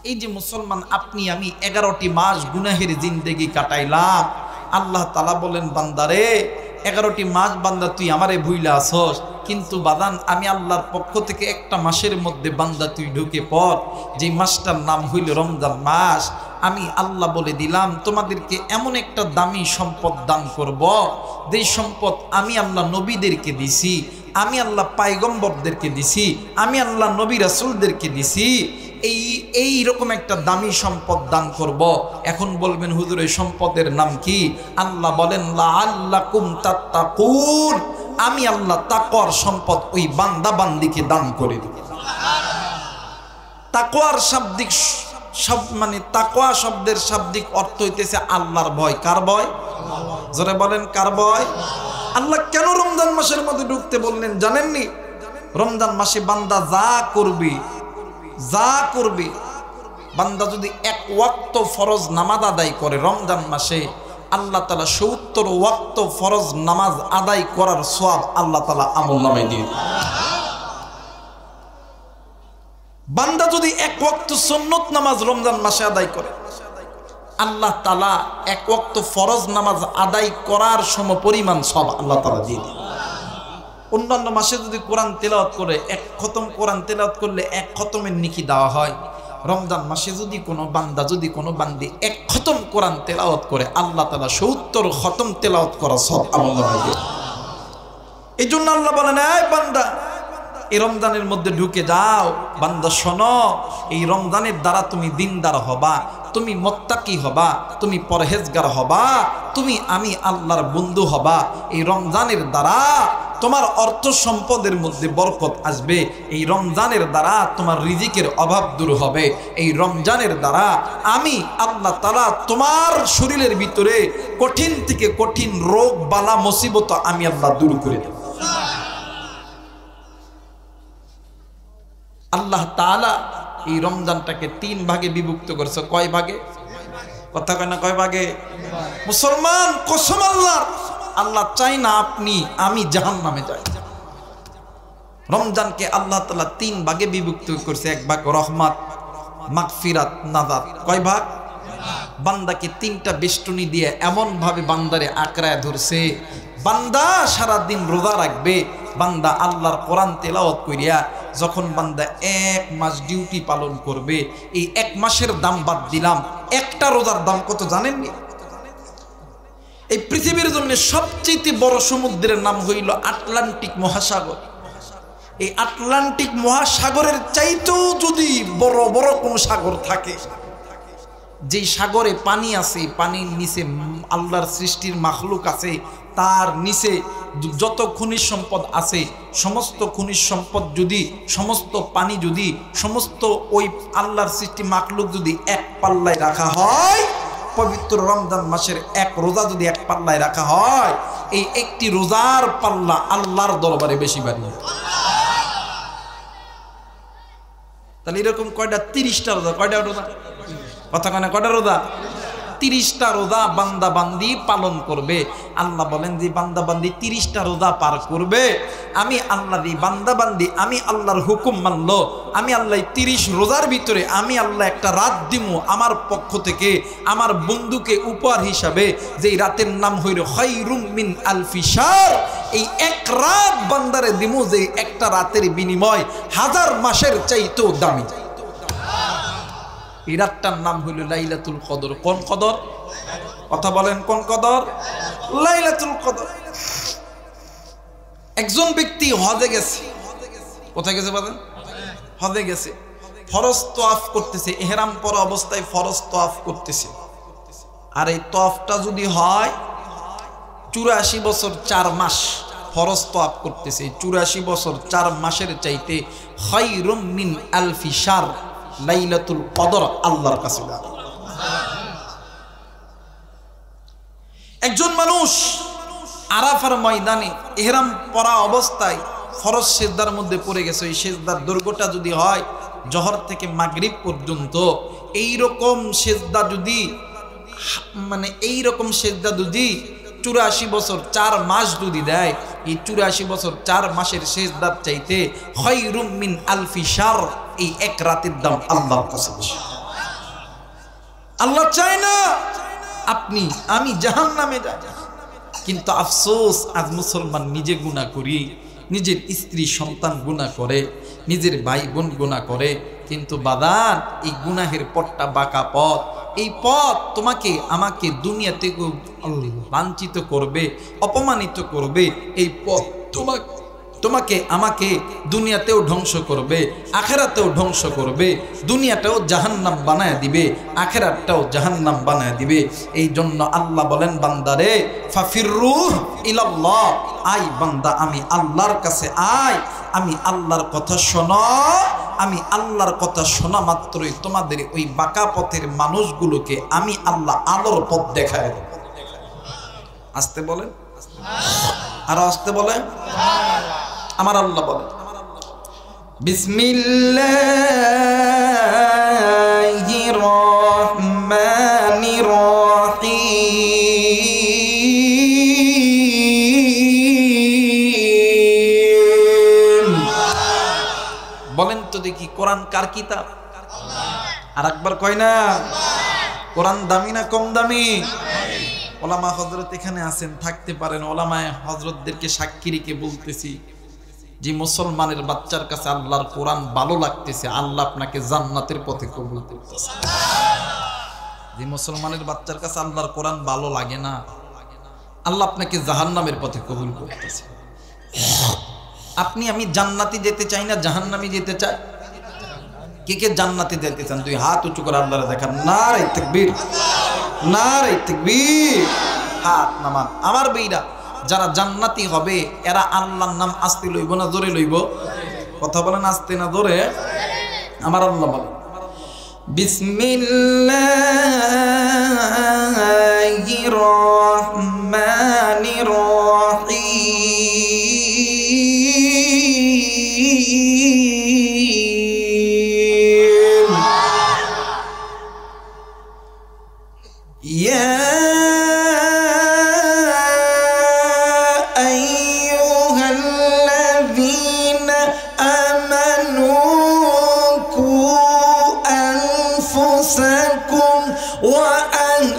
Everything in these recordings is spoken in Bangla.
এই যে মুসলমান আপনি আমি 11টি মাস গুনাহের জিন্দেগি কাটাইলাম, আল্লাহ তাআলা বলেন বান্দারে 11টি মাস বান্দা তুই আমারে ভুইলা আসস, কিন্তু বাদান আমি আল্লাহর পক্ষ থেকে একটা মাসের মধ্যে বান্দা তুই ঢুকে পড়, যে মাসটার নাম হইল রমজান মাস। আমি আল্লাহ বলে দিলাম তোমাদেরকে এমন একটা দামি সম্পদ দান করব, যেই সম্পদ আমি আল্লাহ নবীদেরকে দিছি, আমি আল্লাহ পায়গম্বরদেরকে দিছি, আমি আল্লাহ নবী রাসূলদেরকে দিছি। এই রকম একটা দামি সম্পদ দান করব। এখন বলবেন হুজুর এই সম্পদের নাম কি? আল্লাহ বলেন লাআল্লাকুম তাত্তাকুন, আমি আল্লাহ তাকওয়ার সম্পদ ওই বান্দা বান্দিকে দান করে দেব। তাকওয়ার শাব্দিক মানে তাকওয়া শব্দের শাব্দিক অর্থ হইতেছে আল্লাহর ভয়। কার ভয়? জোরে বলেন কার ভয়? আল্লাহ কেন রমজান মাসের মধ্যে ঢুকতে বললেন জানেননি? রমজান মাসে বান্দা যা করবে বান্দা যদি এক ওয়াক্ত ফরজ নামাজ আদায় করে রমজান মাসে, আল্লাহ তাআলা ৭০ ওয়াক্ত ফরজ নামাজ আদায় করার সওয়াব আল্লাহ তাআলা আমলনামায় দিয়ে দেন। বান্দা যদি এক ওয়াক্ত সুন্নত নামাজ রমজান মাসে আদায় করে, আল্লাহ তাআলা এক ওয়াক্ত ফরজ নামাজ আদায় করার সমপরিমাণ সওয়াব আল্লাহ তাআলা দিয়ে দেন। অন্যান্য মাসে যদি কোরআন তেলাওয়াত করে, এক খতম কোরআন তেলাওয়াত করলে এক খতমের নেকি দেওয়া হয়, রমজান মাসে যদি কোনো বান্দি এক খতম কোরআন তেলাওয়াত করে, আল্লাহ তাআলা ৭০ খতম তেলাওয়াত করা সব আল্লাহ দিয়ে। এই জন্য আল্লাহ বলেন এই বান্দা এই রমজানের মধ্যে ঢুকে যাও। বান্দা শোনো, এই রমজানের দ্বারা তুমি দিনদার হবা, তুমি মুত্তাকি হবা, তুমি পরহেজগার হবা, আমি আল্লাহর বন্ধু হবা। এই রমজানের দ্বারা তোমার অর্থ সম্পদের মধ্যে বরকত আসবে, এই রমজানের দ্বারা তোমার রিজিকের অভাব দূর হবে, এই রমজানের দ্বারা আমি আল্লাহ তাআলা তোমার শরীরের ভিতরে কঠিন থেকে কঠিন রোগ বালা মুসিবত আমি আল্লাহ দূর করে দেব। আল্লাহ তাআলা এই রমজানটাকে 3 ভাগে বিভক্ত করেছে। কয় ভাগে? কথা কয় না, কয় ভাগে? মুসলমান কসম আল্লাহ চাই না আমি জাহান্নামে যাই। রমজানকে আল্লাহ তাআলা 3 ভাগে বিভক্ত করেছে। এক ভাগ রহমত, মাগফিরাত, নাজাত। কয় ভাগ? বান্দাকে 3টা বেষ্টনী দিয়ে এমন ভাবে বান্দারে আঁকড়ায় ধরছে, বান্দা সারা দিন রোজা রাখবে, বান্দা আল্লাহর কোরআন তেলাওয়াত করিয়া যখন বান্দা 1 মাস ডিউটি পালন করবে, এই 1 মাসের দাম বাদ দিলাম। একটা রোজার দাম কত জানেননি? এই পৃথিবীর জন্য সবচেয়ে বড় সমুদ্রের নাম হইল আটলান্টিক মহাসাগর। এই আটলান্টিক মহাসাগরের চাইতেও যদি বড় বড় কোন সাগর থাকে, যেই সাগরে পানি আছে, পানির নিচে আল্লাহর সৃষ্টির মাখলুক আছে, তার নিচে যত খনিজ সম্পদ আছে, সমস্ত খনিজ সম্পদ যদি, সমস্ত পানি যদি, সমস্ত ওই আল্লাহর সৃষ্টি মাখলুক যদি এক পাল্লায় রাখা হয়, পবিত্র রমজান মাসের এক রোজা যদি এক পাল্লায় রাখা হয়, এই একটি রোজার পাল্লা আল্লাহর দরবারে বেশি ভারী। তাহলে এরকম কয়টা? 30টা রোজা। কয়টা রোজা? কথা কয় না, কয়টা রোজা? 30টা রোজা বান্দা বান্দি পালন করবে। আল্লাহ বলেন যে বান্দা বান্দি 30টা রোজা পার করবে, আমি আল্লাহ দি বান্দা বান্দি আমি আল্লাহর হুকুম মানলো, আমি আল্লাহ 30 রোজার ভিতরে আমি আল্লাহ একটা রাত দিমু আমার পক্ষ থেকে আমার বন্ধুকে উপহার হিসাবে, যেই রাতের নাম হইল খায়রুম মিন আলফি শাহর। এই এক রাত বান্দারে দিমু, যে একটা রাতের বিনিময় 1000 মাসের চাইতেও দামি। এই রাতটার নাম হইল লাইলাতুল কদর। কোন কদর? কথা বলেন, কোন কদর? লাইলাতুল কদর। একজন ব্যক্তি হজে গেছে। কোথায় গেছে বলেন? হজে গেছে। ফরজ তওয়াফ করতেছে, ইহরাম পরা অবস্থায় ফরজ তওয়াফ করতেছে। আর এই তওয়াফটা যদি হয় 84 বছর 4 মাস ফরজ তওয়াফ করতেছে, 84 বছর 4 মাসের চাইতে খায়রুম মিন আলফি শাহর লাইলাতুল কদর আল্লাহর কাছে। একজন মানুষ আরাফার ময়দানে ইহরাম পরা অবস্থায় ফরজ সিজদার মধ্যে পড়ে গেছে, এই সিজদার দৈর্ঘ্যটা যদি হয় জোহর থেকে মাগরিব পর্যন্ত, এইরকম সিজদা যদি এইরকম সিজদা যদি 84 বছর 4 মাস যদি দেয়, এই 84 বছর 4 মাসের সিজদার চাইতে খায়রুম মিন আলফি শাহর, এই এক রাতের দাম আল্লাহর কাছে বেশি। আল্লাহ চায় না আপনি আমি জাহান্নামে যাই। কিন্তু আফসোস, আজ মুসলমান নিজে গুনাহ করি, নিজের স্ত্রী সন্তান গুনাহ করে, নিজের ভাই বোন গুনাহ করে, কিন্তু বাদান এই গুনাহের পথটা বাঁকা পথ। এই পথ তোমাকে আমাকে দুনিয়াতে লাঞ্ছিত করবে, অপমানিত করবে। এই পথ তোমাকে আমাকে দুনিয়াতেও ধ্বংস করবে, আখেরাতেও ধ্বংস করবে। দুনিয়াটাও জাহান্নাম বানায় দিবে, আখেরাতটাও জাহান্নাম বানায় দিবে। এই জন্য আল্লাহ বলেন, বান্দারে ফাফিরু ইলাল্লাহ, আয় বান্দা আমি আল্লাহর কাছে আয়। আমি আল্লাহর কথা শোনো, আমি আল্লাহর কথা শোনা মাত্রই তোমাদের ওই বাঁকা পথের মানুষগুলোকে আমি আল্লাহ আলোর পথ দেখায় দেব। আসতে বলেন, আর আসতে বলেন। আমার আল্লাহ বলেন, বিসমিল্লাহির রহমানির রহিম। বলেন তো দেখি, কোরআন কার কিতাব? আর একবার কয় না, কোরআন দামি না কম দামি? ওলামা হযরত এখানে আছেন, থাকতে পারেন। ওলামায়ে হযরতদেরকে সাক্ষী রেখে বলতেছি, যে মুসলমানের বাচ্চার কাছে আল্লাহর কোরআন ভালো লাগতেছে, আল্লাহ আপনাকে জান্নাতের পথে কবুল করতেছে। যে মুসলমানের বাচ্চার কাছে আল্লাহর কোরআন ভালো লাগে না, আল্লাহ আপনাকে জাহান্নামের পথে কবুল করতেছে। আপনি আমি জান্নাতি যেতে চাই না জাহান্নামে যেতে চাই? কে কে জান্নাতে যেতে চান? দুই হাত উঁচু করে আল্লাহরে দেখান। নারে তাকবীর, নারে তাকবীর। হাত নামান। আমার বেইরা যারা জান্নাতি হবে, এরা আল্লাহর নাম আস্তে লইব না জোরে লইব? কথা বলেন, আস্তে না জোরে? আমার আল্লাহ বলেন, বিসমিল্লাহির রহমানির রহিম। ইয়া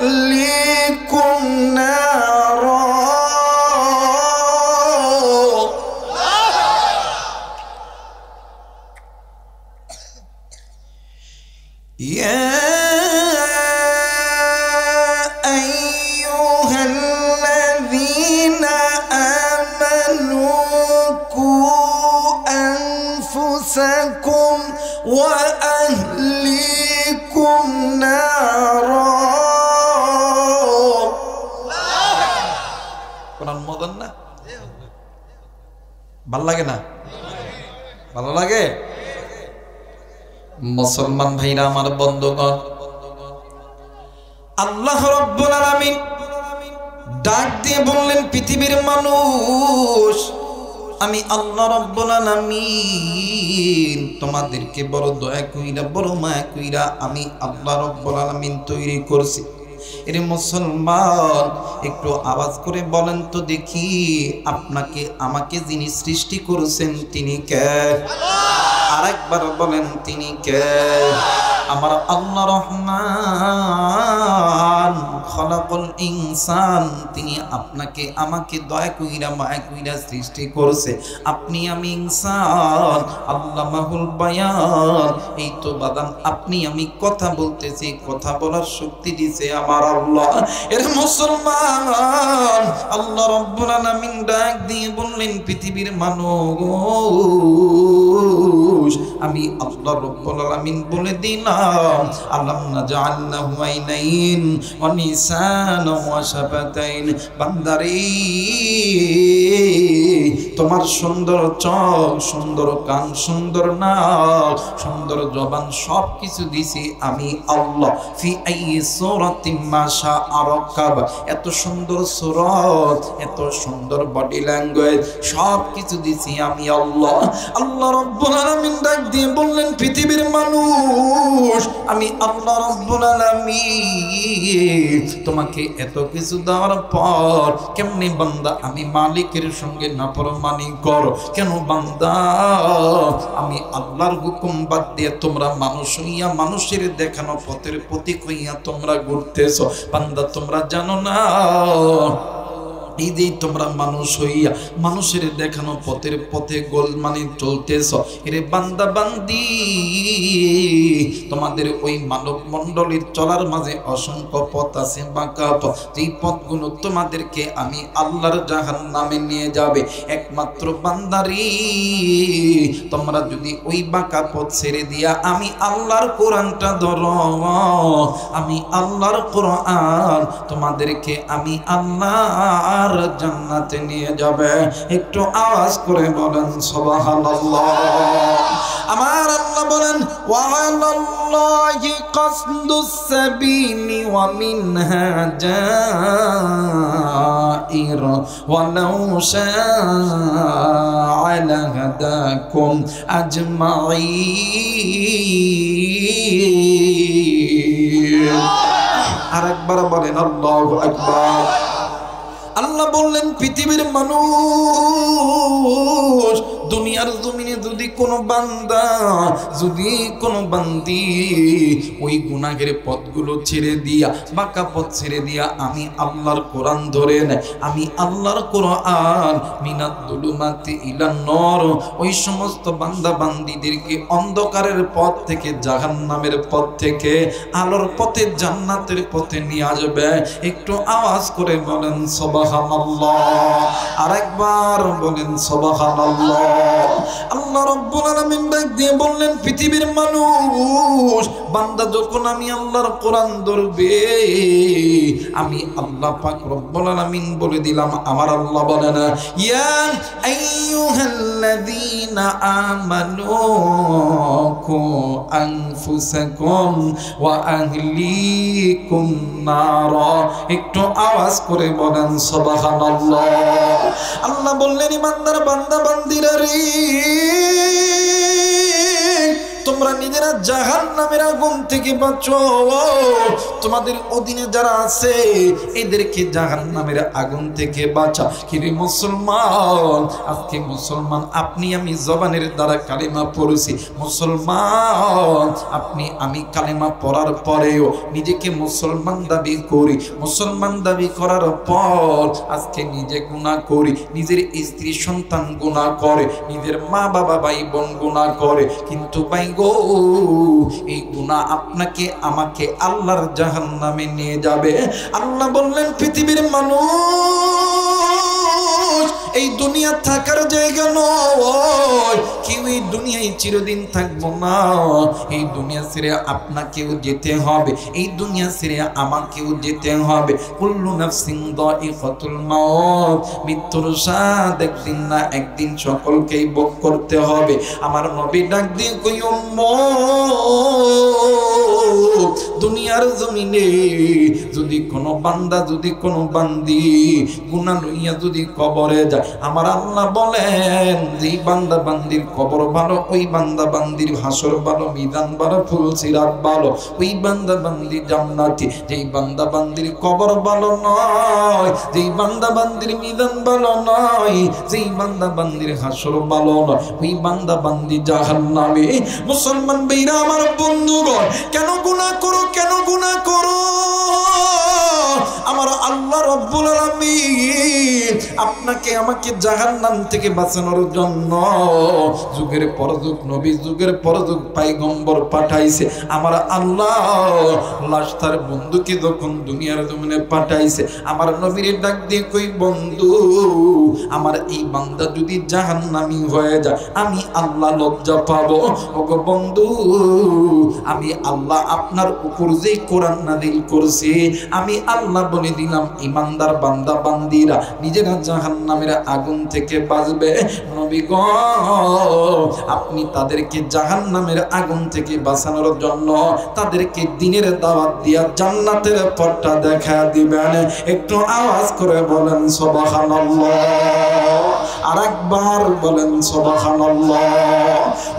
وأهليكم نارا يا أيها الذين آمنوا قوا أنفسكم وأهليكم نارا। কোরআন মদন না? ভাল লাগে না? ভালো লাগে? মুসলমান ভাইরা আমার, বন্ধুগণ, আল্লাহ রাব্বুল আলামিন ডাক দিয়ে বললেন, পৃথিবীর মানুষ, আমি আল্লাহ রাব্বুল আলামিন তোমাদেরকে বড় দয়া কইরা, বড় মায়া কইরা আমি আল্লাহ রাব্বুল আলামিন তৈরি করছি। এরে মুসলমান, একটু আওয়াজ করে বলেন তো দেখি, আপনাকে আমাকে যিনি সৃষ্টি করেছেন তিনি কে? আরেকবার বলেন, তিনি কে? আমার আল্লাহ রহমান খলাকুল ইনসান, তিনি আপনাকে আমাকে দয়া কইরা মায়া কইরা সৃষ্টি করেছে। আপনি আমি ইনসান, আল্লামাহুল বায়ান। এই তো বাদান, আপনি আমি কথা বলতেছি, কথা বলার শক্তি দিয়েছে আমার আল্লাহ। এর মুসলমান, আল্লাহ রাব্বুল আলামিন ডাক দিয়ে বললেন, পৃথিবীর মানুষ, আমি আল্লাহ রাব্বুল আলামিন বলে দিলাম, আলাম নাজআল লাহু আইনাইন ওয়া লিসানা ওয়া শাফাতাইন। বান্দারে, তোমার সুন্দর চোখ, সুন্দর কান, সুন্দর নাক, সুন্দর জবান, সব কিছু দিছি আমি আল্লাহ। ফি আইয়ি সূরাতিন মা শাআ রাকাব। এত সুন্দর সূরত, এত সুন্দর বডি ল্যাঙ্গুয়েজ, সব কিছু দিছি আমি আল্লাহ। আল্লাহ রাব্বুল আলামিন ডাক দিয়ে বললেন পৃথিবীর মানুষ, আমি আল্লাহ রাব্বুল আলামিন তোমাকে এত কিছু দেওয়ার পর কেমনে বান্দা আমি মালিকের সঙ্গে নাফরমানি করো? কেন বান্দা আমি আল্লাহর হুকুম বাদ দিয়ে তোমরা মানুষ হইয়া মানুষের দেখানো পথের প্রতীক হইয়া তোমরা ঘুরতেছ? বান্দা তোমরা জানো না এই যে তোমরা মানুষ হইয়া মানুষের দেখানো পথের পথে গোলমানি চলতেছ, এরে বান্দা বান্দি তোমাদের ওই মানব মণ্ডলীর চলার মাঝে অসংখ্য পথ আছে, বাঁকা পথ, যেই পথগুলো তোমাদেরকে আমি আল্লাহর জাহান্নামে নিয়ে যাবে। একমাত্র বান্দারি তোমরা যদি ওই বাঁকা পথ ছেড়ে দিয়া আমি আল্লাহর কোরআনটা ধরো, আমি আল্লাহর কোরআন তোমাদেরকে আমি আল্লাহ জান্নাতে নিয়ে যাবে। একটু আওয়াজ করে বলেন সুবহানাল্লাহ। আমার আল্লাহ বলেন ওয়া আলাল্লাহি কাসদুস সাবিলি ওয়া মিনহা জাইর ওয়া লাউ শাআ লাহাদাকুম আজমাইন। আরেকবার বলেন আল্লাহু আকবার। আল্লাহ বললেন পৃথিবীর মানুষ, দুনিয়ার জমিনে যদি কোনো বান্দা যদি কোনো বান্দি ওই গুনাহের পথগুলো ছেড়ে দিয়া বাঁকা পথ ছেড়ে দিয়া আমি আল্লাহর কোরআন ধরে নেয়, আমি আল্লাহর কোরআন মিনাত দুলুমাতি ইলান নূর, ওই সমস্ত বান্দা বান্দিদেরকে অন্ধকারের পথ থেকে জাহান্নামের পথ থেকে আলোর পথে জান্নাতের পথে নিয়ে আসবে। একটু আওয়াজ করে বলেন সুবহানাল্লাহ। আরেকবার বলেন সুবহানাল্লাহ। আল্লাহ রাব্বুল আলামিন ডাক দিয়ে বললেন পৃথিবীর মানুষ, বান্দা যখন আমি আল্লাহর কোরআন ধরবে আমি আল্লাহ পাক রব্বুল আলামিন বলে দিলাম, আমার আল্লাহ বলেন ইয়া আইয়ুহাল্লাযীনা আমানু কু আনফুসাকুম ওয়া আহলিকুম নারা। একটু আওয়াজ করে বলেন সুবহানাল্লাহ। আল্লাহ বললেন ইমানদার বান্দা বান্দিরা রে, তোমরা নিজেরা জাহান্নামের আগুন থেকে বাঁচো, তোমাদের অধীনে যারা আছে এদেরকে জাহান্নামের আগুন থেকে বাঁচা। কিরে মুসলমান, আজকে মুসলমান আপনি আমি জবানের দ্বারা কালেমা পড়েছি, মুসলমান আপনি আমি কালেমা পড়ার পরেও নিজেকে মুসলমান দাবি করি, মুসলমান দাবি করার পর আজকে নিজে গুনাহ করি, নিজের স্ত্রী সন্তান গুনাহ করে, নিজের মা বাবা ভাই বোন গুনাহ করে, কিন্তু ভাই গো এই গুনাহ আপনাকে আমাকে আল্লাহর জাহান্নামে নিয়ে যাবে। আল্লাহ বললেন পৃথিবীর মানুষ, এই দুনিয়া থাকার জায়গা নয়, কেউ এই দুনিয়ায় চিরদিন থাকবো না, এই দুনিয়া ছেড়ে আপনাকেও যেতে হবে, এই দুনিয়া ছেড়ে আমাকেও যেতে হবে। কুল্লু নাফসিন যায়িকাতুল মাউত, মৃত্যুর স্বাদ একদিন না একদিন সকলকেই ভোগ করতে হবে। আমার নবী ডাক দিয়ে কই উম্মত, দুনিয়ার জমিনে যদি কোনো বান্দা যদি কোনো বান্দি গুনাহ লইয়া যদি কবরে যায়, আমার আল্লাহ বলেন যেই বান্দা বান্দির কবর ভালো, ওই বান্দা বান্দির হাসর ভালো, মিজান ভালো, ফুলসিরাত ভালো, ওই বান্দা বান্দি জান্নাতি। যেই বান্দা বান্দির কবর ভালো নয়, যেই বান্দা বান্দির মিজান ভালো নয়, যেই বান্দা বান্দির হাসর ভালো নয়, ওই বান্দা বান্দি জাহান্নামে। মুসলমান ভাইরা আমার বন্ধুগণ, কেন গুনাহ করো, কেন গুনাহ করো? আমার আল্লাহ রাব্বুল আলামিন আপনাকে আমাকে জাহান্নাম থেকে বাঁচানোর জন্য যুগের পর যুগ নবী, যুগের পর যুগ পয়গম্বর পাঠাইছে। আমার আল্লাহ লাশ তার বন্ধুকে যখন দুনিয়ার জমিনে পাঠাইছে, আমার নবীর ডাক দিয়ে কই বন্ধু, আমার এই বান্দা যদি জাহান্নামী হয়ে যায় আমি আল্লাহ লজ্জা পাবো। ওগো বন্ধু, আমি আল্লাহ আপনার উপর যে কোরআন নাযিল করছি, আমি আল্লাহ বলে দিলাম ইমানদার বান্দা বান্দিরা নিজেরা জাহান্নামের আগুন থেকে বাঁচবে। নবী গো আপনি তাদেরকে জাহান্নামের আগুন থেকে বাঁচানোর জন্য তাদেরকে দিনের দাওয়াত দিয়া জান্নাতের পথটা দেখা দিবেন। একটু আওয়াজ করে বলেন সুবহানাল্লাহ, আরেকবার বলেন সুবহানাল্লাহ।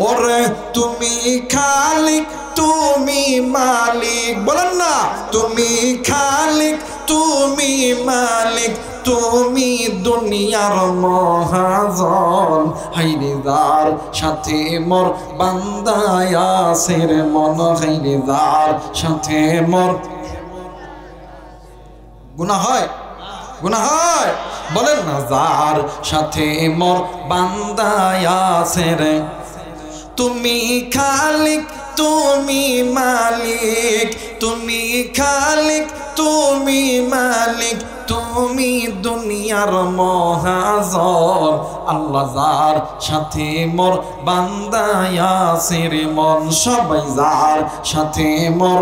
ওরে তুমি খালিক তুমি মালিক, বলেন না তুমি খালিক তুমি মালিক তুমি দুনিয়ার মহাজন। হাইরে যার সাথে মোর বান্দায় আছে রে মন, হাইরে যার সাথে মোর গুনাহ হয়, গুনাহ হয়, বলেন না যার সাথে মোর বান্দায় আছে রে। তুমি খালিক তুমি মালিক তুমি খালিক তুমি মালিক তুমি দুনিয়ার মহাজন। আল্লাহ যার সাথে মোর বান্দায় আছে রে মন, সবাই যার সাথে মোর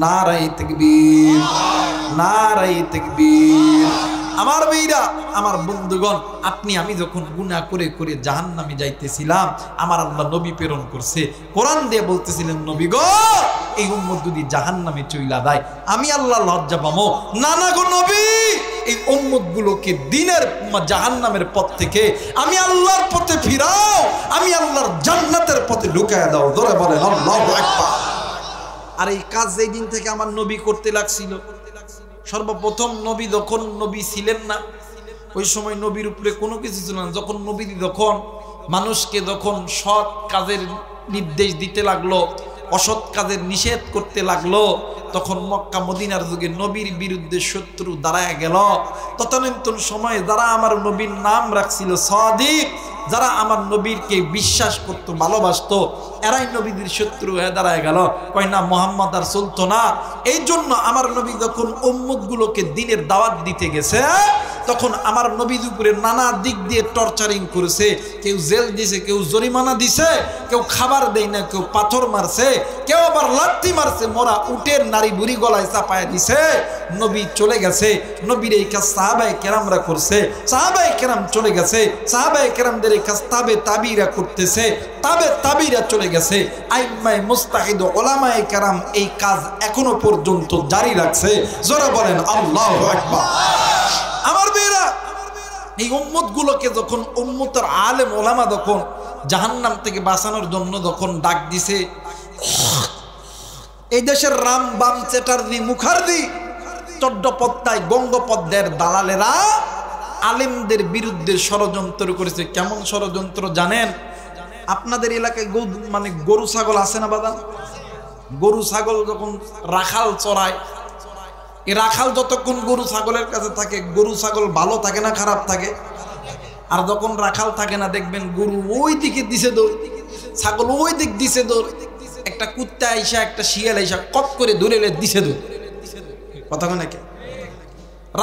নারায়ে তাকবীর, নারায়ে তাকবীর। আমার ভাইরা আমার বন্ধুগণ, আপনি আমি যখন গুনাহ করে করে জাহান্নামে যাইতেছিলাম, আমার আল্লাহ নবী প্রেরণ করছে, কোরআন দিয়ে বলতেছিলেন নবী গো এই উম্মত যদি জাহান্নামে চইলা যায় আমি আল্লাহ লজ্জা পাবো না। না গো নবী, এই উম্মত গুলোকে দিনের জাহান্নামের পথ থেকে আমি আল্লাহর পথে ফিরাও, আমি আল্লাহর জান্নাতের পথে ঢুকায়া দাও। ধরে বলেন আল্লাহু আকবার। আর এই কাজ যেই দিন থেকে আমার নবী করতে লাগছিল, সর্বপ্রথম নবী যখন নবী ছিলেন না ওই সময় নবীর উপরে কোনো কিছু ছিল না। যখন নবী যখন মানুষকে যখন সৎ কাজের নির্দেশ দিতে লাগলো, অসৎ কাজের নিষেধ করতে লাগলো, তখন মক্কা মদিনার যুগে নবীর বিরুদ্ধে শত্রু দাঁড়ায় গেল। তদানীন্তন সময়ে যারা আমার নবীর নাম রাখছিল সাদিক, যারা আমার নবীরকে বিশ্বাস করতো ভালোবাসতো, এরাই নবীদের শত্রু হয়ে দাঁড়ায় গেল। কয় না মোহাম্মদ আর চলতো না। এই জন্য আমার নবী যখন উম্মতগুলোকে দিনের দাওয়াত দিতে গেছে, তখন আমার নবীর উপরে নানা দিক দিয়ে টর্চারিং করেছে। কেউ জেল দিছে, কেউ জরিমানা দিছে, কেউ খাবার দেয় না, কেউ পাথর মারছে, কেউ আবার লাথি মারছে, মরা উটের নারী বুড়ি গলায় চাপায় দিছে। নবী চলে গেছে, নবীর এই কাজ সাহাবায়ে কেরামরা করছে, সাহাবায়ে কেরাম চলে গেছে, সাহাবায়ে কেরামদের এই কাজ তাবে তাবিরা করতেছে, তাবে তাবিরা চলে গেছে। আইম্মায়ে মুস্তাহিদ উলামায়ে কেরাম এই কাজ এখনো পর্যন্ত জারি রাখছে। জোরে বলেন আল্লাহু আকবার। আমার বেরা এই উম্মত গুলোকে যখন উম্মতের আলেম ওলামা যখন জাহান্নাম থেকে বাঁচানোর জন্য যখন ডাক দিছে, এই দেশের রাম বাম চ্যাটার্জি মুখার্জি চট্টোপাধ্যায় গঙ্গোপাধ্যায়ের দালালেরা আলেমদের বিরুদ্ধে ষড়যন্ত্র করেছে। কেমন ষড়যন্ত্র জানেন? আপনাদের এলাকায় মানে গরু ছাগল আছে না বাবা? গরু ছাগল যখন রাখাল চড়ায়, এই রাখাল যতক্ষণ গরু ছাগলের কাছে থাকে, গরু ছাগল ভালো থাকে না খারাপ থাকে? আর যখন রাখাল থাকে না, দেখবেন গরু ওই দিকে দিছে দৌড়, ছাগল ওই দিক দিছে দৌড়, একটা কুত্তা আইসা একটা শিয়াল আইসা কপ করে ধরে দিছে দৌড়। কথা কয় নাকি?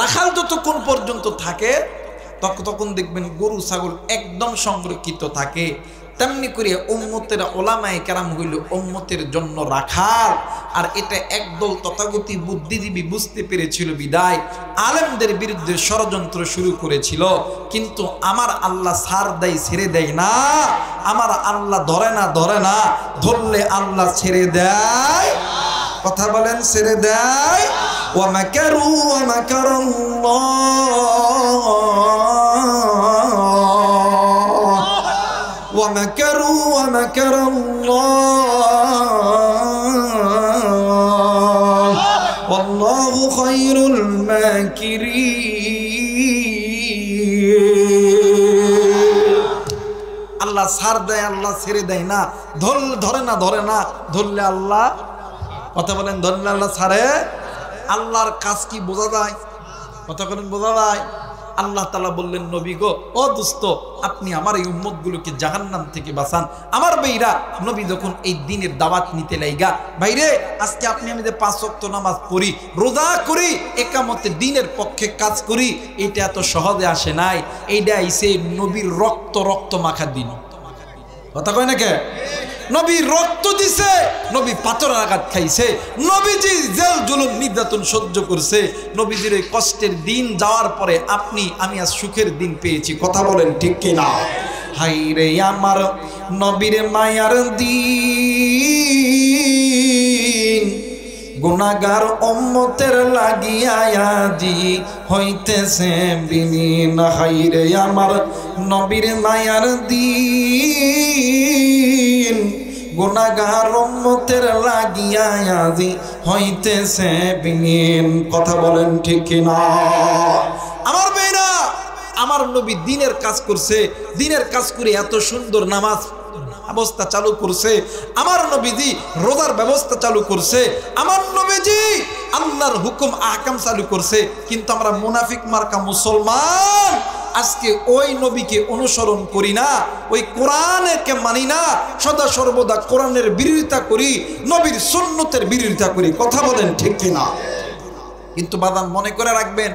রাখাল যতক্ষণ পর্যন্ত থাকে তখন দেখবেন গরু ছাগল একদম সংরক্ষিত থাকে। তেমনি করে উম্মতের ওলামায়ে কেরাম হইল উম্মতের জন্য রাখাল। আর এটা একদল তথাগতি বুদ্ধিজীবী বুঝতে পেরেছিল বিদায় আলেমদের বিরুদ্ধে ষড়যন্ত্র শুরু করেছিল। কিন্তু আমার আল্লাহ ছাড় দেয়, ছেড়ে দেয় না। আমার আল্লাহ ধরে না, ধরে না, ধরলে আল্লাহ ছেড়ে দেয়। কথা বলেন, ছেড়ে দেয়। ওয়া মাকারু ওয়া মাকারাল্লাহ ওয়া মাকারু ওয়া মাকারাল্লাহ ওয়াল্লাহু খায়রুল মাকিরিন। আল্লাহ ছাড় দেয়, আল্লাহ ছেড়ে দেয় না। ধরে না, ধরে না, ধরলে আল্লাহ, কথা বলেন, ধরলে আল্লাহ ছাড়ে। আল্লাহর কাজ কি বোঝা যায়? কথা বলেন, বোঝা যায়? আল্লাহ তাআলা বললেন, নবী গো, ও দোস্ত, আপনি আমার এই উম্মতগুলোকে জাহান্নাম থেকে বাঁচান। আমার ভাইরা, নবী যখন এই দিনের দাওয়াত নিতে লাইগা, ভাইরে আজকে আপনি আমি যে 5 ওয়াক্ত নামাজ পড়ি, রোজা করি, একামতে দিনের পক্ষে কাজ করি, এটা এত সহজে আসে নাই। এইটা আইছে নবীর রক্ত মাখা দিন। কথা কয় না কে? নবী রক্ত দিছে, নবী পাথরের আঘাত খাইছে, নবীজি জেল জুলুম নির্যাতন সহ্য করছে। নবীজির এই কষ্টের দিন যাওয়ার পরে আপনি আমি আজ সুখের দিন পেয়েছি। কথা বলেন ঠিক কিনা? হাই রে আমার নবীর মায়ার দিন, গুনাহগার উম্মতের লাগিয়া আজি হইতেছে বিলীন। হাই রে আমার নবীর মায়ার দিন, গুনাহগার উম্মতের লাগিয়া আজি হইতেছে বিলীন। কথা বলেন ঠিক কিনা? আমার মেয়েরা, আমার নবী দিনের কাজ করছে, দিনের কাজ করে এত সুন্দর নামাজ ব্যবস্থা চালু করছে, আমার নবীজি রোজার ব্যবস্থা চালু করছে, আমার নবীজি আল্লাহর হুকুম আহকাম চালু করছে। কিন্তু আমরা মুনাফিক মার্কা মুসলমান আজকে ওই নবীকে অনুসরণ করি না, ওই কোরআনকে মানি না, সদা সর্বদা কোরআনের বিরোধিতা করি, নবীর সুন্নতের বিরোধিতা করি। কথা বলেন ঠিক কিনা? কিন্তু বাদান মনে করে রাখবেন,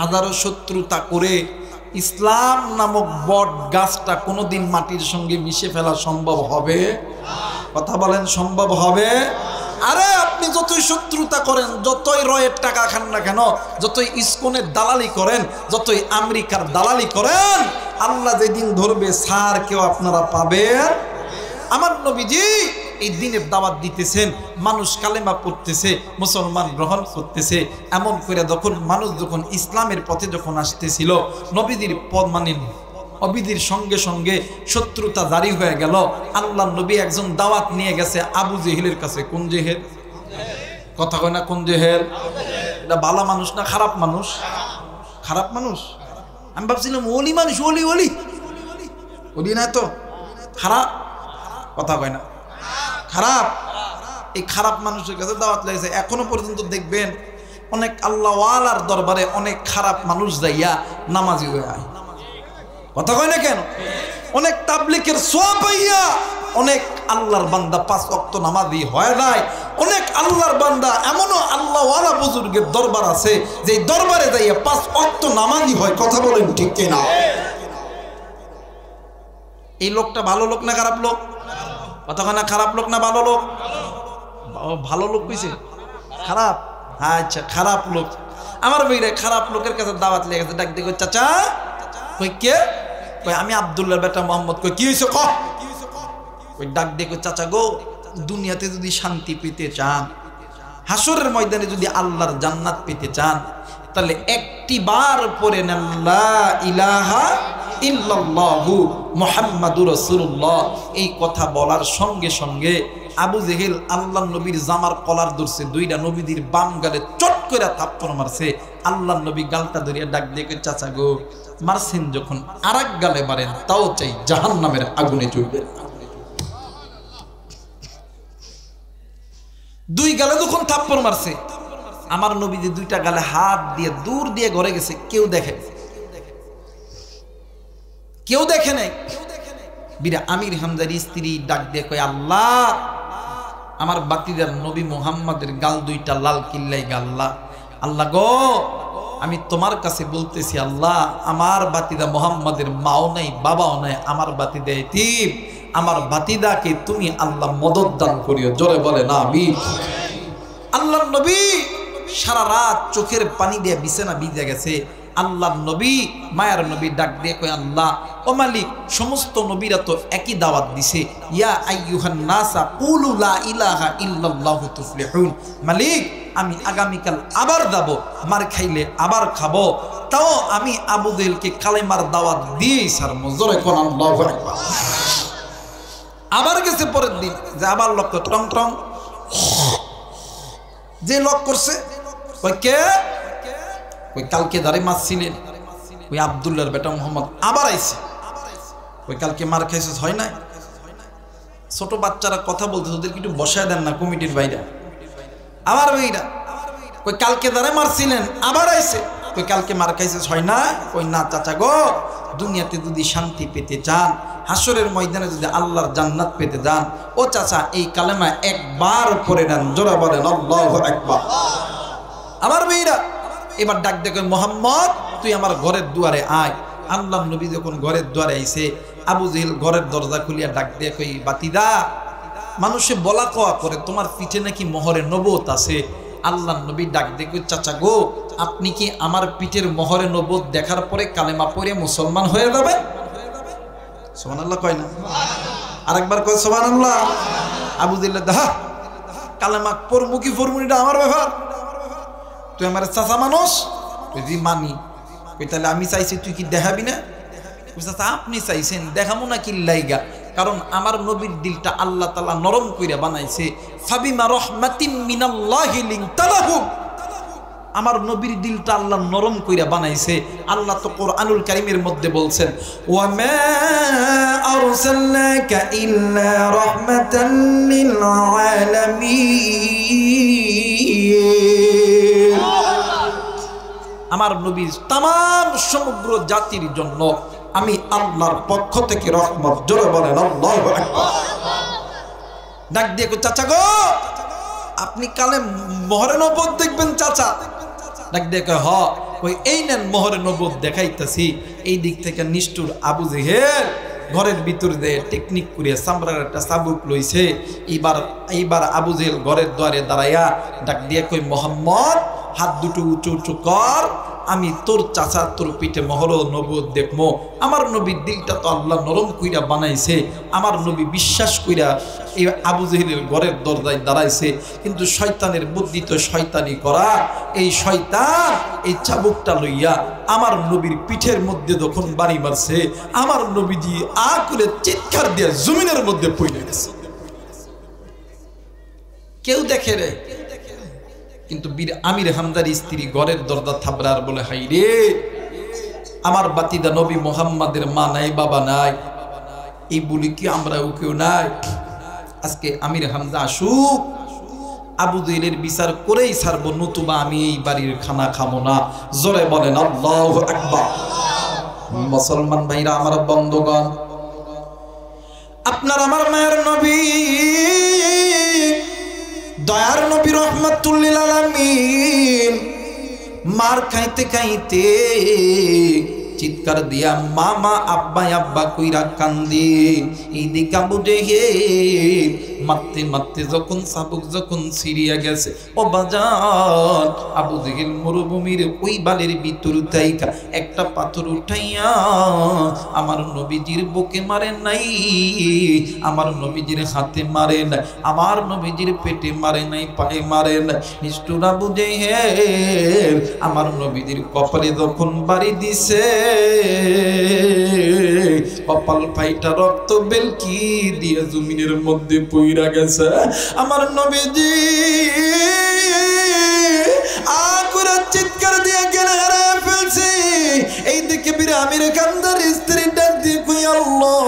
হাজারো শত্রুতা করে ইসলাম নামক বট গাছটা কোনোদিন মাটির সঙ্গে মিশে ফেলা সম্ভব হবে? কথা বলেন, সম্ভব হবে? আরে আপনি যতই শত্রুতা করেন, যতই রয়ের টাকা খান না কেন, যতই ইসকনের দালালি করেন, যতই আমেরিকার দালালি করেন, আল্লাহ যেদিন ধরবে সার কেউ আপনারা পাবেন। আমার নবীজি এই দিনের দাওয়াত দিতেছেন, মানুষ কালেমা পড়তেছে, মুসলমান গ্রহণ করতেছে। এমন করে মানুষ যখন ইসলামের পথে যখন আসতেছিল, নবীজির পদ নবীজির সঙ্গে সঙ্গে শত্রুতা জারি হয়ে গেল। আল্লাহ নবী একজন দাওয়াত নিয়ে গেছে আবু জেহেলের কাছে। কোন জেহেল? কথা কয় না, কোন জেহেল? এটা ভালো মানুষ না খারাপ মানুষ? খারাপ মানুষ। আমি ভাবছিলাম ওলি মানুষ, ওলি ওলি ওলি না তো, খারাপ। কথা কয় না, খারাপ। এই খারাপ মানুষের কাছে দাওয়াত লেগেছে। এখনো পর্যন্ত দেখবেন অনেক আল্লাহওয়ালার দরবারে অনেক খারাপ মানুষ যাইয়া নামাজি হয়ে আয়। কথা কয় না কেন? অনেক তাবলীগের সওয়াব পাইয়া অনেক আল্লাহর বান্দা 5 ওয়াক্ত নামাজি হয়ে যায়। অনেক আল্লাহর বান্দা এমনও আল্লাহওয়ালা বুজুর্গের দরবার আছে যে দরবারে যাইয়া 5 ওয়াক্ত নামাজি হয়। কথা বলেন ঠিক কিনা? এই লোকটা ভালো লোক না খারাপ লোক? কথা কয় না, খারাপ লোক না ভালো লোক? ভালো লোক কইছে, খারাপ। আচ্ছা, খারাপ লোক। আমার ভাইরা খারাপ লোকের কাছে দাওয়াত লেগে গেছে। ডাক দেখো, চাচা। কই কে? কই আমি আব্দুল্লাহর বেটা মোহাম্মদ। কই কি হইছে? কই ডাক দেখো, চাচা গো, দুনিয়াতে যদি শান্তি পেতে চান, হাসরের ময়দানে যদি আল্লাহর জান্নাত পেতে চান, তাহলে একটি বার পড়ে নেন লা ইলাহা ইল্লাল্লাহু মুহাম্মাদুর রাসূলুল্লাহ। এই কথা বলার সঙ্গে সঙ্গে আবু জেহেল আল্লাহ নবীর জামার কলার ধরছে, দুইটা নবীদের বাম গালে চট করে থাপ্পড় মারছে। আল্লাহ নবী গালটা ধরিয়া ডাক দিয়ে, চাচা গো, মারছেন যখন আরেক গালে মারেন, তাও চাই জাহান্নামের আগুনে জ্বলবেন। দুই গালে যখন থাপ্পড় মারছে, আমার নবী যে দুইটা গালে হাত দিয়ে দূর দিয়ে ঘরে গেছে, কেউ দেখে নাই। বিরা আমির হামজার স্ত্রী ডাক দিয়ে কয়, আল্লাহ, আমার বাতিদার নবী মুহাম্মাদের গাল দুইটা লাল কিল্লাই গাল্লা। আল্লাহ গো, আমি তোমার কাছে বলতেছি, আল্লাহ, আমার বাতিদা মুহাম্মাদের মাও নাই, বাবাও নাই, আমার বাতিদা এতিম, আমার বাতিদাকে তুমি আল্লাহ মদদ দান করিও। জোরে বলে না আমিন। আল্লাহ নবী সারা রাত চোখের পানি দিয়ে বিছানা ভিজে গেছে। আল্লাহ নবী, মায়ার নবী ডাক দিয়ে কয়, আল্লাহ ও মালিক, সমস্ত নবীরা তো একই দাওয়াত দিছে, ইয়া আইয়ুহান নাসা কুলু লা ইলাহা ইল্লাল্লাহু তুফলিহুন। মালিক, আমি আগামীকাল আবার যাব, মার খাইলে আবার খাবো, তাও আমি আবু জেহেলকে কালেমার দাওয়াত দিয়েই ছাড়বো। জোরে কোন আল্লাহু আকবার। আবার গেছে পরের দিন, যে আবার লক্ষ্য টং টং, যে লক করছে, কই কে? ওই কালকে দাঁড়ে মারছিলেন ওই আব্দুল্লাহর বেটা মোহাম্মদ আবার আইছে। ওই কালকে মার খাইছে, হয় নাই? ছোট বাচ্চারা কথা বলতে, ওদেরকে একটু বসায় দেন না কমিটির বাইরে। আবার ভাইরা কই কালকে দাঁড়ে মারছিলেন, আবার আইছে। কই কালকে মার খাইছে, হয় না? কই না চাচা গো, দুনিয়াতে যদি শান্তি পেতে চান, হাসরের ময়দানে যদি আল্লাহর জান্নাত পেতে যান, ও চাচা এই কালেমা একবার পড়ে নেন। জোরে বলেন আল্লাহু আকবার। আমার মেয়েরা এবার ডাক দেখেন, মোহাম্মদ, তুই আমার ঘরের দুয়ারে আয়। আল্লাহ নবী যখন ঘরের দুয়ারে আইছে, আবু জেহেল ঘরের দরজা খুলিয়া ডাক দিয়ে কই, বাতিদা, মানুষে বলা কওয়া করে তোমার পিঠে নাকি মোহরে নবুয়ত আছে। আল্লাহ নবী ডাক দেখো, চাচা গো, আপনি কি আমার পিঠের মোহরে নবুয়ত দেখার পরে কালেমা পড়ে মুসলমান হয়ে যাবেন? সুবহানাল্লাহ কয় না? আরেকবার কয় সুবহানাল্লাহ। আবু দিল্লা দাহা কালেমা পড়মু কি পড়মু এটা আমার ব্যাপার, তুই আমার চাচা মানুষ। যদি মানি তাহলে আমি চাইছি তুই কি দেখাবি না? চাচা আপনি চাইছেন দেখামো না কি লাইগা? কারণ আমার নবীর দিলটা আল্লাহ তাআলা নরম কইরা বানাইছে। ফাবিমা রাহমাতিম মিনাল্লাহি লিনতালাহুম, আমার নবীর দিলটা আল্লাহ নরম কইরা বানাইছে। আল্লাহ তো কোরআনুল কারীমের মধ্যে বলছেন, ওয়া মা আরসালনাকা ইল্লা রাহমাতাল লিল আলামিন, আমার নবীর तमाम সমগ্র জাতির জন্য আমি আল্লাহর পক্ষ থেকে রহমত। জোরে বলেন আল্লাহু আকবার। ডাক দিয়ে চাচা গো, আপনি কালে মোহরে নবুয়ত দেখবেন চাচা? ডাক দিয়ে হ, ওই এই নেন মোহরে নবুয়ত দেখাইতাছি। এই দিক থেকে নিষ্ঠুর আবু জেহেল ঘরের ভিতর দিয়ে টেকনিক করিয়া চামড়ার একটা চাবুক লইছে। এইবার আবু জেহেল ঘরের দ্বারে দাঁড়াইয়া ডাক দিয়ে কই, মোহাম্মদ হাত দুটো উঁচু উঁচু কর, আমি তোর চাচা তোর পিঠে মোহর নবুয়ত দেখবো। আমার নবীর দিলটা তো আল্লাহ নরম কইরা বানাইছে। আমার নবী বিশ্বাস কইরা এই আবু জেহেলের ঘরের দরজায় দাঁড়াইছে। কিন্তু শয়তানের বুদ্ধি তো শয়তানি করা। এই শয়তান এই চাবুকটা লইয়া আমার নবীর পিঠের মধ্যে যখন বাড়ি মারছে, আমার নবীজি আ করে চিৎকার দিয়ে জমিনের মধ্যে পড়ে গেছে। কেউ দেখে রে, কিন্তু বীর আমির হামজার স্ত্রী ঘরের দরজা থাবড়ার বলে, হাই রে, আমার বাতিদা নবী মুহাম্মাদের মা নাই, বাবা নাই, এই বলি কি আমরা কেউ নাই? আজকে আমির হামজা আসুক, আবু জেহেলের বিচার করেই ছাড়বো, নতুবা আমি এই বাড়ির খানা খাবো না। জোরে বলেন আল্লাহু আকবার। মুসলমান ভাইরা আমার, বন্ধুগণ, আপনার আমার মায়ের নবী, দয়ার নবী রহমাতুল লিল আলামিন মার খাইতে খাইতে চিৎকার দিয়া মামা আব্বা আব্বা কইরা কান্দি। এইদিকে আবু জেহেল মারতে মারতে যখন চাবুক যখন ছিড়িয়া গেছে, ও বাজান, আবু জেহেল মরুভূমির ওই বালের ভিতর থাইকা একটা পাথর উঠাইয়া আমার নবীজির বুকে মারে নাই, আমার নবীজির হাতে মারে নাই, আমার নবীজির পেটে মারে নাই, পায়ে মারে নাই। নিষ্ঠুর আবু জেহেল আমার নবীজির কপালে যখন বাড়ি দিছে, কপাল ফাইটা রক্ত বেলকি দিয়ে জমিনের মধ্যে পইরা গেছে। আমার নবীজি আকুরা চিৎকার দিয়ে গেলে হারায় ফেলছে। এই দিকে বীর আমির কান্দার স্ত্রী ডাক দিয়ে কই, আল্লাহ,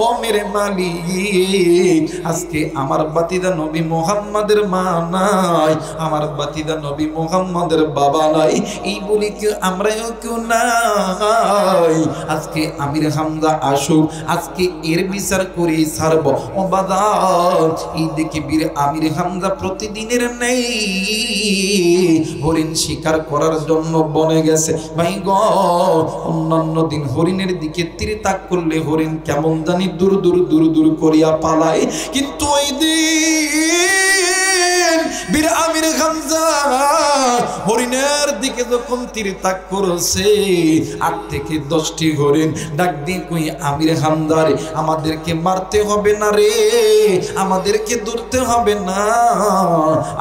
ও মেরে মালিক, আজকে আমার বাতিদা নবী মুহাম্মাদের মা নাই, আমার বাতিদা নবী মুহাম্মাদের বাবা নাই, এই বলি কি আমরাও কেউ নাই? আজকে আমির হামজা আসুক, আজকে এর বিচার করে ছাড়ব। ও বাদান, এই দিকে বীর আমির হামজা প্রতিদিনের নেই হরিণ শিকার করার জন্য বনে গেছে। ভাই গ, অন্যান্য দিন হরিণের দিকে তীর তাক করলে হরিণ কেমন জানি দূর দূর দূর দূর করিয়া পালায়, কিন্তু ওই দিন বীর আমির হামজা হরিণের দিকে যখন তীর তাক করেছে, 8 থেকে 10টি হরিণ ডাক দিয়ে কই, আমির হামজারে, আমাদেরকে মারতে হবে না রে, আমাদেরকে ধরতে হবে না,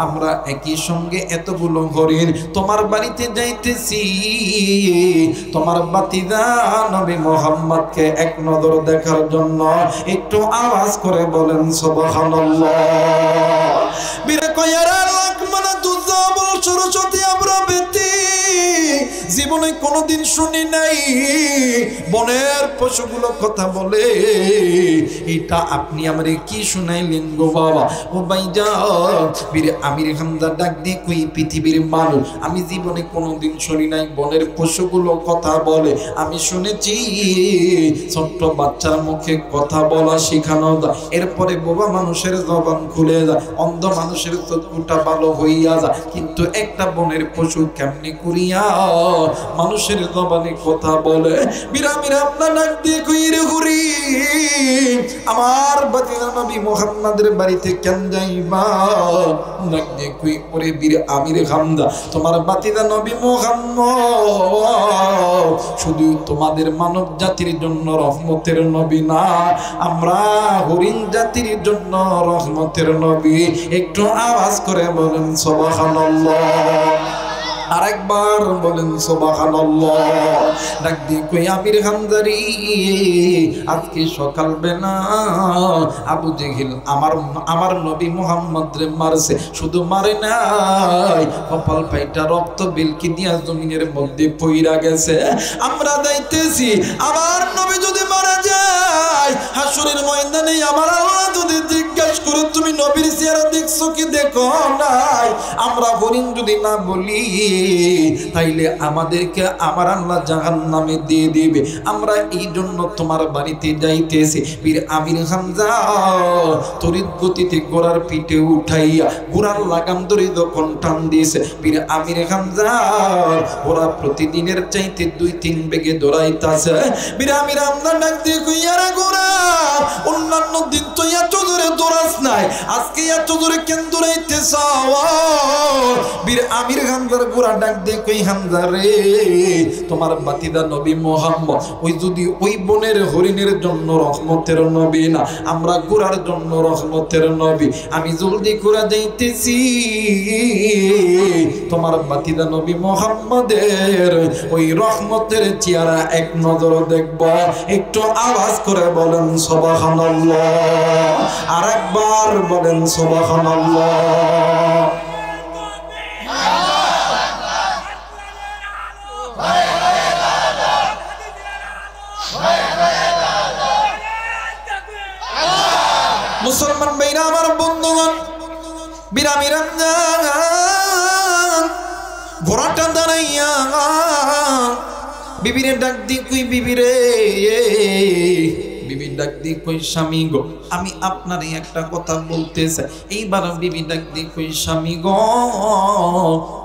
আমরা একই সঙ্গে এতগুলো হরিণ তোমার বাড়িতে যাইতেছি, তোমার বাতিদা নবী মুহাম্মদকে এক নজর দেখার জন্য। একটু আওয়াজ করে বলেন সুবহানাল্লাহ। বীরে কয়ারা লাখ মানে দুজাবল সরস্বতী আমরা বেতি জীবনে কোনোদিন শুনি নাই বনের পশুগুলো কথা বলে। এটা আপনি আমারে কি শুনাইলেন গো বাবা? ও ভাইজান, বীর আমির হামজা ডাক দিয়ে কই, পৃথিবীর মানুষ, আমি জীবনে কোনোদিন শুনি নাই বনের পশুগুলো কথা বলে। আমি শুনেছি ছোট্ট বাচ্চার মুখে কথা বলা শেখানো যায়, এরপরে বোবা মানুষের জবান খুলে যায়, অন্ধ মানুষের চক্ষুটা ভালো হইয়া যায়, কিন্তু একটা বনের পশু কেমনি করিয়া মানুষের জবানে কথা বলে। বিরামিরা আপনার ডাক দিয়ে কই রে হুরি আমার বাতিদা নবী মুহাম্মাদের বাড়িতে কেন যাইবা? ডাক দিয়ে কই ওরে বীর আমির হামজা তোমার বাতিদা নবী মুহাম্মদ শুধু তোমাদের মানব জাতির জন্য রহমতের নবী না, আমরা হরিণ জাতির জন্য রহমতের নবী। একটু আওয়াজ করে বলেন সুবহানাল্লাহ, আরেকবার বলেন সুবহানাল্লাহ। ডাক দিয়ে কই আমির হামজারি আজকে সকাল বেলা আবু জেহেল আমার নবী মুহাম্মদ রে মারছে, শুধু মারে নাই কপাল ফাইটা রক্ত বিলকি দিয়া জমিনের মধ্যে পইরা গেছে। আমরা যাইতেছি আমার নবী যদি মারা যায় হাসরের ময়দানে আমার আল্লাহ যদি জিজ্ঞাসা করে তুমি নবীর চেহারা দেখছো কি দেখো নাই, আমরা হরিণ যদি না বলি তাইলে আমাদেরকে আমার আল্লাহ জাহান্নামে দিয়ে দিবে। আমরা এই জন্য তোমার বাড়িতে যাইতেছি। বীর আমির হামজা তড়িৎ গতিতে ঘোড়ার পিঠে উঠাইয়া ঘোড়ার লাগাম ধরে যখন টান দিয়েছে, বীর আমির হামজা ঘোড়া প্রতিদিনের চাইতে 2-3 বেগে দৌড়াইতেছে। বীর আমির হামজা ডাক দিয়ে কইয়ারা ঘোড়া অন্যান্য দিন তো এত জোরে দৌড়াস নাই, আজকে এত জোরে কেন দৌড়াইতেছ? বীর আমির হামজার ঘোড়া ডাক দিয়ে কই হামজা রে তোমার বাতিদা নবী মুহাম্মদ ওই যদি ওই বনের হরিণের জন্য রহমতের নবী না, আমরা ঘোড়ার জন্য রহমতের নবী। আমি জলদি ঘোড়া যাইতেছি তোমার বাতিদা নবী মুহাম্মদের ওই রহমতের চেহারা এক নজর দেখব। একটু আওয়াজ করে বলেন সুবহানাল্লাহ, আরেকবার বলেন সুবহানাল্লাহ। মুসলমান ভাইরা আমার বন্ধুগণ, বিরামি রমজান ঘোড়াটা দাঁড়াইয়া বিবিরে ডাক দি কই বিবিরে, বিবি ডাক দি কই স্বামী গো আমি আপনারে একটা কথা বলতে চাই। এইবার বিবি ডাক দি কই স্বামী গো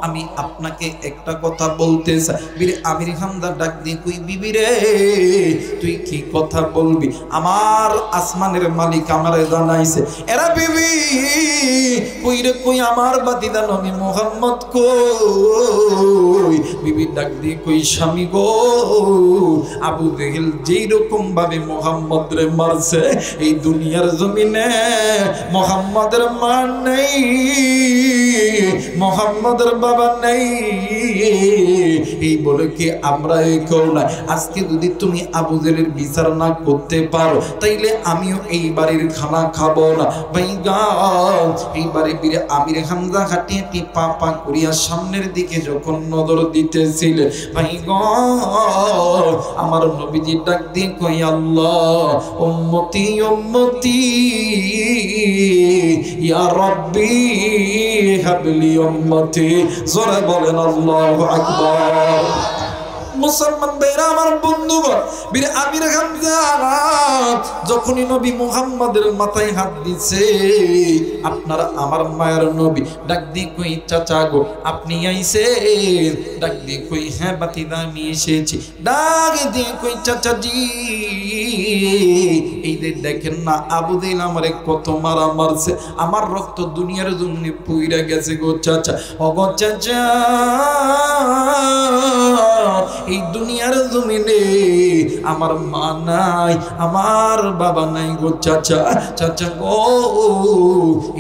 আমি আপনাকে একটা কথা বলতে চাই। বীর আমির হামজা ডাক দি কই বিবি রে তুই কি কথা বলবি? আমার আসমানের মালিক আমারে জানাইছে। এরা বিবি কই রে কই আমার বাতিদা নবী মুহাম্মদ কই? বিবি ডাক দি কই স্বামী গো আবু জেহেল যেই রকম ভাবে মুহাম্মদ রে মারছে এই দুনিয়ার জমিনে মুহাম্মদের মা নেই, মুহাম্মদের বাবা নেই, এই বলে কি আমরা কেউ না? আজকে যদি তুমি আবু জেহেলের বিচার না করতে পারো তাইলে আমিও এই বাড়ির খানা খাবো না। ভাইগা এইবারে বীর আমির হামজা হাঁটি হাঁটি পা পা করিয়া সামনের দিকে যখন নজর দিতেছিলে, ভাইগা আমার নবীজি ডাক দিয়ে কই আল্লাহ উম্মতি উম্মতি ইয়া রাব্বি হাবলি উম্মতি। জোরে বলেন আল্লাহু আকবার। মুসলমান ভাইরা আমার বন্ধুগণ, বীর আমির হামজা যখনই নবী মুহাম্মদের মাথায় হাত দিছে আপনার আমার মায়ের নবী ডাক দি কই চাচা গো আপনি আইছেন? ডাক দি কই হ্যাঁ বাতিদা আমি এসেছি। ডাক দি কই চাচা জি এই যে দেখেন না আবু জেহেল আমারে কত মারা মারছে, আমার রক্ত দুনিয়ার জন্য পুইরা গেছে গো চাচা। ও গো চাচা এই দুনিয়ার জমিনে আমার মা নাই আমার বাবা নাই গো চাচা। চাচা গো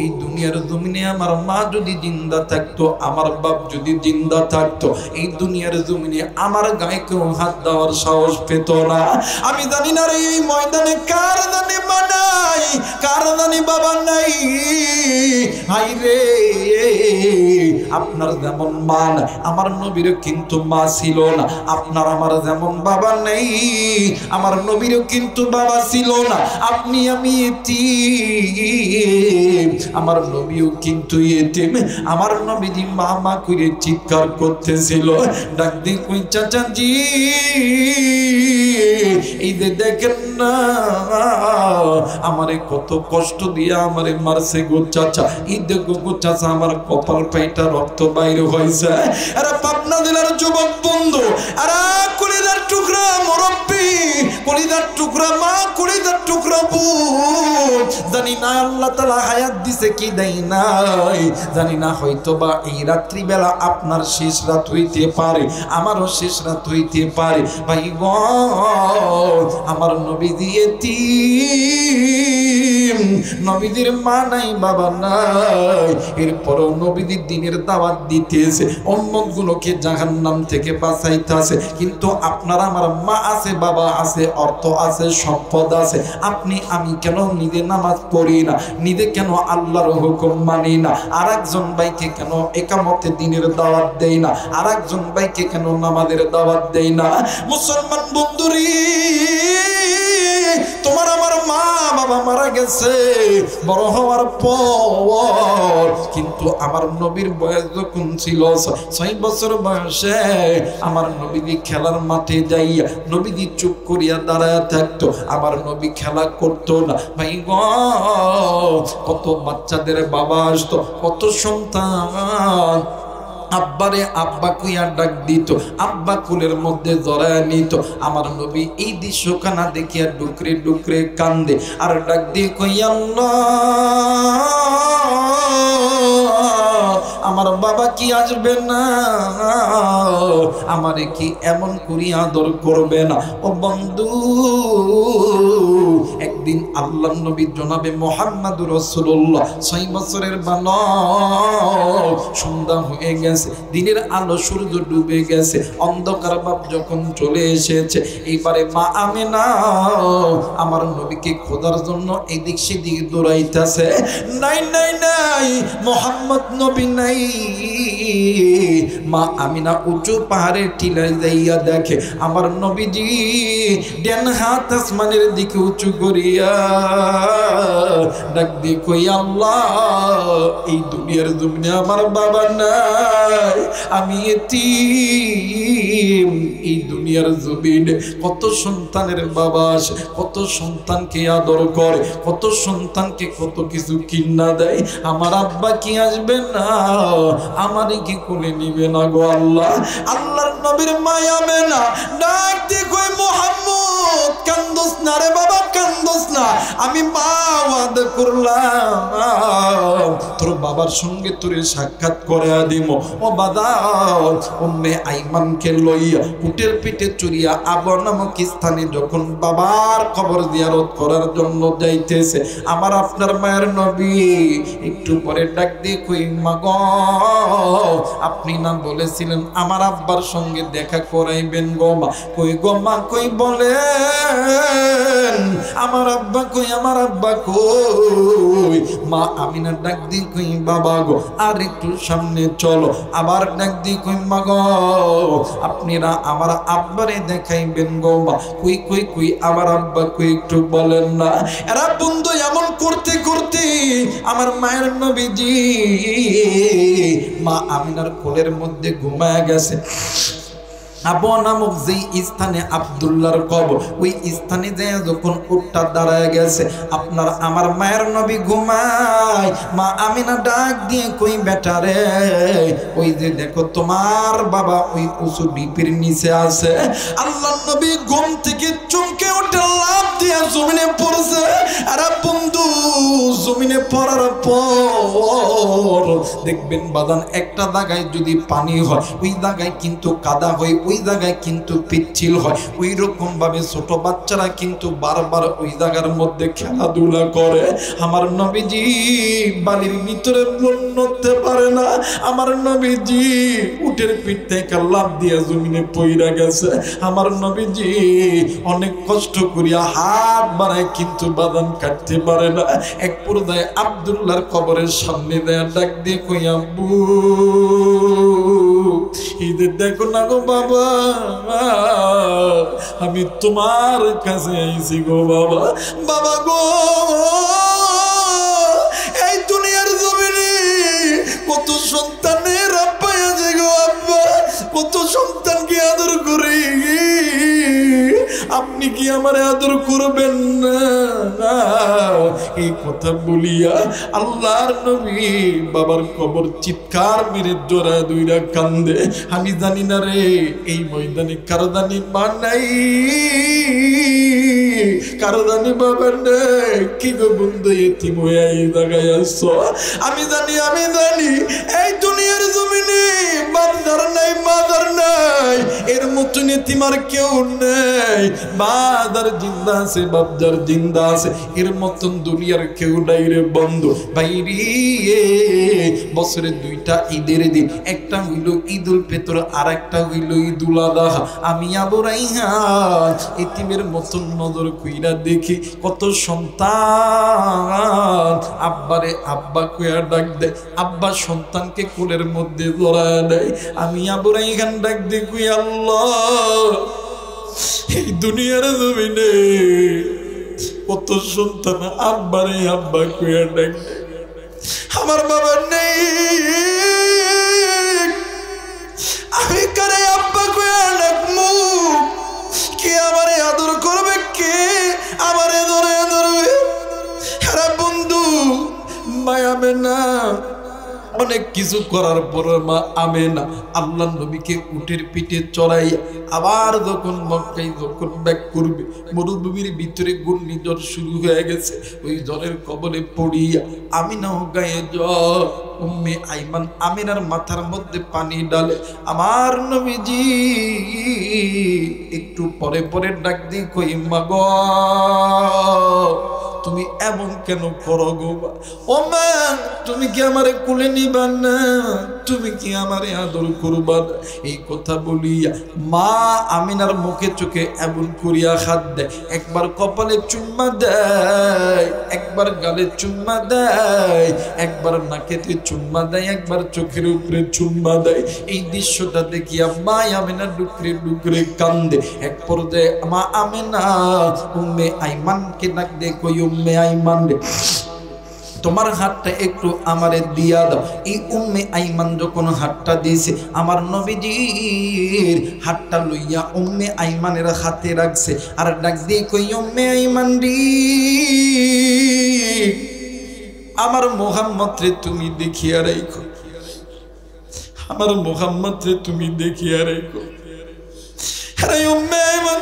এই দুনিয়ার জমিনে আমার মা যদি জিন্দা থাকতো আমার বাপ যদি জিন্দা থাকতো এই দুনিয়ার জমিনে আমার গায়ে কেউ হাত দেওয়ার সাহস পেত না। আমি জানি না রে এই ময়দানে কার জানি মা নাই কার জানি বাবা নাই। হাই রে আপনার যেমন মা নাই আমার নবীরও কিন্তু মা ছিল না, আপনার আমার যেমন বাবা নেই আমার নবীরও কিন্তু বাবা ছিল না। আপনি আমি এতিম আমার নবীও কিন্তু এতিম। আমার নবীজি মা মা করে চিৎকার করতেছিল। ডাক দিয়ে কই চাচা জি এই যে দেখেন দেখেন না আমারে কত কষ্ট দিয়ে আমারে মারছে গো চাচা, এই দেখো গো চাচা আমার কপাল পাইটা রক্ত বাইরে হয়েছে। আরে পাবনা জেলার যুবক বন্ধু, আরে কলিজার টুকরা মুরব্বি, কলিজার টুকরা মা, কলিজার টুকরা বোন, জানি না আল্লাহ তাআলা হায়াত দিছে কি দেয় নাই জানি না, হয়তো বা এই রাত্রি বেলা আপনার শেষ রাত হইতে পারে, আমারও শেষ রাত হইতে পারে। ভাই গো আমার নবীজি এতিম, নবীজির মা নাই বাবা নাই, এরপরও নবীজির দিনের দাওয়াত দিতেছে, উম্মতগুলোকে জাহান্নাম থেকে বাঁচাইতেছে। কিন্তু আপনার আমার মা আছে, বাবা আছে, অর্থ আছে, সম্পদ আছে, আপনি আমি কেন নিজে নামাজ পড়ি না, নিজে কেন আল্লাহর হুকুম মানি না, আর একজন ভাইকে কেন একামতে দিনের দাওয়াত দেই না, আর একজন ভাইকে কেন নামাজের দাওয়াত দেই না? মুসলমান বন্ধুরি, তোমার আমার মা বাবা মারা গেছে বড় হওয়ার পর, কিন্তু আমার নবীর বয়স যখন ছিল 6 বছর বয়সে, আমার নবীজি খেলার মাঠে যাইয়া নবীজি চুপ করিয়া দাঁড়ায় থাকতো, আমার নবী খেলা করতো না। ভাই গো কত বাচ্চাদের বাবা আসতো, কত সন্তান আব্বারে আব্বা কইয়া ডাক দিত, আব্বা কুলের মধ্যে জড়ায় নিত। আমার নবী এই দৃশ্যখানা দেখিয়া ডুকরে ডুকরে কান্দে আর ডাক দিয়ে কইয়া আল্লাহ আমার বাবা কি আসবে না, আমারে কি এমন করি আদর করবে না? ও বন্ধু, একদিন আল্লাহ নবী জনাবে মুহাম্মদুর রাসূলুল্লাহ 6 বছরের বালক, সন্ধ্যা হয়ে গেছে, দিনের আলো সূর্য ডুবে গেছে, অন্ধকার ভাব যখন চলে এসেছে, এইবারে মা আমেনা আমার নবীকে খোঁজার জন্য এদিক সেদিক দৌড়াইতেছে। নাই নাই নাই, মুহাম্মদ নবী নাই। মা আমিনা উঁচু পাহাড়ের টিলায় যাইয়া দেখে আমার নবীজি ডান হাত আসমানের দিকে উঁচু করিয়া ডাক দিয়ে কই আল্লাহ এই দুনিয়ার জমিনে আমার বাবা নাই, আমি এতিম। এই দুনিয়ার জমিনে কত সন্তানের বাবা আসে, কত সন্তানকে আদর করে, কত সন্তানকে কত কিছু কিনা দেয়, আমার আব্বা কি আসবে না, আমারে কি কোলে নিবে না গো আল্লাহ? আল্লাহর নবীর মায়া মেনা ডাক দিয়ে কই মুহাম্মদ কান্দোস না রে বাবা, কান্দোস না, আমি মা ওয়াদা করলাম তোর বাবার সঙ্গে তোরে সাক্ষাৎ করে দিব। ও বাদাও উম্মে আইমানকে লইয়া উটের পিঠে চড়িয়া আবু নামক স্থানে যখন বাবার কবর জিয়ারত করার জন্য যাইতেছে, আমার আপনার মায়ের নবী একটু পরে ডাক দিয়ে কই মা গো আপনি না বলেছিলেন আমার আব্বার সঙ্গে দেখা করাইবেন গো মা? কই গো মা, কই বলেন আমার আব্বা কই, আমার আব্বা কই? মা আমিনা ডাক দিয়ে কই বাবা গো আর একটু সামনে চলো, আবার ডাক দিয়ে কই মা গো আপনারা আমার আব্বারে দেখাইবেন গো মা? কই কই কই আমার আব্বা কই একটু বলেন না? এরা বন্ধু এমন করতে করতে আমার মায়ের নবীজি মা আমিনার কোলের মধ্যে ঘুমায় গেছে। আবু নামক যেই স্থানে আব্দুল্লাহর কবর, ওই স্থানে যায় যখন উটটা দাঁড়ায় গেছে, আপনার আমার মায়ের নবী ঘুমায়। মা আমিনা ডাক দিয়ে কই বেটা রে, ওই যে দেখো তোমার বাবা ওই উঁচু ডিপির নিচে আছে। আল্লাহ নবী ঘুম থেকে চমকে উঠে লাফ দিয়ে জমিনে পড়ছে। আরে বন্ধু জমিনে পড়ার পর দেখবেন বাদান একটা জায়গায় যদি পানি হয় ওই জায়গায় কিন্তু কাদা হয়, ওই জায়গায় কিন্তু পিচ্ছিল হয়। ওই রকম ভাবে ছোট বাচ্চারা কিন্তু বারবার ওই জায়গার মধ্যে খেলাধুলা করে। আমার নবীজি বালির ভিতরে নড়তে পারে না, আমার নবীজি উটের পিঠ থেকে লাফ দিয়ে জমিনে পইরা গেছে। আমার নবীজি অনেক কষ্ট করিয়া হাত বাড়ায় কিন্তু বাদাম কাটতে পারে না। এক পর্যায়ে আব্দুল্লাহর কবরের সামনে দেয়া ডাক দিয়ে কই আব্বু ঈদের দেখো না গো বাবা, আমি তোমার কাছে আইছি গো বাবা। বাবা গো এই দুনিয়ার জমিনে কত সন্তানের আব্বা আছে গো আব্বা, কত সন্তানকে আদর করে, আপনি কি কি আমার আদর করবেন না? এই কথা বলিয়া আল্লাহর নবী বাবার কবর চিৎকার মেরে জোড়া দুইরা কান্দে। আমি জানি না রে এই ময়দানে কারদানি মা নাই, কারদানি বাবা নাই। কি গো বন্ধু এতিম হয়ে এই জায়গায় আসছো? আমি জানি এই দুনিয়ার জমিনে বাপদার নাই মাদার নাই, এর মতন এতিম আর কেউ নেই। বাদার জিন্দা আছে, বাপদার জিন্দা আছে, এর মতন দুনিয়ার কেউ নাই রে বন্ধু। বাইরে বছরে দুইটা ঈদের দিন, একটা হইল ঈদুল ফিতর আর একটা হইল ঈদুল আযহা। আমি আবু রাইহান এতিমের মতন নজর কইরা দেখি কত সন্তান আব্বারে আব্বা কইয়া ডাক দেয়, আব্বা সন্তানকে কোলের মধ্যে জড়ায় দেয়। আমি আবু রাইহান ডাক দেখি আল্লাহ এই দুনিয়ার জমিনে কত সন্তান আব্বারে আব্বা কইয়া ডাক দেয়, আমার বাবা নেই, আমি কারে আব্বা কইয়া ডাকমু? কে আমারে আদর করবে, কে আমারে ধরে ধরবে? আরে বন্ধু মায়াবে না, অনেক কিছু করার পর মা আমেনা আল্লাহ নবীকে উটের পিঠে চড়াইয়া আবার যখন মক্কায় যখন ব্যাক করবে, মরুভূমির ভিতরে ঘূর্ণিঝড় শুরু হয়ে গেছে। ওই জ্বরের কবলে পড়িয়া আমিনাও গায়ে জ্বর, উম্মে আইমান আমিনার মাথার মধ্যে পানি ডালে। আমার নবীজি একটু পরে পরে ডাক দিয়ে কই মা গো তুমি এমন কেন করো গো? ও মা তুমি কি আমারে কোলে নিবা না? তুমি কি আমারে আদর করবা না? এই কথা বলিয়া মা আমিনার মুখে চোখে এমন করিয়া হাত দেয়, একবার কপালে চুম্মা দেয়, একবার গালে চুম্মা দেয়, একবার নাকেতে চুম্মা দেয়, একবার চোখের উপরে চুম্মা দেয়। এই দৃশ্যটা দেখিয়া মা আমিনা ডুকরে ডুকরে কান্দে। এক পর্যায়ে মা আমিনা উম্মে আইমানকে ডাক দিয়ে কই উম্মে আইমান রে তোমার হাতটা একটু আমারে দিয়া দাও। এই উম্মে আইমান যখন হাতটা দিয়েছে, আমার নবীজির হাতটা লইয়া উম্মে আইমানের হাতে রাখছে আর ডাক দিয়ে কই উম্মে আইমান রে আমার মুহাম্মদ রে তুমি দেখিয়া রাখো, আমার মুহাম্মদ রে তুমি দেখিয়া রাখো। আরে উম্মে আইমান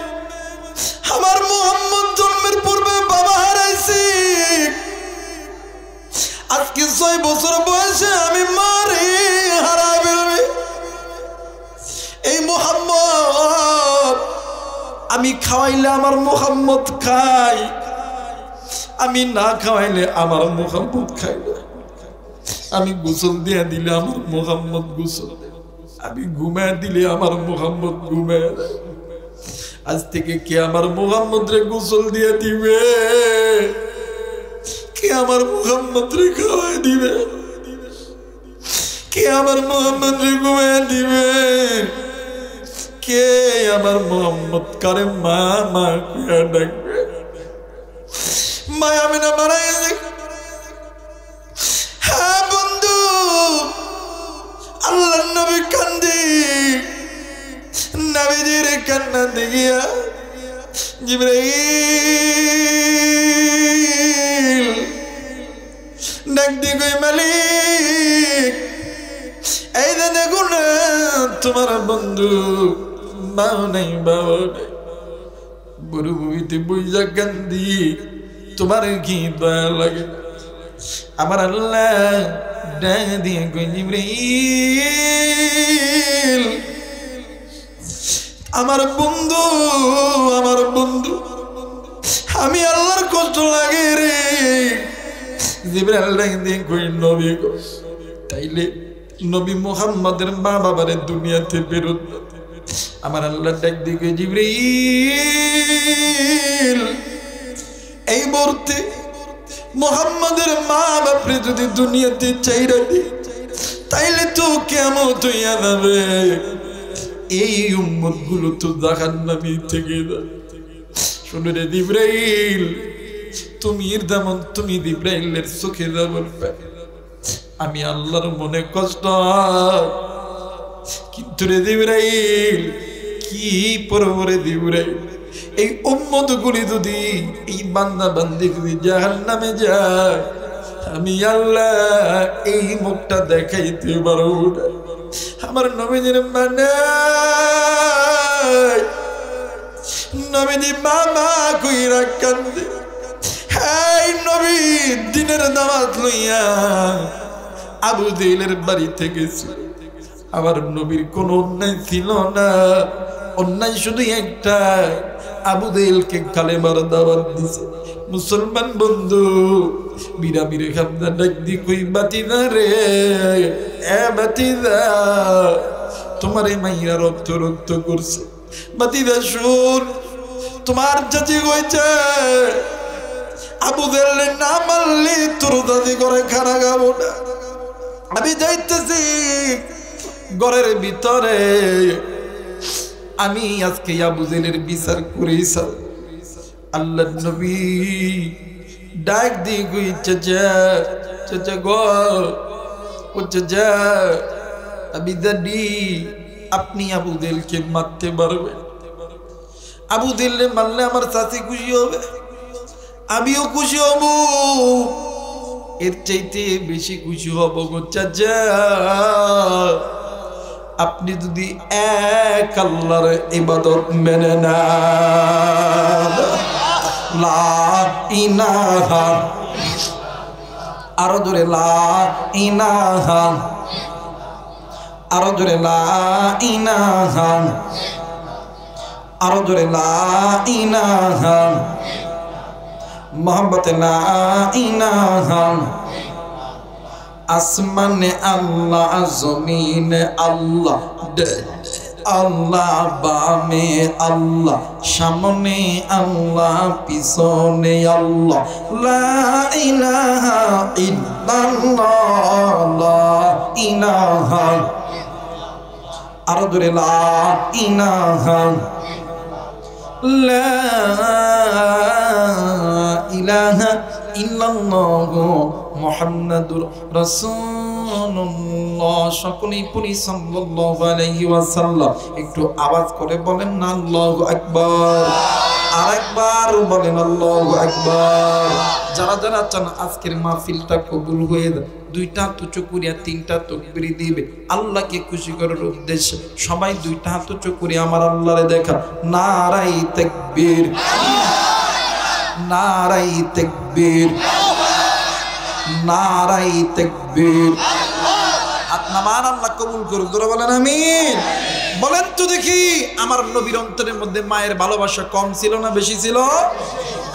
আমার মুহাম্মদ জন্মের পূর্বে বাবা হারাইছি, আজকে 6 বছর বয়সে আমি মারে হারাই বেরোবে। এই মুহাম্মদ আমি খাওয়াইলে আমার মুহাম্মদ খাই, আমি না খাওয়াইলে আমার মুহাম্মদ খাই না। আমি গোসল দিয়া দিলে আমার মুহাম্মদ গোসল দেয়, আমি ঘুমায় দিলে আমার মুহাম্মদ ঘুমায় দেয়। আজ থেকে কে আমার মুহাম্মদ রে গোসল দিয়ে দিবে? কে আমার মুহাম্মদ রে খাওয়াই দিবে? কে আমার মুহাম্মদ রে ঘুমায় দিবে? কে আমার মুহাম্মদ কারে মা মা কইয়া ডাকবে? মা আমিনা মারা গেছে। হ্যাঁ বন্ধু আল্লাহর নবী কান্দে, নবীজির কান্না দেখিয়া জিবরাইল ডাক দিয়ে কই মালিক এই যে দেখো না তোমার বন্ধু মা নাই বাবা নাই, মরুভূমিতে বইয়া কান্দি, তোমার কি দয়া লাগে? আমার আল্লাহ ডাক দিয়ে কই জিবরাইল আমার বন্ধু আমি আল্লাহর কষ্ট লাগে রে। জিবরাইল ডাক দিয়ে কই নবী গো, তাইলে নবী মুহাম্মদের মা বাবারে দুনিয়াতে ফেরত। আমার আল্লাহ ডাক দিয়ে কই জিবরাইল এই মুহূর্তে মুহাম্মদের মা বাপরে যদি দুনিয়াতে চাইরা দি তাইলে তো কিয়ামত হইয়া যাবে, এই উম্মত গুলো তো জাহান্নামী থেকে যাবে। শুনে রে জিবরাইল তুমি যেমন তুমি জিবরাইলের চোখে যেমন আমি আল্লাহর মনে কষ্ট, কিন্তু রে জিবরাইল কি পরবরে জিবরাইল এই উম্মতগুলি যদি এই বান্দা বান্দি যদি জাহান্নামে যায়, আমি আল্লাহ এই মুখটা দেখাইতে পারবো না। আমার নবীজির মানে নবীজি মামা কইরা কান্দে। হ্যাঁ নবী দিনের দাওয়াত লইয়া আবু জেহেলের বাড়িতে গেছে। আমার নবীর কোনো অন্যায় ছিল না, অন্যায় শুধু একটা, আবু জেহেলকে কালেমার দাওয়াত দিছে। মুসলমান বন্ধু বিরা বিরে খামদা ডাক দি কই বাতিদা রে, এ বাতিদা তোমার এই মাইয়া রক্ত রক্ত করছে। বাতিদা শুন, তোমার চাচি কইছে আবু জেহেল না মারলি তোর দাদি করে খানা খাবো না। আমি যাইতেছি ঘরের ভিতরে, আমি আজকে আবু জেহেলের বিচার করিস। আল্লাহ নবী ডাক দি কই চাচা, চাচা গো, ও চাচা আমি জানি আপনি আবু জেহেলকে মারতে পারবেন। আবু জেহেলকে মারলে আমার চাচি খুশি হবে, আমিও খুশি হব, এর চাইতে বেশি খুশি হব গো চাচা আপনি যদি এক আল্লাহর ইবাদত মেনে না। লা ইলাহা, আরো জোরে লা ইলাহা, আরো জোরে লা ইলাহা, আরো জোরে লা ইলাহা, মোহাম্মত লা ইলাহা। আসমানে আল্লাহ, জমিনে আল্লাহ, আল্লাহ বামে আল্লাহ, সামনে আল্লাহ পিছনে আল্লাহ। লা ইলাহা ইল্লাল্লাহ, লা ইলাহা, আরো জোরে লা ইলাহা, লা ইলাহা ইল্লাল্লাহ মুহাম্মাদুর রাসূলুল্লাহ। সকলেই পড়ি সাল্লাল্লাহু আলাইহি ওয়াসাল্লাম। একটু আওয়াজ করে বলেন না আল্লাহু আকবার, আরেকবার বলেন আল্লাহু আকবার। যারা যারা চান আজকের মাহফিলটা কবুল হয়ে যায়, দুইটা হাত উঁচু করিয়া তিনটা তাকবীর দিবে আল্লাহকে খুশি করার উদ্দেশ্যে। সবাই দুইটা হাত উঁচু করে আমার আল্লাহরে দেখা, নারাই তাকবীর, নারাই তাকবীর, নারাই তাকবীর। আপনার আল্লাহ কবুল করুন, জোরে বলেন আমিন। বলেন তো দেখি, আমার নবীর অন্তরের মধ্যে মায়ের ভালোবাসা কম ছিল না বেশি ছিল?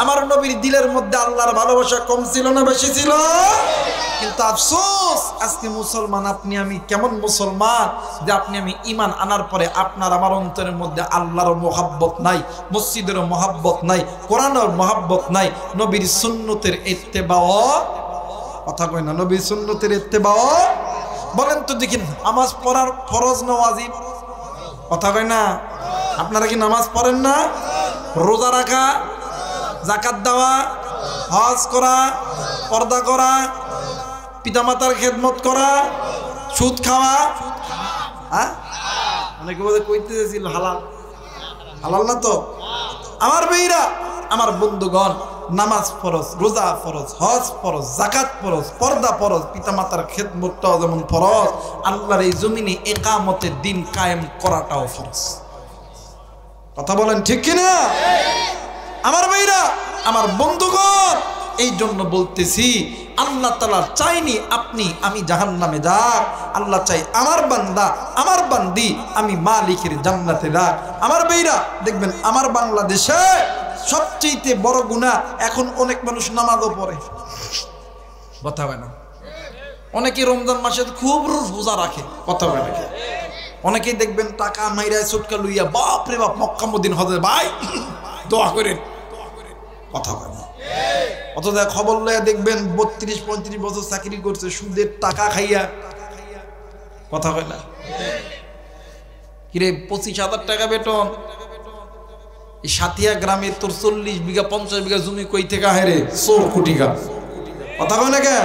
আমার নবীর দিলের মধ্যে আল্লাহর ভালোবাসা কম ছিল না বেশি ছিল? কিন্তু আফসোস আজকে মুসলমান আপনি আমি কেমন মুসলমান যে আপনি আমি ঈমান আনার পরে আপনার আমার অন্তরের মধ্যে আল্লাহর মহব্বত নাই, মসজিদের মহব্বত নাই, কোরআনের মহব্বত নাই, নবীর সুন্নতের ইত্তেবাও, কথা কয় না, নবীর সুন্নতের ইত্তেবাও। বলেন তো দেখি, নামাজ পড়ার ফরজ না ওয়াজিব? কথা কয় না। আপনারা কি নামাজ পড়েন না? রোজা রাখা, যাকাত দেওয়া, হজ করা, পর্দা করা, পিতামাতার খেদমত করা, সুদ খাওয়া, হ্যাঁ অনেকে বলে কইতে চাইছিল হালাল, হালাল না তো? আমার ভাইরা, আমার বন্ধুগণ, নামাজ ফরজ, রোজা ফরজ, হজ ফরজ, যাকাত ফরজ, পর্দা ফরজ, পিতামাতার খেদমতটাও যেমন ফরজ, আল্লাহর এই জমিনে ইকামতের দিন কায়েম করাটাও ফরজ। কথা বলেন ঠিক কিনা? আমার ভাইরা, আমার বন্ধুগণ, এই জন্য বলতেছি, আল্লাহ তাআলা চাইনি আপনি আমি জাহান্নামে যাক, আল্লাহ চাই আমার বান্দা আমার বান্দি আমি মালিকের জান্নাতে যাক। আমার ভাইরা দেখবেন, আমার বাংলাদেশে সবচেয়ে বড় গুনাহ, এখন অনেক মানুষ নামাজও পড়ে, কথা হয় না, অনেকে রমজান মাসে খুব রোজা রাখে, কথা হয় না, অনেকেই দেখবেন টাকা মাইরায় সুটকা লইয়া বাপরে বাপ মক্কা মদিনা হজে ভাই দোয়া করেন, কথা হয় না। অথচ খবর লইয়া দেখবেন 32-35 বছর চাকরি করছে সুদের টাকা খাইয়া, কথা হয় না। কিরে 25,000 টাকা বেতন, এই সাথিয়া গ্রামে তোর 40 বিঘা 50 বিঘা জমি কই থেকে আহে? 100 কোটি টাকা, কথা কয় না কে?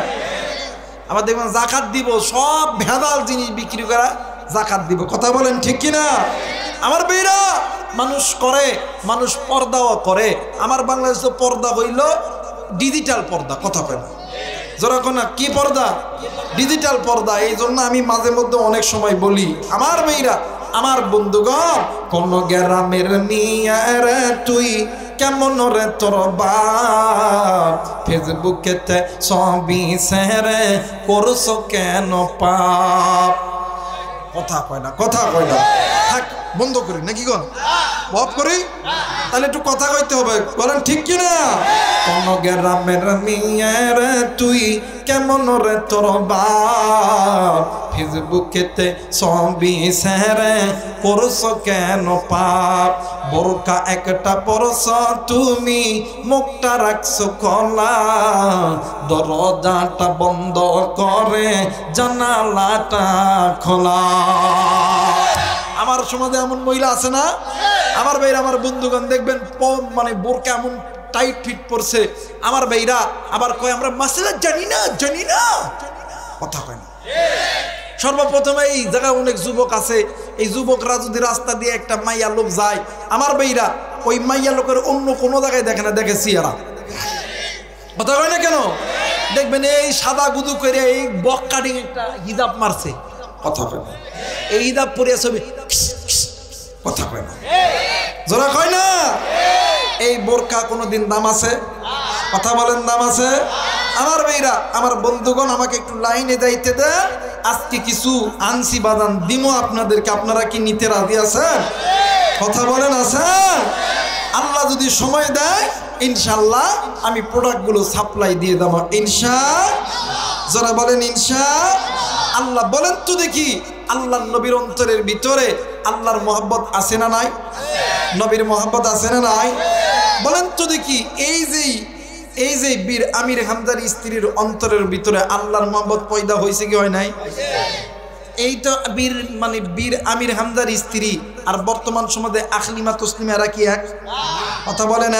আবার দেখবেন যাকাত দিব, সব ভেজাল জিনিস বিক্রি করা, যাকাত দিব, কথা বলেন ঠিক কিনা? আমার ভাইরা মানুষ করে, মানুষ পর্দাও করে। আমার বাংলাদেশে পর্দা হইল ডিজিটাল পর্দা, কথা কয় না যেরকম না, কি পর্দা? ডিজিটাল পর্দা। এই জন্য আমি মাঝে মধ্যে অনেক সময় বলি, আমার মেয়েরা, আমার বন্ধুগণ, কোন গ্রামের মিয়া রে তুই, কেমন রে তোর বাপ, ফেসবুকেতে ছবি শেয়ারে করছো কেন পাপ? কথা কয় না, কথা কয় না। থাক, বন্ধ করি নাকি গো, অফ করি? তাহলে একটু কথা কইতে হবে, বলেন ঠিক কিনা? কোন গ্রামের মিয়া রে তুই, কেমন রে তোর বাপ, ফেসবুকেতে ছবি শেয়ারে করছো কেন পাপ? বোরকা একটা পরছ তুমি, মুখটা রাখছো খোলা, দরজাটা বন্ধ করে জানালাটা খোলা। আমার সমাজে এমন মহিলা আছে না? আমার ভাইরা, আমার বন্ধুগণ দেখবেন মানে বোরকা এমন টাইট ফিট পড়ছে, আমার ভাইরা আবার কয় আমরা মাসলা জানি না, জানি না, কথা কয় না। সর্বপ্রথমে এই জায়গায় অনেক যুবক আছে, এই যুবকরা যদি রাস্তা দিয়ে একটা মাইয়া লোক যায়, আমার ভাইরা ওই মাইয়া লোকের অন্য কোনো জায়গায় দেখে না, দেখে সিয়ারা, কথা কয় না কেন? দেখবেন এই সাদা গুদু করে এই বক কাটিং একটা হিজাব মারছে, কথা কয় না। এই হিজাব পরে ছবি, কথা কয় না, জোরা কয় না। এই বোরকা কোনোদিন দাম আছে? কথা বলেন, দাম আছে? আমার ভাইরা, আমার বন্ধুগণ, আমাকে একটু লাইনে যাইতে দেন, আজকে কিছু আনছি বাদান দিমো আপনাদেরকে, আপনারা কি নিতে রাজি আছেন? কথা বলেন, আছেন? আল্লাহ যদি সময় দেয় ইনশাআল্লাহ আমি প্রোডাক্টগুলো সাপ্লাই দিয়ে দেবো, যারা বলেন ইনশাআল্লাহ। বলেন তো দেখি, আল্লাহর নবীর অন্তরের ভিতরে আল্লাহর মহব্বত আছে না নাই? নবীর মহব্বত আছে না নাই? বলেন তো দেখি, এই যে বীর আমির হামজার স্ত্রীর অন্তরের ভিতরে আল্লাহর মহব্বত পয়দা হয়েছে কি হয় নাই? এই তো বীর মানে বীর আমির হামজার স্ত্রী আর বর্তমান সমাজে আখলিমা তসলিমা এরা কি এক? কথা বলেন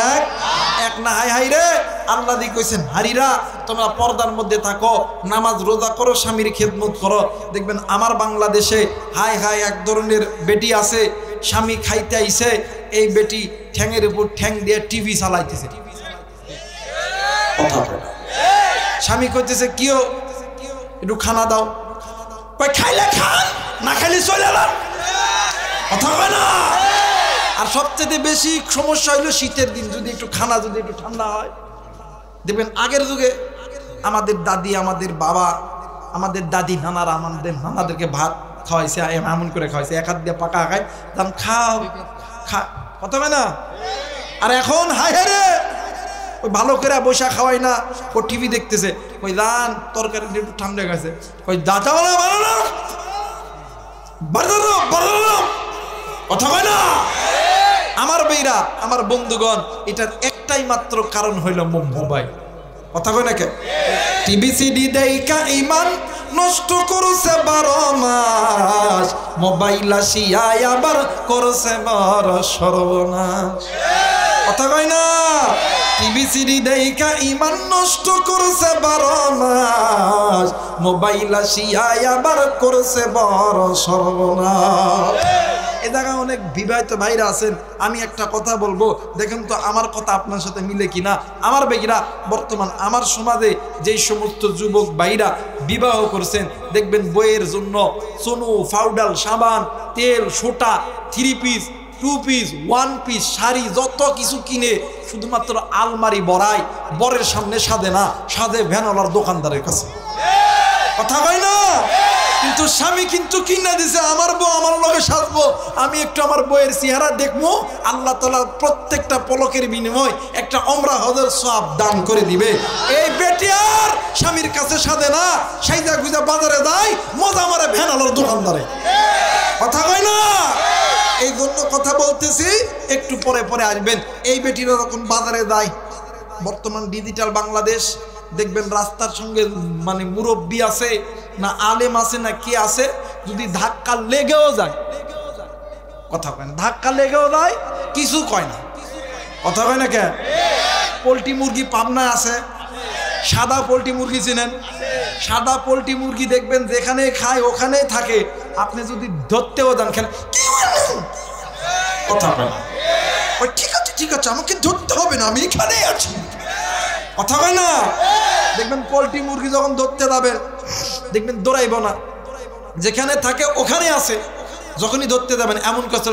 এক না? হাই হাই রে, আল্লাহ দি কইছেন হারিরা তোমরা পর্দার মধ্যে থাকো, নামাজ রোজা করো, স্বামীর খেদমত করো। দেখবেন আমার বাংলাদেশে হাই হাই এক ধরনের বেটি আছে, স্বামী খাইতে আইছে, এই বেটি ঠ্যাঙের উপর ঠ্যাং দিয়ে টিভি চালাইতেছে, কথা বলে। স্বামী কইতেছে কিও একটু খানা দাও, কই খাইলে খান, না খাইলে চলে এলাম, কথা কয় না। আর সবচেয়ে বেশি সমস্যা হইলো শীতের দিন, যদি একটু খানা যদি একটু ঠান্ডা হয়। দেখবেন আগের যুগে আমাদের দাদি, আমাদের বাবা, আমাদের দাদি নানারা আমাদের নানাদেরকে ভাত খাওয়াইছে, এমন করে খাওয়াইছে, এক হাত দিয়ে পাকা খায়, দাম খাও খা, কথা কয় না। আর এখন হায় হায় রে, ওই ভালো করে বসা খাওয়াই না, ও টিভি দেখতেছে, ওই দান তরকারি একটু ঠান্ডা গেছে, ওই দাঁতা ভালো না, কথা কয় না। আমার বেইরা, আমার বন্ধুগণ, এটার একটাই মাত্র কারণ হইল মোবাইল, কথা কয় না কে? টিভি সিডি দেইকা ইমান নষ্ট করছে 12 মাস, মোবাইল আসিয়া আবার করছে বড় সর্বনাশ, কথা কয় না। টিভি সিডি দেইকা ইমান নষ্ট করছে 12 মাস, মোবাইল আসিয়া আবার করছে বড় সর্বনাশ। এ জায়গায় অনেক বিবাহিত ভাইরা আছেন, আমি একটা কথা বলবো, দেখেন তো আমার কথা আপনার সাথে মিলে কিনা। আমার বেগিরা, বর্তমান আমার সমাজে যেই সমস্ত যুবক ভাইরা বিবাহ করছেন, দেখবেন বইয়ের জন্য সোনু, পাউডার, সাবান, তেল, সোটা, 3 পিস, 2 পিস, 1 পিস, শাড়ি, যত কিছু কিনে শুধুমাত্র আলমারি ভরায়, বরের সামনে সাজে না, সাজে ভ্যানওয়ালার দোকানদারের কাছে, কথা কয় না। কিন্তু স্বামী কিন্তু কিনা দিছে, আমার বউ আমার লগে সাজবো, আমি একটু আমার বউয়ের চেহারা দেখবো, আল্লাহ তাআলা প্রত্যেকটা পলকের বিনিময় একটা ওমরা হজের সওয়াব দান করে দিবে। এই বেটি আর স্বামীর কাছে সাজে না, সাইজা গুজা বাজারে যায়, মজা মারে ভ্যানওয়ালার দোকানদারে, কথা কয় না। এই জন্য কথা বলতেছি, একটু পরে পরে আসবেন। এই বেটিরা যখন বাজারে যায়, বর্তমান ডিজিটাল বাংলাদেশ, দেখবেন রাস্তার সঙ্গে মানে মুরব্বী আছে না আলেম আছে না কি আছে, যদি ধাক্কা লেগেও যায়, কথা কয় না, ধাক্কা লেগেও যায়, কিছু কয় না, কথা কয় না কে। পোলট্রি মুরগি পাবনায় আছে, সাদা পোলট্রি মুরগি চিনেন? সাদা পোলট্রি মুরগি দেখবেন যেখানে খায় ওখানেই থাকে, আপনি যদি ধরতেও যান খেলে, কথা কয় না। ওই ঠিক আছে আমাকে ধরতে হবে না, আমি এখানেই আছি। কথা হয় না? দেখবেন পোল্ট্রি মুরগি যখন ধরতে যাবে দেখবেন দৌড়াইব না, যেখানে থাকে ওখানে আছে। যখনই ধরতে যাবেন এমন কথা,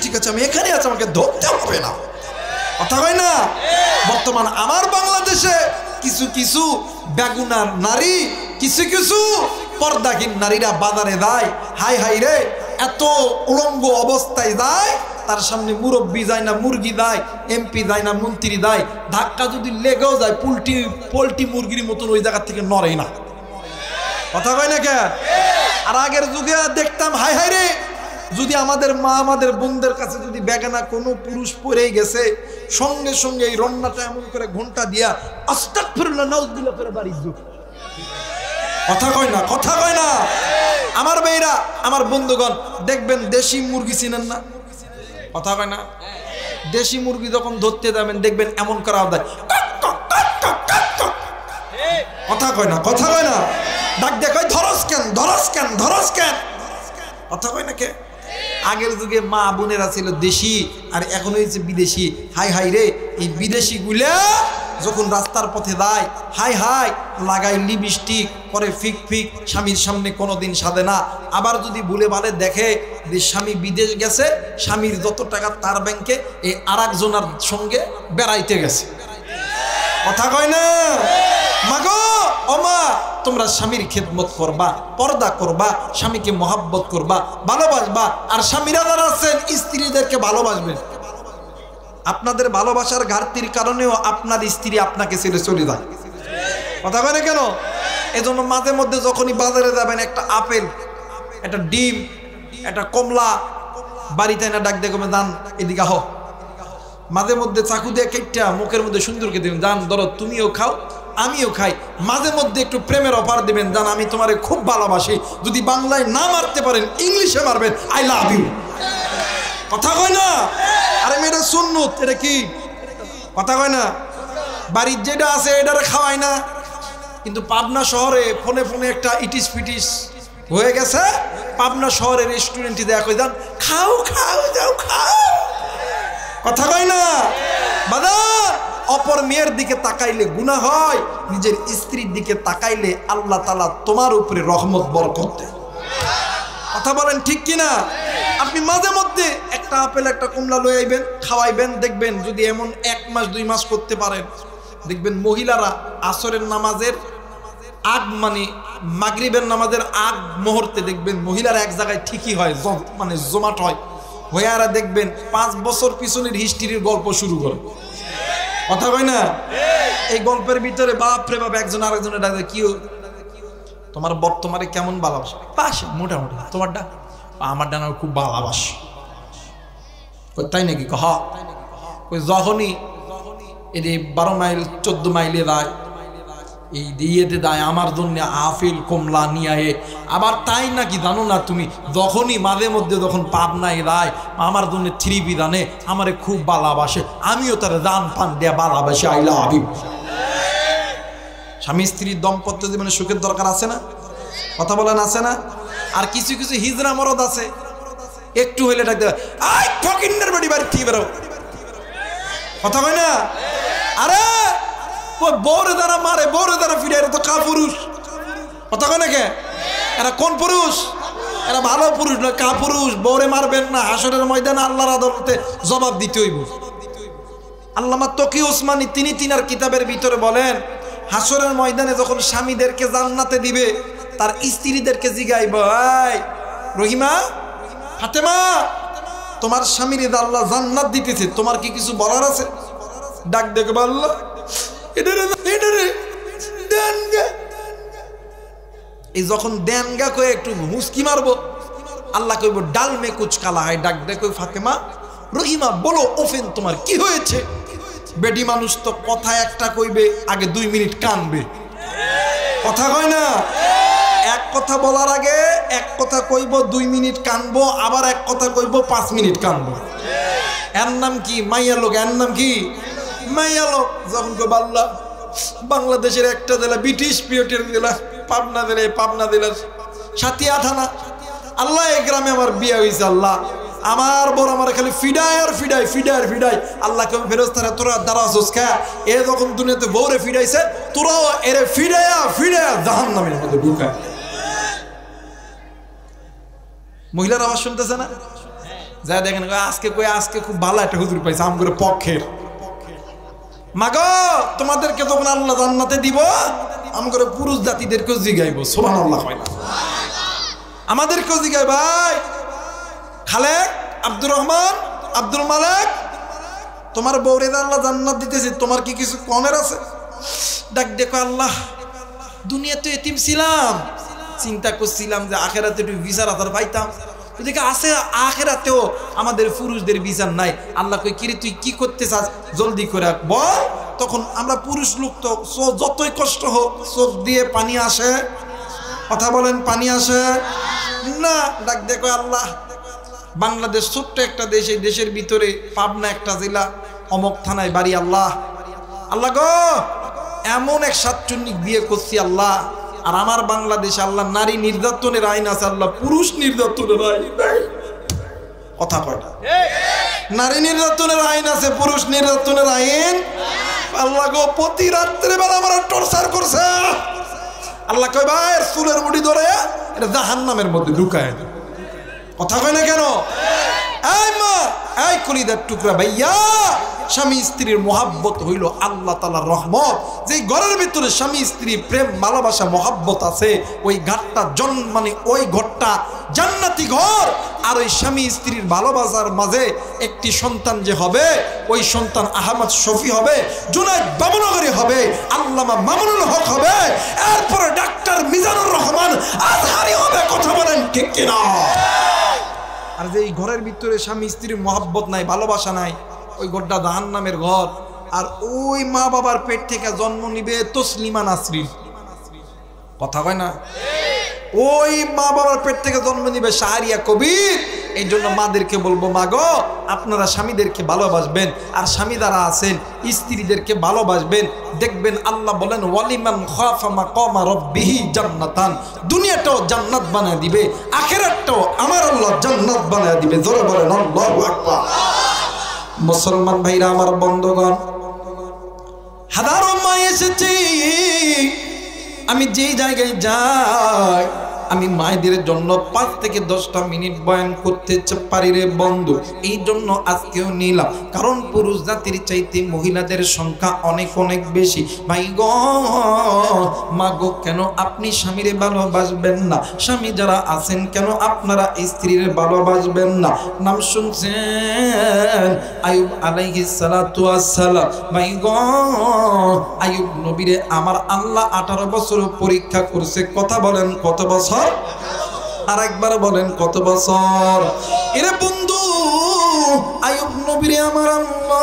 ঠিক আছে আমি এখানে আছি, আমাকে ধরতে হবে না। কথা হয় না? বর্তমান আমার বাংলাদেশে কিছু কিছু বেগুনার নারী, কিছু কিছু পর্দাহীন নারীরা বাজারে যায়, হাই হাই রে, এত উলঙ্গ অবস্থায় যায়, তার সামনে মুরব্বী যায় না, মুরগি যায়, এমপি যায় না, মন্ত্রী যায়, ধাক্কা যদি লেগেও যায় পোল্ট্রি মুরগির মতন ওই জায়গা থেকে নড়ে না। কথা কয় না কে? আর আগের যুগে দেখতাম হাই হাই রে, যদি আমাদের মা আমাদের বোনদের কাছে যদি বেগানা কোনো পুরুষ পড়েই গেছে, সঙ্গে সঙ্গে এই রন্নাটা এমন করে ঘন্টা দিয়া আস্তাগফিরুল্লাহ নাউযুবিল্লাহ করে বাড়ি যুগ। কথা কয় না? কথা কয় না? আমার মেয়েরা, আমার বন্ধুগণ, দেখবেন দেশি মুরগি চিনেন না? কথা কয় না? দেশি মুরগি যখন ধরতে যাবেন দেখবেন এমন করা দেয়, কথা কয় না? কথা কয় না? ডাক দিয়ে কয় ধরস কেন, ধরস কেন, ধরস কেন? কথা কয় না কে? আগের যুগে মা বোনেরা ছিল দেশি, আর এখন হয়েছে বিদেশি। হাই হাই রে, এই বিদেশি গুলা যখন রাস্তার পথে যায়, হাই হাই লাগায় লিপস্টিক, পরে ফিক ফিক, স্বামীর সামনে কোনোদিন সাধে না। আবার যদি ভুলে ভালে দেখে যে স্বামী বিদেশ গেছে, স্বামীর যত টাকা তার ব্যাংকে, এই আর একজনের সঙ্গে বেড়াইতে গেছে। কথা কয় না? মাগো ও মা, তোমরা স্বামীর খেদমত করবা, পর্দা করবা, স্বামীকে মহাব্বত করবা, ভালোবাসবা। আর স্বামীরা যারা আছেন স্ত্রীদেরকে ভালোবাসবেন। আপনাদের ভালোবাসার ঘাটতির কারণেও আপনার স্ত্রী আপনাকে ছেড়ে চলে যায়। কথা কয় না কেন? এজন্য মাঝে মধ্যে যখনই বাজারে যাবেন, একটা আপেল, একটা ডিম, একটা কমলা বাড়িতে না ডাক দেখবে, যান এদিকে আহ, মাঝে মধ্যে চাকু দিয়ে কেটটা মুখের মধ্যে সুন্দরকে দেবেন, যান ধরো, তুমিও খাও আমিও খাই। মাঝে মধ্যে একটু প্রেমের অফার দিবেন, জান আমি তোমারে খুব ভালোবাসি। যদি বাংলায় না মারতে পারেন ইংলিশে মারবেন, আই লাভ ইউ। কথা কয় না? আরে মেয়েটা সুন্নত, এটা কি? কথা কয় না? বাড়ির যেটা আছে এটারে খাওয়ায় না, কিন্তু পাবনা শহরে ফোনে ফোনে একটা ইটিস পিটিস হয়ে গেছে। পাবনা শহরের রেস্টুরেন্টে দেখা কই, যান খাও খাও যাও খাও। কথা কয় না? বাদার অপর মেয়ের দিকে তাকাইলে গুনাহ হয়, নিজের স্ত্রীর দিকে তাকাইলে আল্লাহ তাআলা তোমার উপরে রহমত বরকত দেয়। কথা বলেন ঠিক কিনা? আপনি মাঝে মধ্যে একটা আপেল একটা কমলা লয়ে আইবেন, খাওয়াইবেন, দেখবেন যদি এমন 1 মাস 2 মাস করতে পারেন, দেখবেন মহিলারা আসরের নামাজের আগ, মানে মাগরিবের নামাজের আগ মুহূর্তে দেখবেন মহিলারা এক জায়গায় ঠিকই হয়, মানে জমাট হয়, হইয়ারা দেখবেন 5 বছর পিছনের হিস্ট্রির গল্প শুরু করে। কথা কয় না? এই গল্পের ভিতরে বাপ রে বাপ, একজন আরেকজনের ডাকে, কি তোমার বর্তমানে কেমন ভালোবাসে? পাশে মোটামুটি। তোমারটা? আমার ডানা খুব ভালোবাসে। তাই নাকি? হ। যখনই এই 12 মাইল 14 মাইলে যায়, এই দিয়েতে দেয় আমার জন্য আফেল কমলা নিয়ে। আবার তাই নাকি জানো না তুমি, যখনই মাঝে মধ্যে যখন পাবনায় দেয় আমার জন্য 3 বিধানে আমারে খুব ভালোবাসে, আমিও তার দান পান দেয়া ভালোবাসি, আই লাভ ইউ। স্বামী স্ত্রীর দাম্পত্য জীবনে সুখের দরকার আছে না? কথা বলেন আছে না? আর কিছু কিছু হিজরা মরদ আছে, একটু হইলে ডাকতে, আই ফকিন্নের বাড়ি বাড়ি থেকে বেরো। কথা কয় না? আরে ওই বউরে দ্বারা মারে, বউরে দ্বারা ফিরে, এরা তো কা পুরুষ। কথা কয় না কে? এরা কোন পুরুষ? এরা ভালো পুরুষ না, কা পুরুষ। বউরে মারবেন না, হাসরের ময়দানে আল্লাহর আদালতে জবাব দিতে হইব। আল্লামা তকি ওসমানী তিনি তিনার কিতাবের ভিতরে বলেন, হাসরের ময়দানে যখন স্বামীদেরকে জান্নাতে দিবে, তার স্ত্রীদেরকে জিগাইব, এই রহিমা, ফাতেমা, তোমার স্বামীর আল্লাহ জান্নাত দিতেছে, তোমার কি কিছু বলার আছে? ডাক দেখবে আল্লাহ, এই যখন দেনগা কয়ে একটু মুস্কি মারবো, আল্লাহ কইব ডাল মে কুচ কালা হয়। ডাক দেখো ফাতেমা, রহিমা বলো ওফেন তোমার কি হয়েছে? বেটি মানুষ তো কথা একটা কইবে, আগে 2 মিনিট কানবে। কথা কয় না? এক কথা বলার আগে এক কথা কইব, 2 মিনিট কানবো, আবার এক কথা কইব, 5 মিনিট কানবো। এর নাম কি? মাইয়া লোক। এর নাম কি? মাইয়া লোক। যখন কইব আল্লাহ, বাংলাদেশের একটা জেলা ব্রিটিশ পিরিয়ডের জেলা পাবনা জেলা, পাবনা জেলার সাতিয়া থানা, আল্লাহ এই গ্রামে আমার বিয়ে হয়েছে, আল্লাহ আমার বড় আমার খালি ফিডায় আর ফিডাই ফিডায় আর ফিডাই। আল্লাহ কেমন ফেরেশতারা তোরা দাঁড়া আসোস কে? এ যখন দুনিয়াতে বউরে ফিডাইছে তোরাও এরে ফিডায়া ফিডায়া জাহান্নামের মধ্যে ঢুকায়। মহিলার আওয়াজ শুনতেছে না? যা দেখেন আজকে খুব ভালো একটা হুজুর পাইছে আম করে পক্ষের। মাগো তোমাদেরকে যখন আল্লাহ জান্নাতে দিব আম করে পুরুষ জাতিদেরকেও জিগাইব। সুবহানাল্লাহ হয় না? আমাদেরকেও জিগাই ভাই খালেক আব্দুর রহমান আব্দুল মালেক তোমার বউরে আল্লাহ জান্নাত দিতেছে, তোমার কি কিছু কমের আছে? ডাক দেখো আল্লাহ দুনিয়াতে এতিম ছিলাম, চিন্তা করছিলাম যে আখেরাতে একটু বিচার আচার পাইতাম, দেখে আছে আখেরাতেও আমাদের পুরুষদের বিচার নাই। আল্লাহ কই কিরে তুই কি করতে চাস জলদি করে বল। তখন আমরা পুরুষ লোক তো যতই কষ্ট হোক চোখ দিয়ে পানি আসে, কথা বলেন পানি আসে না? ডাক দেখো আল্লাহ বাংলাদেশ ছোট্ট একটা দেশ, এই দেশের ভিতরে পাবনা একটা জেলা, অমক থানায় বাড়ি। আল্লাহ আল্লাহ গো এমন এক সাতচন্নিক বিয়ে করছি আল্লাহ, আর আমার বাংলাদেশে আল্লাহ নারী নির্যাতনের আইন আছে, আল্লাহ পুরুষ নির্যাতনের আইন নাই। কথা কয়টা? নারী নির্যাতনের আইন আছে, পুরুষ নির্যাতনের আইন। আল্লাহ গো প্রতি রাত্রে বেলা আমার টর্চার করছে। আল্লাহ কয় ভাই চুলের মুঠি ধরে এটা জাহান্নামের মধ্যে ঢুকায়। কথা কয় না কেন? এই মা এই কলিদার টুকরা ভাইয়া, স্বামী স্ত্রীর মোহাব্বত হইল আল্লাহ তাআলার রহমত। যে ঘরের ভিতরে স্বামী স্ত্রী প্রেম ভালোবাসা মোহাব্বত আছে ওই ঘরটা মানে ওই ঘরটা জান্নাতি ঘর। আর ওই স্বামী স্ত্রীর ভালোবাসার মাঝে একটি সন্তান যে হবে ওই সন্তান আহমদ শফি হবে, জুনায়েদ বাবুনগরী হবে, আল্লামা মামুনুল হক হবে, এরপরে ডাক্তার মিজানুর রহমান আজহারি হবে। কথা বলেন ঠিক কিনা? আর যে এই ঘরের ভিতরে স্বামী স্ত্রীর মোহাব্বত নাই, ভালোবাসা নাই, ওই ঘরটা জাহান্নামের ঘর। আর ওই মা বাবার পেট থেকে জন্ম নিবে তসলিমা নাসরিন। কথা কয় না? ওই মা বাবার পেট থেকে জন্ম নিবে শাহরিয়া কবির। এই জন্য মাদেরকে বলবো মা গো আপনারা স্বামীদেরকে ভালোবাসবেন, আর স্বামী যারা আছেন স্ত্রীদেরকে ভালোবাসবেন। দেখবেন আল্লাহ বলেন ওয়ালিমান খাফা মাকামা রাব্বিহি জান্নাতান, দুনিয়াটাও জান্নাত বানায় দিবে, আখিরাতটাও আমার আল্লাহ জান্নাত বানায় দিবে। জোরে বলেন আল্লাহু আকবার। মুসলমান ভাইরা আমার বন্ধুগণ, হাজারো মা এসেছে, আমি যেই জায়গায় যাই আমি মায়েদের জন্য 5 থেকে 10টা মিনিট বয়ান করতে পারি রে বন্ধু। এই জন্য আজকেও নিলাম, কারণ পুরুষ জাতির চাইতে মহিলাদের সংখ্যা অনেক অনেক বেশি। ভাই গো মা গো কেন আপনি স্বামীরে ভালোবাসবেন না? স্বামী যারা আছেন কেন আপনারা স্ত্রীর ভালোবাসবেন না? নাম শুনছেন আইয়ুব আলাইহিস সালাতু ওয়াস সালাম। ভাই গো আইয়ুব নবীরে আমার আল্লাহ 18 বছর পরীক্ষা করছে। কথা বলেন কত বছর? আর একবার বলেন কত বছর? এরে বন্ধু আইয়ুব নবীরে আমার আল্লাহ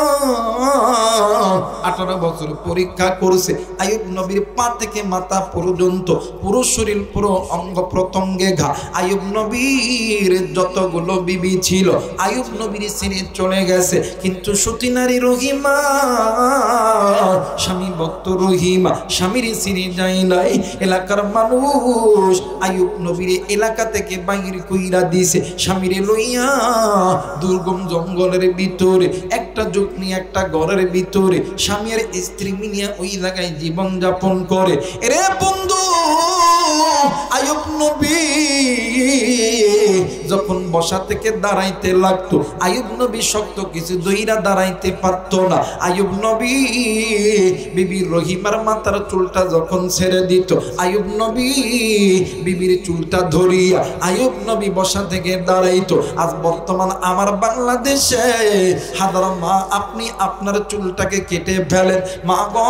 18 বছর পরীক্ষা করছে। আইয়ুব নবীর পা থেকে মাথা পর্যন্ত পুরো শরীর পুরো অঙ্গ প্রত্যঙ্গে ঘা। আইয়ুব নবীর যতগুলো বিবি ছিল আইয়ুব নবীর ছেড়ে চলে গেছে, কিন্তু সতী নারী রহিমা স্বামী ভক্ত রহিমা স্বামীর ছেড়ে যায় নাই। এলাকার মানুষ আইয়ুব নবীর এলাকা থেকে বাইর কইরা দিছে, স্বামীরে লইয়া দুর্গম জঙ্গলের ভিতরে একটা জুকনি একটা ঘরের ভিতরে স্বামী আর স্ত্রী মিলিয়ে ওই জায়গায় জীবন যাপন করে। এরে বন্ধু আইয়ুব নবী যখন বসা থেকে দাঁড়াইতে লাগতো আইয়ুব নবী শক্ত কিছু দইরা দাঁড়াইতে পারতো না। আইয়ুব নবী বিবি রহিমার মাথার চুলটা যখন ছেড়ে দিত আইয়ুব নবী বিবির চুলটা ধরিয়া আইয়ুব নবী বসা থেকে দাঁড়াইতো। আজ বর্তমান আমার বাংলাদেশে হাজার মা আপনি আপনার চুলটাকে কেটে ফেলেন। মা গো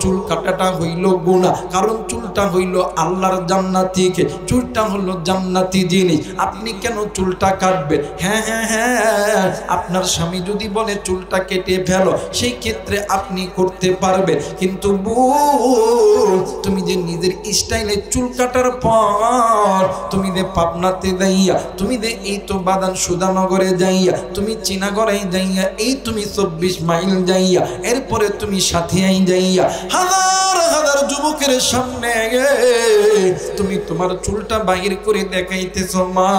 চুল কাটাটা হইল গুনাহ, কারণ চুলটা হইল আল্লাহর জান্নাতিকে, চুলটা হলো জান্নাতি জিনিস। আপনি কেন চুলটা কাটবেন? হ্যাঁ হ্যাঁ হ্যাঁ আপনার স্বামী যদি বলে চুলটা কেটে ফেলো সেই ক্ষেত্রে আপনি করতে পারবেন, কিন্তু তুমি যে নিজের স্টাইলে চুল কাটার পর তুমি যে পাবনাতে যাইয়া, তুমি যে এই তো বাদান সুধানগরে যাইয়া, তুমি চিনাগড়ে যাইয়া, এই তুমি 24 মাইল যাইয়া, এরপরে তুমি সাথিয়াই যাইয়া হাজার হাজার যুবকের সামনে তুমি তোমার চুলটা বাহির করে দেখাইতেছ মা,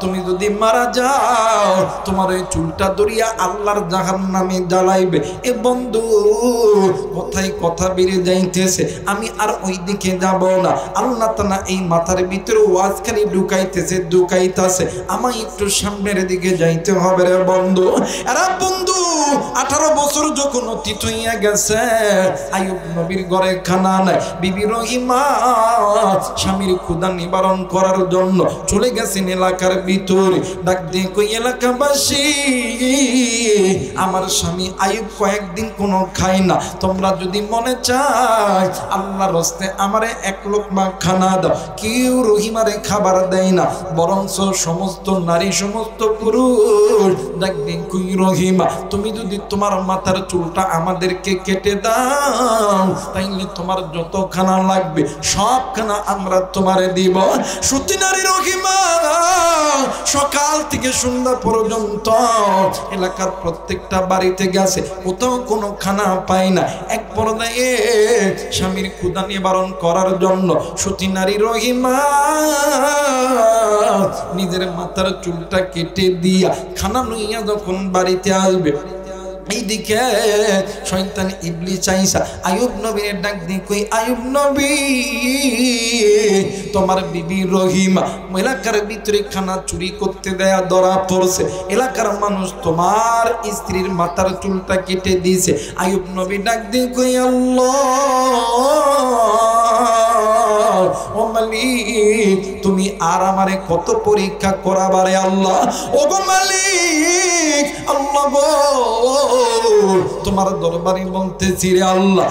তুমি যদি মারা যাও তোমার ওই চুলটা দরিয়া আল্লাহর জাহান্নামে জ্বালাইবে। এ বন্ধু কথায় কথা বেড়ে যাইতেছে, আমি আর ওই দিকে যাব না। আল্লাহ তাআলা এই মাথার ভিতরে ওয়াজ খালি ঢুকাইতেছে, আমায় একটু সামনের দিকে যাইতে হবে রে বন্ধু। এরা বন্ধু 18 বছর যখন অতীত হইয়া গেছে, আইয়ুব নবীর ঘরে খানা নাই। বিবি রহিমা স্বামীর ক্ষুধা নিবারণ করার জন্য চলে গেছেন এলাকার ভিতরে। ডাক দিয়ে কই, এলাকাবাসী, আমার স্বামী আইয়ুব কয়েকদিন কোনো খায় না, তোমরা যদি মনে চায় আল্লাহর রাস্তে আমারে এক লোকমা খানা দাও। কেউ রহিমারে খাবার দেয় না, বরঞ্চ সমস্ত নারী সমস্ত পুরুষ ডাক দিয়ে কই, রহিমা তুমি যদি তোমার মাথার চুলটা আমাদেরকে কেটে দাও তাইলে তোমার যত খানা লাগবে সব খানা আমরা তোমারে দিব। সতী নারী রহিমা সকাল থেকে সন্ধ্যা পর্যন্ত এলাকার প্রত্যেকটা বাড়িতে গেছে, কোথাও কোনো খানা পায় না। এক পর্যায়ে স্বামীর ক্ষুধা নিবারণ করার জন্য সতী নারী রহিমা নিজের মাথার চুলটা কেটে দিয়া খানা লইয়া যখন বাড়িতে আসবে, এইদিকে শয়তান ইবলিস আইসা আইয়ুব নবীর ডাক দিয়ে কই, আইয়ুব নবী তোমার বিবি রহিমা এলাকার ভিতরে খানা চুরি করতে দেয়া ধরা পড়ছে, এলাকার মানুষ তোমার স্ত্রীর মাথার চুলটা কেটে দিয়েছে। আইয়ুব নবী ডাক দিয়ে কই, আল্লাহ ও মালিক তুমি আর আমারে কত পরীক্ষা করাবারে আল্লাহ। ও গো মালিক আল্লাহ গো, তোমার দরবারে বলতেছি রে আল্লাহ,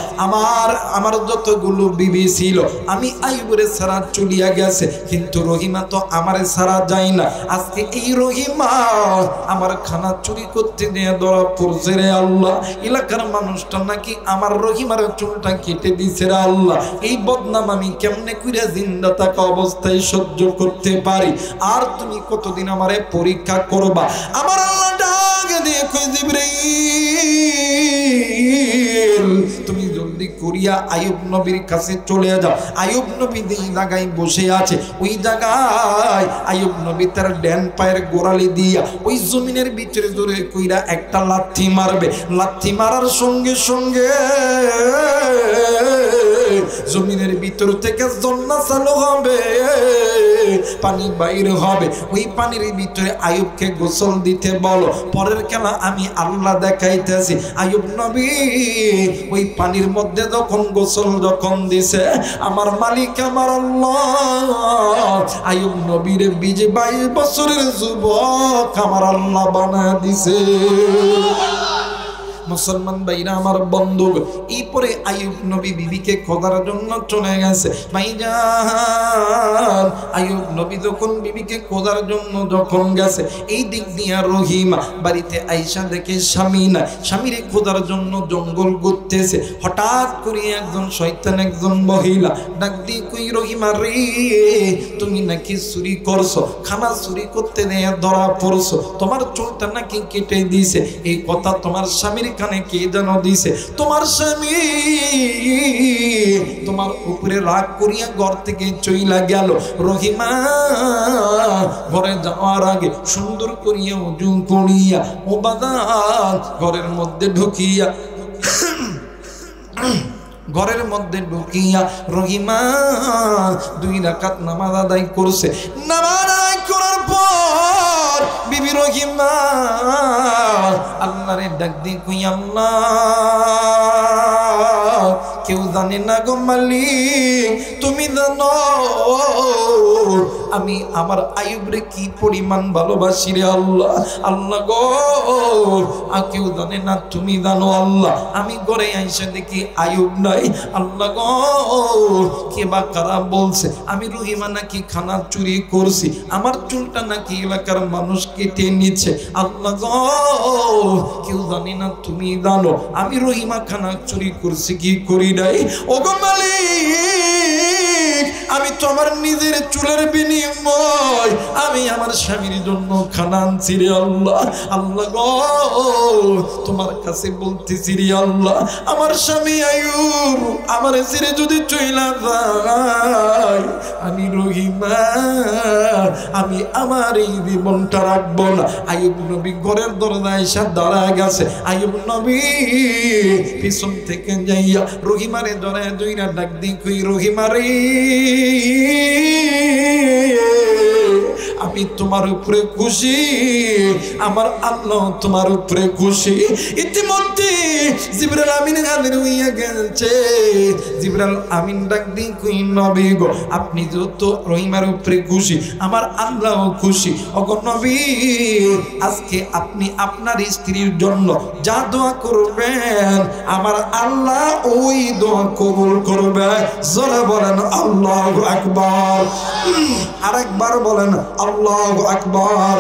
আমার যতগুলো বিবি ছিল আমি আইয়ুবের ছাড়া চলিয়া গেছে, কিন্তু রহিমা তো আমারে ছাড়া যায় না। আজকে এই রহিমা আমার খানা চুরি করতে নিয়ে ধরা পড়ছে রে আল্লাহ। এলাকার মানুষটা নাকি আমার রহিমার চুলটা কেটে দিছে রে আল্লাহ। এই বদনাম আমি কেমনে কইরা জিন্দা থাকা অবস্থায় সহ্য করতে পারি? আর তুমি কতদিন আমারে পরীক্ষা করবা? আমার আল্লাহ ডাক দিয়ে কই, জিবরাইল তুমি জলদি করিয়া আইয়ুব নবীর কাছে চলে যাও। আইয়ুব নবী যেই জায়গায় বসে আছে ওই জায়গায় আইয়ুব নবী তার ডান পায়ের গোড়ালি দিয়া ওই জমিনের ভিতরে জোরে কইরা একটা লাথি মারবে। লাথি মারার সঙ্গে সঙ্গে জমিনের ভিতর থেকে ঝর্ণা চালু হবে, পানি বাইর হবে। ওই পানির ভিতরে আইয়ুবকে গোসল দিতে বলো। পরের খেলা আমি আল্লাহ দেখাইতেছি। আইয়ুব নবী ওই পানির মধ্যে যখন গোসল যখন দিছে, আমার মালিক আমার আল্লাহ আইয়ুব নবীর 22 বছরের যুবক আমার আল্লাহ বানায় দিছে। মুসলমান ভাইরা আমার বন্ধু, এই পরে আইয়ুব নবী বিবিকে খোঁজার জন্য চলে গেছে। ভাইজান আইয়ুব নবী যখন বিবিকে খোঁজার জন্য যখন গেছে, এই দিক দিয়ে রহিমা বাড়িতে আইসা দেখে স্বামী না, স্বামীরে খোঁজার জন্য জঙ্গল ঘুরতেছে। হঠাৎ করে একজন শয়তান একজন মহিলা ডাক দিয়ে কই, রহিমা রে তুমি নাকি চুরি করছো, খানা চুরি করতে নিয়ে ধরা পড়ছো, তোমার চুলটা নাকি কেটে দিয়েছে। এই কথা তোমার স্বামীর কানে কে যেন দিছে? তোমার স্বামী তোমার উপরে রাগ করিয়া ঘর থেকে চইলা গেল। রহিমা ঘরে যাওয়ার আগে সুন্দর করিয়া ওযু করিয়া ও বাদান ঘরের মধ্যে ঢুকিয়া রহিমা 2 রাকাত নামাজ আদায় করছে। নামাজ আদায় করার পর বিবি রহিমা আল্লাহরে ডাক দিয়ে কই, আল্লাহ কেউ জানে না গো মালিক, তুমি জানো আমি আমার আইয়ুবরে কি পরিমাণ ভালোবাসি রে আল্লাহ। আল্লাহ গো কেউ জানে না, তুমি জানো আল্লাহ। আমি ঘরে আইসা দেখি আইয়ুব নাই। আল্লাহ গো কে বা কারা বলছে আমি রহিমা নাকি খানা চুরি করছি, আমার চুলটা নাকি এলাকার মানুষ কেটে নিচ্ছে। আল্লাহ গো কেউ জানে না, তুমি জানো আমি রহিমা খানা চুরি করছি কি করি নাই। ও গো মালিক আমি তো আমার নিজের চুলের বিনিময় আমি আমার স্বামীর জন্য খানা আনছি রে আল্লাহ। আল্লাহ গো তোমার কাছে বলতেছি রে আল্লাহ, আমার স্বামী আইয়ুব আমার ছেড়ে যদি চইলা যায়, আমি রহিমা আমি আমার এই জীবনটা রাখবো না। আইয়ুব নবী ঘরের দরজায় এসে দাঁড়ায় গেছে। আইয়ুব নবী পিছন থেকে যাইয়া রহিমারে জড়ায় দুইরা ডাক দি কই, রহিমারে আমি তোমার উপরে খুশি, আমার আল্লাহ তোমার উপরে খুশি। ইতিমধ্যে জিবরাইল আমিন হাজির হইয়া গেছে। জিবরাইল আমিন ডাক দি কই, নবী গো আপনি যত রহিমার উপরে খুশি আমার আল্লাহ খুশি। ওগো নবী আজকে আপনি আপনার স্ত্রীর জন্য যা দোয়া করবেন আমার আল্লাহ ওই দোয়া কবুল করবে। জোরে বলেন আল্লাহু আকবার। আরেকবার বলেন আল্লাহু আকবার।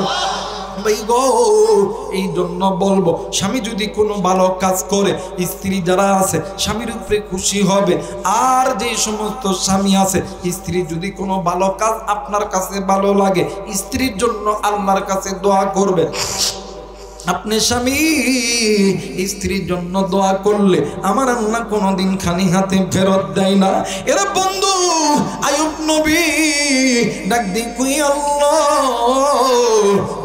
এই জন্য বলবো, স্বামী যদি কোনো ভালো কাজ করে স্ত্রী যারা আছে স্বামীর উপরে খুশি হবে। আর যে সমস্ত স্বামী আছে স্ত্রী যদি কোনো ভালো কাজ আপনার কাছে ভালো লাগে স্ত্রীর জন্য আল্লাহর কাছে দোয়া করবে। আপনি স্বামী স্ত্রীর জন্য দোয়া করলে আমার আল্লাহ কোনোদিন খালি হাতে ফেরত দেয় না। এরা বন্ধু আইয়ুব নবী ডাক দি কই, আল্লাহ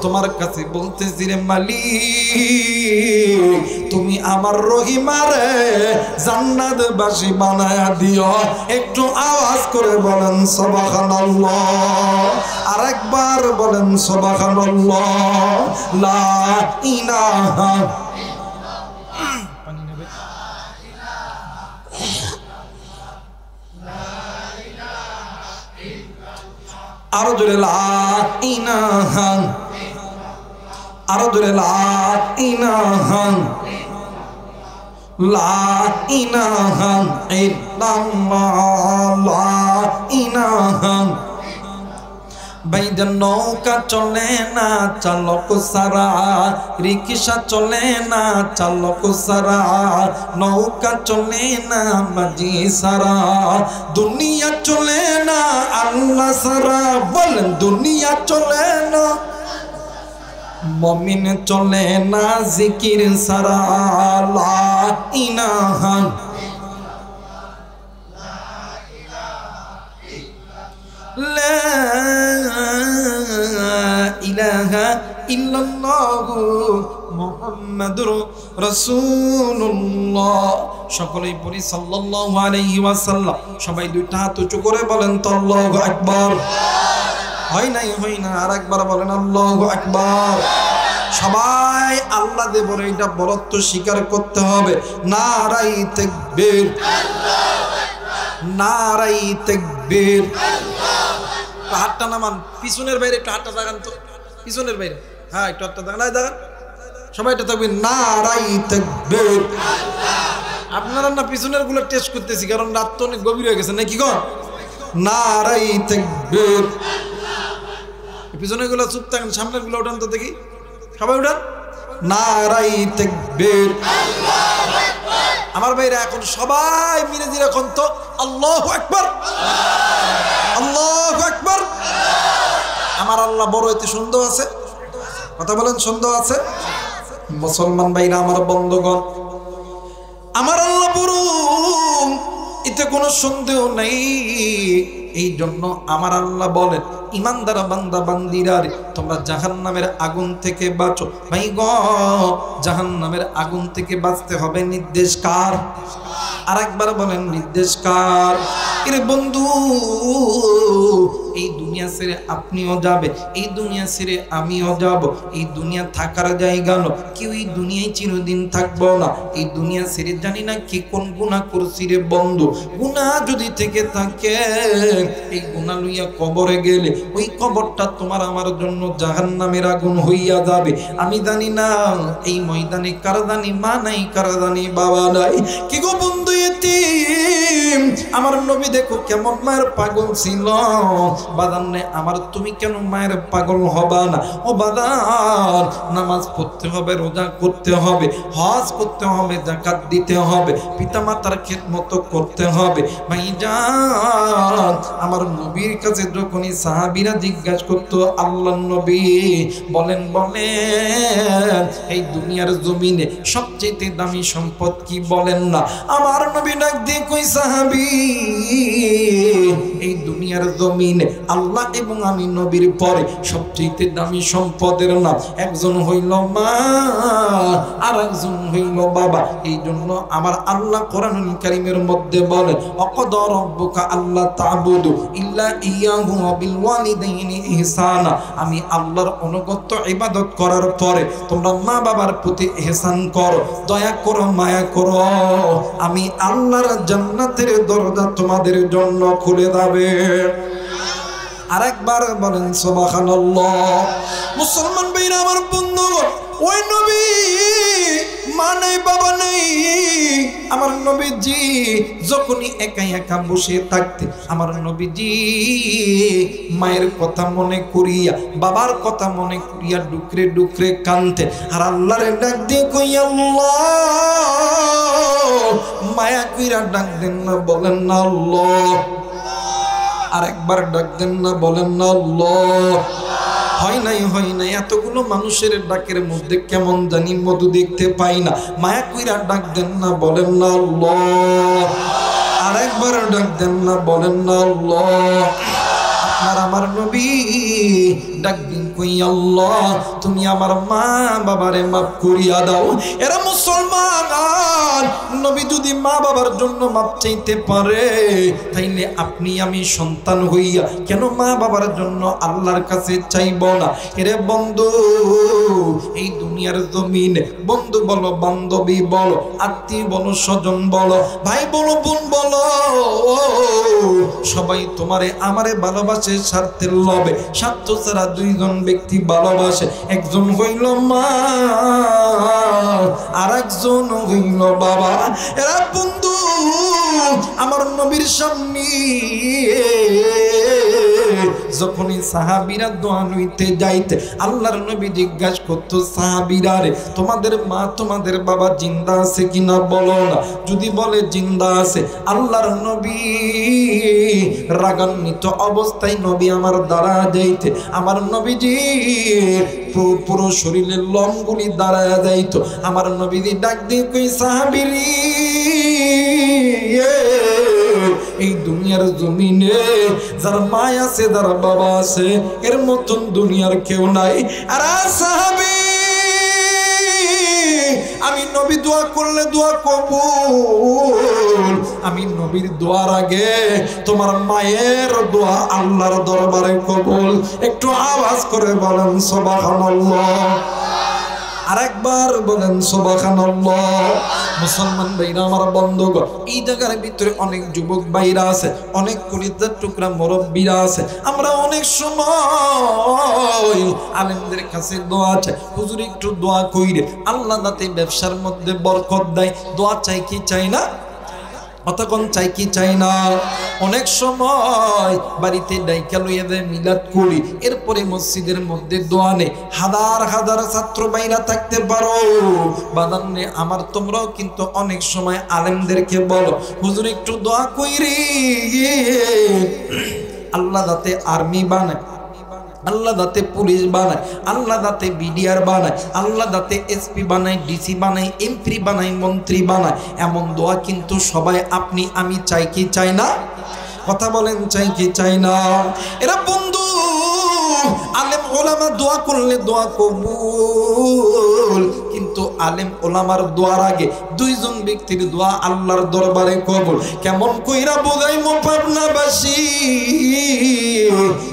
তোমার কাছে বলতেছি রে মালিক তুমি আমার রহিমারে জান্নাতবাসী বানায়া দিও। একটু আওয়াজ করে বলেন সুবহানাল্লাহ। আরেকবার বলেন সুবহানাল্লাহ। লা ইলাহা আরো জোরে লা ইলাহা, আরো জোরে লা ইলাহা, লা ইলাহা ইল্লাল্লাহ, লা ইলাহা। ভাইজান নৌকা চলে না চালক সারা, রিক্সা চলে না চালক সারা, নৌকা চলে না মাঝি সারা, দুনিয়া চলে না আল্লাহ সারা। বলেন দুনিয়া চলে না, মুমিন চলে না জিকির সারা। লা ইলাহা লা ইলাহা ইল্লাল্লাহু মুহাম্মাদুর রাসূলুল্লাহ। সকলেই পড়ি সাল্লাল্লাহু আলাইহি ওয়াসাল্লাম। সবাই দুইটা হাত উঁচু করে বলেন তো আল্লাহু আকবার। হয় নাই হয় না, আরেকবার বলেন আল্লাহু আকবার। সবাই আল্লাহ দে বলে এটা বরত্ব স্বীকার করতে হবে। নারাই তাকবীর, নারাই তাকবীর। হাতটা নামান, পিছনের বাইরে একটু হাতটা দাগান তো, পিছনের বাইরে। হ্যাঁ একটু হাতটা দাগান, দাগান সবাই এটা থাকবে। নারাই তাকবীর। আপনারা না পিছনের গুলো টেস্ট করতেছি কারণ রাত তো অনেক গভীর হয়ে গেছে নাকি কন। নারাই তাকবীর। পিছনের গুলো চুপ থাকেন, সামনের গুলো উঠান তো দেখি, সবাই উঠান। নারাই তাকবীর। আমার ভাইরা এখন সবাই মিলে দিলে এখন তো আল্লাহু আকবার, আল্লাহু আকবার। আমার আল্লাহ বড়, এতে সন্দেহ আছে? কথা বলেন সন্দেহ আছে? মুসলমান ভাইরা আমার বন্ধুগণ, আমার আল্লাহ বড়, এতে কোনো সন্দেহ নাই। এই জন্য আমার আল্লাহ বলেন, ইমানদার বান্দা বান্দিরা রে তোমরা জাহান্নামের আগুন থেকে বাঁচো। ভাই গো জাহান্নামের আগুন থেকে বাঁচতে হবে, নির্দেশ কার? আরেকবার বলেন নির্দেশ কার? এর বন্ধু এই দুনিয়া ছেড়ে আপনিও যাবে, এই দুনিয়া ছেড়ে আমিও যাব। এই দুনিয়া থাকার জায়গা না, কেউ এই দুনিয়ায় চিরদিন থাকবো না। এই দুনিয়া ছেড়ে জানি না কি কোন গুনাহ করছি রে বন্ধু। গুনাহ যদি থেকে থাকে এই গুনাহ লইয়া কবরে গেলে ওই কবরটা তোমার আমার জন্য জাহান্নামের আগুন হইয়া যাবে। আমি জানি না এই ময়দানে কার জানি মা নাই, কার জানি বাবা নাই। কি গো বন্ধু এতিম, আমার নবী দেখো কেমন মায়ের পাগল ছিল। বাদানে আমার তুমি কেন মায়ের পাগল হবা না? ও বাদান, নামাজ পড়তে হবে, রোজা করতে হবে, হজ করতে হবে, যাকাত দিতে হবে, পিতামাতার খেদমত করতে হবে। ভাইজান, আমার নবীর কাছে যখনই সাহাবীরা জিজ্ঞাসা করতো, আল্লাহর নবী বলেন বলেন এই দুনিয়ার জমিনে সবচেয়ে দামি সম্পদ কি বলেন না? আমার নবী ডাক দিয়ে কই, সাহাবী, এই দুনিয়ার জমিনে আল্লাহ এবং আমি নবীর পরে সবচেয়ে দামি সম্পদের নাম একজন হইল মা, আর একজন হইল বাবা। এই জন্য আমার আল্লাহ কোরআনুল কারীমের মধ্যে বলেন, অকদা রাব্বুকা আল্লা তা'বুদু ইল্লা ইয়াহু ওয়া বিল ওয়ালিদাইনি ইহসানা। আমি আল্লাহর অনুগত ইবাদত করার পরে তোমরা মা বাবার প্রতি ইহসান করো, দয়া করো, মায়া করো, আমি আল্লাহর জান্নাতের দরজা তোমাদের জন্য খুলে দেবে। আরেকবার বলেন সুবহানাল্লাহ। মুসলমান ভাইরা আমার বন্ধু, ওই নবী মা নেই, বাবা নেই, আমার নবীজি যখনই একা একা বসে থাকতে আমার নবীজি মায়ের কথা মনে করিয়া, বাবার কথা মনে করিয়া ডুকরে ডুকরে কাঁদতেন। আর আল্লাহরে ডাক দিয়ে কই, আল্লাহ, মায়া কইরা ডাক দেন না, বলেন না আল্লাহ। আরেকবার ডাক দেন না, বলেন না আল্লাহ। হয় নাই, হয় নাই, এতগুলো মানুষের ডাকের মধ্যে কেমন জানি মধু দেখতে পাই না। মায়া কইরা ডাক দেন না, বলেন না আল্লাহ। আরেকবার ডাক দেন না, বলেন না আল্লাহ। আপনার আমার নবী ডাক দিন কই, আল্লাহ তুমি আমার মা বাবারে মাফ করিয়া দাও। এরা মুসলমান, নবী যদি মা বাবার জন্য মাপ চাইতে পারে, তাইলে আপনি আমি সন্তান হইয়া কেন মা বাবার জন্য আল্লাহর কাছে চাইব না? এরে বন্ধু, এই দুনিয়ার জমিনে বন্ধু বলো, বান্ধবী বলো, আত্মীয় বলো, স্বজন বলো, ভাই বলো, বোন বলো, সবাই তোমারে আমারে ভালোবাসে স্বার্থের লোভে। স্বার্থ ছাড়া দুইজন ব্যক্তি ভালোবাসে, একজন হইল মা, আর একজন হইল বাবা। এরা বন্ধু আমার নবীর সামনে যখনই সাহাবীরা দোয়া লইতে যাইতে, আল্লাহর নবী জিজ্ঞাসা করতো, সাহাবীরা রে, তোমাদের মা তোমাদের বাবা জিন্দা আছে কিনা বলো না। যদি বলে জিন্দা আছে, আল্লাহর নবী রাগান্বিত অবস্থায় নবী আমার দ্বারা যাইতে, আমার নবীজি পুরো শরীরের লোমগুলি দাঁড়ায় যাইতো। আমার নবীজি ডাক দিয়ে কই, সাহাবীরি, এই দুনিয়ার জমিনে যার মা আছে, যার বাবা আছে, এর মতন দুনিয়ার কেউ নাই। আর সাহাবী, আমি নবী দোয়া করলে দোয়া কবুল, আমি নবীর দোয়ার আগে তোমার মায়ের দোয়া আল্লাহর দরবারে কবুল। একটু আওয়াজ করে বলেন সুবহানাল্লাহ। আরেকবার বলেন সুবহানাল্লাহ। মুসলমান ভাইরা আমার বন্ধুগণ, এই জায়গার ভিতরে অনেক যুবক ভাইরা আছে, অনেক কলিজার টুকরা মুরব্বীরা আছে। আমরা অনেক সময় আলেমদের কাছে দোয়া চাই, হুজুর একটু দোয়া কইরে, আল্লাহ যাতে ব্যবসার মধ্যে বরকত দেয়। দোয়া চাই কি চাই না? অতক্ষণ চাই কি চাই না? অনেক সময় বাড়িতে ডাইকা লইয়া দেয়, মিলাদ করি, এরপরে মসজিদের মধ্যে দোয়া নেই। হাজার হাজার ছাত্র বাইরা থাকতে পারো, বাদান্নে আমার তোমরাও কিন্তু অনেক সময় আলেমদেরকে বলো, হুজুর একটু দোয়া কইরি, আল্লাহ যাতে আর্মি বানায়, আল্লাহ যাতে পুলিশ বানায়, আল্লাহ যাতে বিডিআর বানায়, আল্লাহ যাতে এসপি বানায়, ডিসি বানায়, এমপি বানায়, মন্ত্রী বানায়। এমন দোয়া কিন্তু সবাই আপনি আমি চাই কি চাই না? কথা বলেন, চাই কি চাই না? এরা বন্ধু আলেম ওলামা দোয়া করলে দোয়া কবুল, কিন্তু আলেম ওলামার দোয়ার আগে দুইজন ব্যক্তির দোয়া আল্লাহর দরবারে কবুল। কেমন কইরা বুঝাইমো পাবনাবাসী,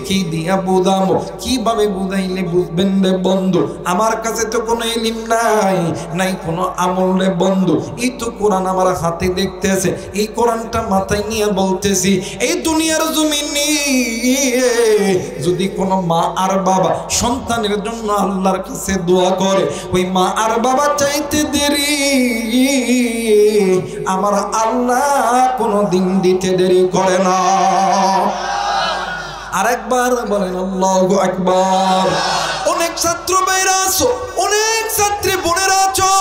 কি দিয়া বুঝামো, কিভাবে বুঝাইলে বুঝবেন রে বন্ধু? আমার কাছে তো কোনো ইলম নাই, নাই কোনো আমল রে বন্ধু। এই তো কোরআন আমার হাতে দেখতেছে, এই কোরআনটা মাথায় নিয়ে বলতেছি, এই দুনিয়ার জমিনে যদি কোনো মা আর বাবা সন্তানের জন্য আল্লাহর কাছে দোয়া করে, ওই মা আর বাবা চাইতে দেরি, আমার আল্লাহ কোনো দিন দিতে দেরি করে না। আরেকবার বলেন আল্লাহু আকবার। অনেক ছাত্র ভাইরা আছো, অনেক ছাত্রী বোনেরা আছো,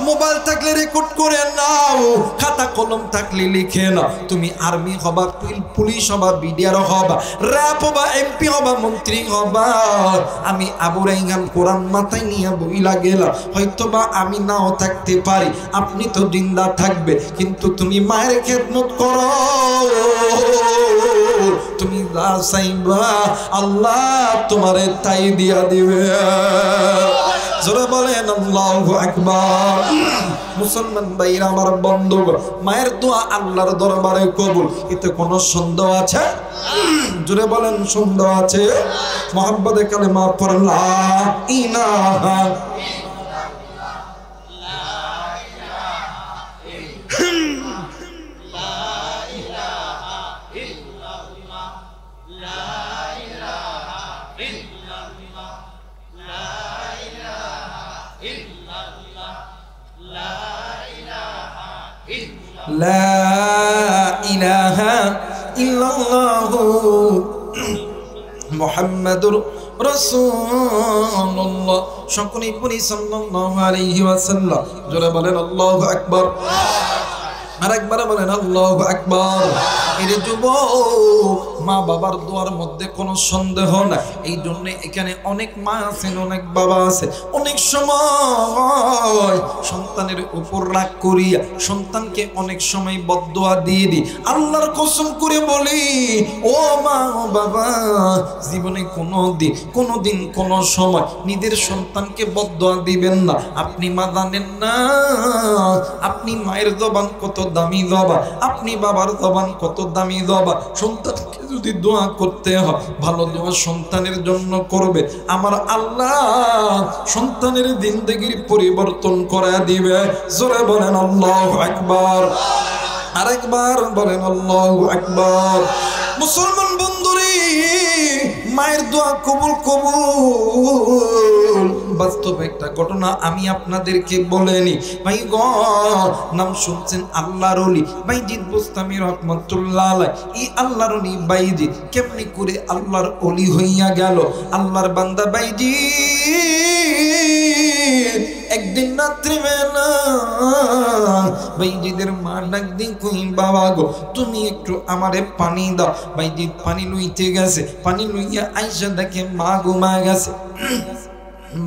মোবাইল থাকলে রেকর্ড করে নাও, খাতা কলম থাকলে লিখে নাও। তুমি আর্মি হবা, পুলিশ হবা, বিডিআর হবা, র্যাব হবা, এমপি হবা, মন্ত্রী হবা। আমি আবু রাইহান কোরআন মাথায় নিয়ে বইলা গেলাম, হয়তোবা আমি নাও থাকতে পারি, আপনি তো জিন্দা থাকবে, কিন্তু তুমি মায়ের খেদমত করো। তুমি যা চাইবা আল্লাহ তোমারে তাই দিয়া দিবে। জোরে বলেন আল্লাহু আকবার। মুসলমান ভাইরা আমার বন্ধু, মায়ের দোয়া আল্লাহর দরবারে কবুল, এতে কোনো সন্দেহ আছে? জোরে বলেন সন্দেহ আছে? মুহাম্মদে কালেমা পড় লা ইলাহা লা ইলাহা ইল্লাল্লাহু মুহাম্মাদুর রাসূলুল্লাহ। সকলেই পড়ি সাল্লাল্লাহু আলাইহি ওয়াসাল্লাম। জোরে বলেন আল্লাহু আকবার। আরেকবার বলেন আল্লাহু আকবার। এর যুবক, মা বাবার দোয়ার মধ্যে কোনো সন্দেহ নাই। এই জন্য এখানে অনেক মা আছেন, অনেক বাবা আছে, অনেক সময় সন্তানের উপর রাগ করিয়া সন্তানকে অনেক সময় বদদোয়া দিয়ে দিই। আল্লাহর কসম করে বলি, ও মা ও বাবা, জীবনে কোনোদিন কোনো সময় নিজের সন্তানকে বদদোয়া দিবেন না। আপনি মা জানেন না আপনি মায়ের জবান কত দামি জবান, আপনি বাবার জবান কত দামি জবান। সন্তানকে যদি দোয়া করতে হয়, ভালো দোয়া সন্তানের জন্য করবে, আমার আল্লাহ সন্তানের জিন্দেগির পরিবর্তন করে দিবে। জোরে বলেন আল্লাহু আকবার। আরেকবার বলেন আল্লাহু আকবার। মুসলমান বন্ধুরে, মায়ের দোয়া কবুল কবুল। বাস্তব একটা ঘটনা আমি আপনাদেরকে বলেনি ভাই গ, নাম শুনছেন আল্লাহর ওলি বাইজিদ বুস্তামি রহমাতুল্লাহ আলাইহি। এই আল্লাহর ওলি বাইজিদ কেমনি করে আল্লাহর ওলি হইয়া গেল? আল্লাহর বান্দা বাইজিদ একদিন রাত্রি বেলা বাইজিদের মা ডাক দিন, কই বাবা গো, তুমি একটু আমারে পানি দাও। বাইজিদ পানি লইতে গেছে, পানি লইয়া আইসা দেখে মা ঘুমায় গেছে,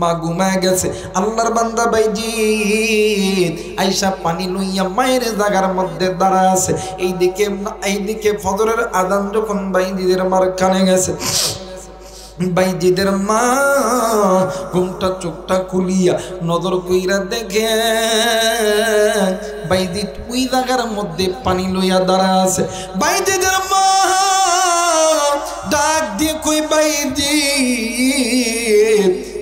মা ঘুমায় গেছে। আল্লাহর বান্দা বাইজিদ আইসা পানি লইয়া মায়ের জায়গার মধ্যে দাঁড়ায় আছে। এইদিকে ফজরের আযান যখন বাইজিদের মার কানে গেছে, বাইজিদের মা ঘুমটা চোখটা খুলিয়া নজর কইরা দেখে বাইজিদ ওই জায়গার মধ্যে পানি লইয়া দাঁড়ায় আছে। বাইজিদের মা ডাক দিয়ে কই, বাইজিদ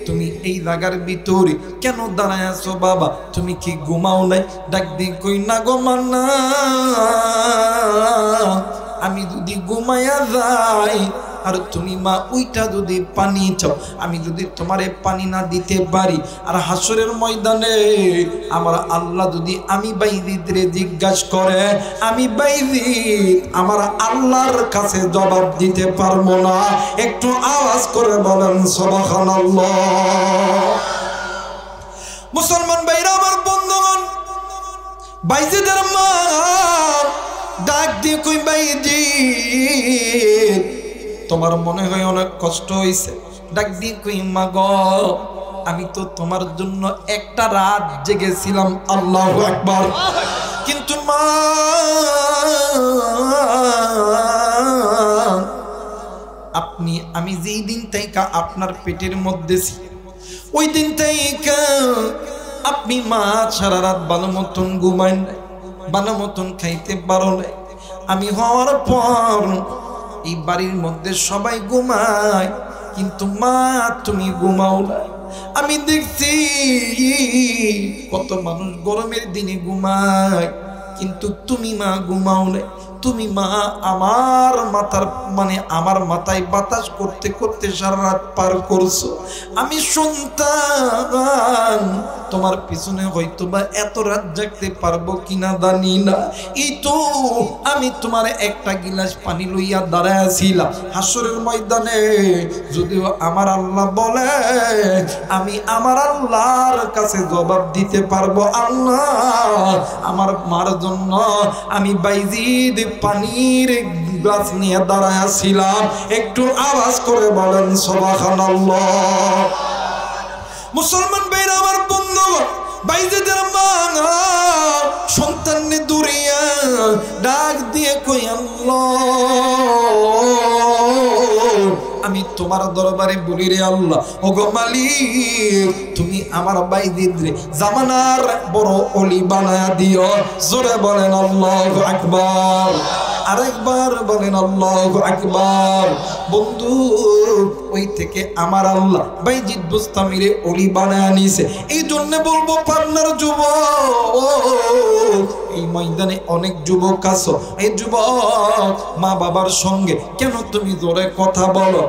তুমি এই জায়গার ভিতরে কেন দাঁড়ায় আছো বাবা? তুমি কি ঘুমাও নাই? ডাক দিয়ে কই, না গো মা না, আমি যদি ঘুমাইয়া যাই আর তুমি মা ওইটা যদি পানি চাও, আমি যদি তোমারে পানি না দিতে পারি, আর হাসরের ময়দানে আমার আল্লাহ যদি আমি বাইজিদরে জিজ্ঞাসা করে, আমি বাইজিদ আমার আল্লাহর কাছে জবাব দিতে পারবো না। একটু আওয়াজ করে বলেন সুবহানাল্লাহ। মুসলমান ভাইরা আমার বন্ধুগণ, বাইজিদের মা ডাক দিয়ে কই, বাইজিদ তোমার মনে হয় অনেক কষ্ট হয়েছে। ডাক দিয়ে কই, মা গো, আমি তো তোমার জন্য একটা রাত জেগেছিলাম। আল্লাহু আকবার। কিন্তু মা, আমি যেই দিন থেকে আপনার পেটের মধ্যে ওই দিন থেকে আপনি মা সারা রাত ভালো মতন ঘুমায় নাই, ভালো মতন খাইতে পারো নাই। আমি হওয়ার পর এই বাড়ির মধ্যে সবাই ঘুমায়, কিন্তু মা তুমি ঘুমাও না। আমি দেখছি কত মানুষ গরমের দিনে ঘুমায়, কিন্তু তুমি মা ঘুমাও না। তুমি মা আমার মাথায় বাতাস করতে করতে সারা রাত পার করছো। আমি সন্তান তোমার পিছনে হয়তোবা এত রাত জাগতে পারবো কিনা জানি না, এই তো আমি তোমার একটা গিলাস পানি লইয়া দাঁড়ায় আছিলাম হাসরের ময়দানে। যদিও আমার আল্লাহ বলে আমি আমার আল্লাহর কাছে জবাব দিতে পারবো, আল্লাহ আমার মার জন্য আমি বাইজিদ পানির গ্লাস নিয়ে দাঁড়ায় আছিলাম। একটু আওয়াজ করে বলেন সুবহানাল্লাহ। মুসলমান ভাইরা আমার বন্ধু, বাইজিদের মা সন্তান নে দূরিয়া ডাক দিয়ে কই আল্লাহ আমি তোমার দরবারে বলি রে আল্লাহ, ওগো মালিক তুমি আমার বাইজিদরে জামানার বড় ওলি বানায়া দিও। জোরে বলেন আল্লাহু আকবার, আরেকবার বলেন আল্লাহু আকবার। বন্ধু ওই থেকে আমার আল্লাহ বাইজিদ বুস্তামিরে ওলি বানায়া নিছে। এই জন্য বলবো পাবনার যুবক, এই ময়দানে অনেক যুবক আছো, এই যুবক মা বাবার সঙ্গে কেন তুমি জোরে কথা বলো?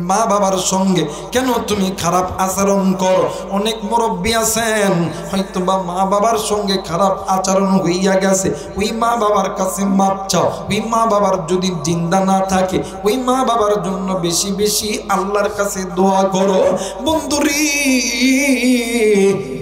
মা বাবার সঙ্গে কেন তুমি খারাপ আচরণ করো? অনেক মুরব্বী আছেন হয়তো বা মা বাবার সঙ্গে খারাপ আচরণ হইয়া গেছে, ওই মা বাবার কাছে মাপ চাও। ওই মা বাবার যদি জিন্দা না থাকে ওই মা বাবার জন্য বেশি বেশি আল্লাহর কাছে দোয়া করো। বন্ধুরি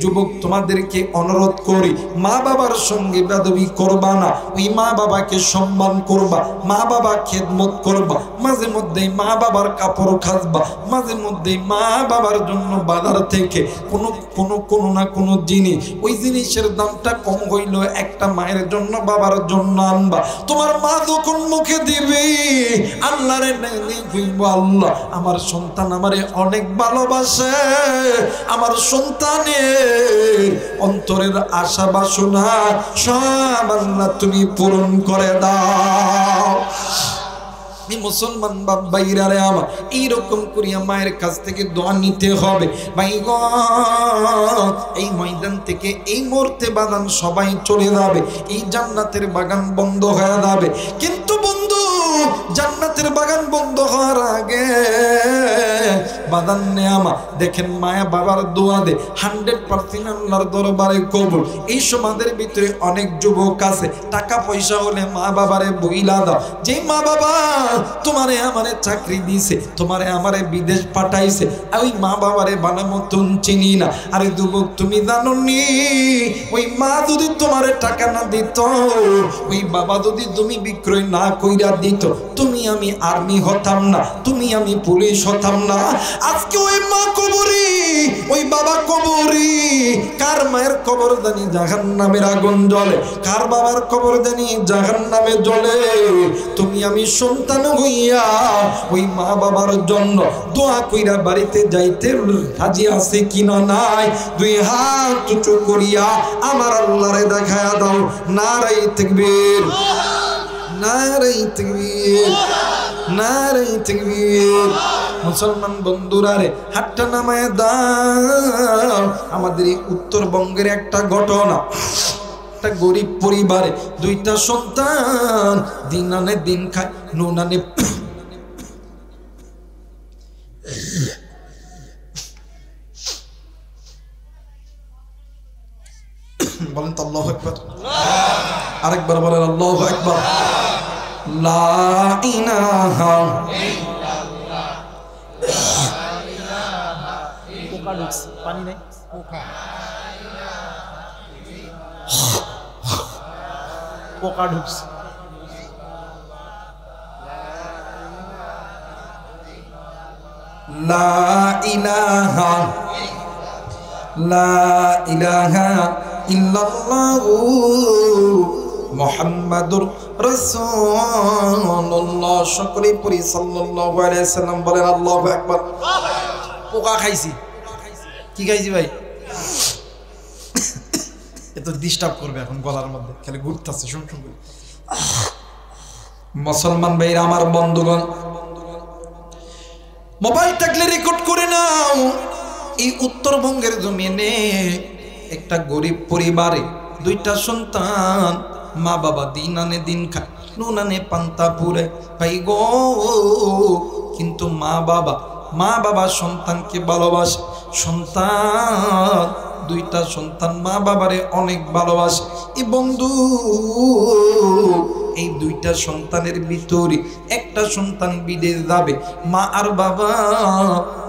যুবক তোমাদেরকে অনুরোধ করি, মা বাবার সঙ্গে বেয়াদবি করবা না, ওই মা বাবাকে সম্মান করবা, মা বাবা খেদমত করবা, মাঝে মধ্যে মা বাবার কাপড় খাসবা, মাঝে মধ্যে মা বাবার জন্য বাজার থেকে কোনো না কোনো জিনিস, ওই জিনিসের দামটা কম হইল একটা মায়ের জন্য বাবার জন্য আনবা। তোমার মা যখন মুখে দিবে আল্লাহরে আল্লাহ আমার সন্তান আমারে অনেক ভালোবাসে, আমার সন্তানের অন্তরের আশা বাসনা সব আল্লাহ তুমি পূরণ করে দাও। মুসলমান ভাইরা রে আমার এইরকম করিয়া মায়ের কাছ থেকে দোয়া নিতে হবে। ভাই গো এই ময়দান থেকে এই মুহূর্তে বাগান সবাই চলে যাবে, এই জান্নাতের বাগান বন্ধ হয়ে যাবে। কিন্তু বন্ধু জান্নাতের বাগান বন্ধ হওয়ার আগে বাদান নেয়ামা দেখেন মায়া বাবার দোয়া দে 100% আল্লাহর দরবারে কবুল। এই সমাজের ভিতরে অনেক যুবক আছে টাকা পয়সা হলে মা বাবারে বইলা দাও, যে মা বাবা তোমারে আমারে চাকরি দিছে, তোমারে আমারে বিদেশ পাঠাইছে, ওই মা বাবারে ভালো মতন চিনি না। আরে যুবক তুমি জানো নি ওই মা যদি তোমারে টাকা না দিত, ওই বাবা যদি তুমি বিক্রয় না কইরা দিত, তুমি আমি আর্মি হতাম না, তুমি আমি পুলিশ হতাম না। আজকে ওই মা কবরি, ওই বাবা কবরি, কার মায়ের কবর জানি জাহান্নামের আগুন জ্বলে, কার বাবার কবর জানি জাহান্নামে জ্বলে। তুমি আমি সন্তান হইয়া ওই মা বাবার জন্য দোয়া কইরা বাড়িতে যাইতে রাজি আছে কিনা নাই? দুই হাত উঁচু করিয়া আমার আল্লাহরে দেখায়া দাও। নারে তাকবীর, নারে তাকবীর, নারে তাকবীর। মুসলমান বন্ধুরা রে হাতটা নামায় দাও। আমাদের এই উত্তরবঙ্গের একটা ঘটনা, একটা গরিব পরিবারে দুইটা সন্তান, দিন আনে দিন খায়, নুন আনে বলেন তো আল্লাহু আকবার, আরেকবার বলেন আল্লাহু আকবার। লা ইলাহা ইল্লাল্লাহ, পোকা ঢুকছে, পানি নাই, পোকা ঢুকছে। লা ইলাহা ইল্লাল্লাহু মুহাম্মাদুর রাসূলুল্লাহ। সকলে পড়ি সাল্লাল্লাহু আলাইহি সাল্লাম, বলেন আল্লাহু আকবার। পোকা খাইছি, কি খাইছি ভাই? এত ডিস্টার্ব করবে এখন গলার মধ্যে, খালি ঘুরতেছে শুন শুন। মুসলমান ভাইরা আমার বন্ধুগণ, মোবাইল থাকলে রেকর্ড করে নাও। এই উত্তরবঙ্গের জমিনে একটা গরিব পরিবারে দুইটা সন্তান, মা বাবা দিন আনে দিন খায়, নুন আনে পান্তা পুরে ভাই গো। কিন্তু মা বাবা মা বাবা সন্তানকে ভালোবাসে, সন্তান দুইটা সন্তান মা বাবারে অনেক ভালোবাসে। এই বন্ধু এই দুইটা সন্তানের ভিতরে একটা সন্তান বিদেশ যাবে, মা আর বাবা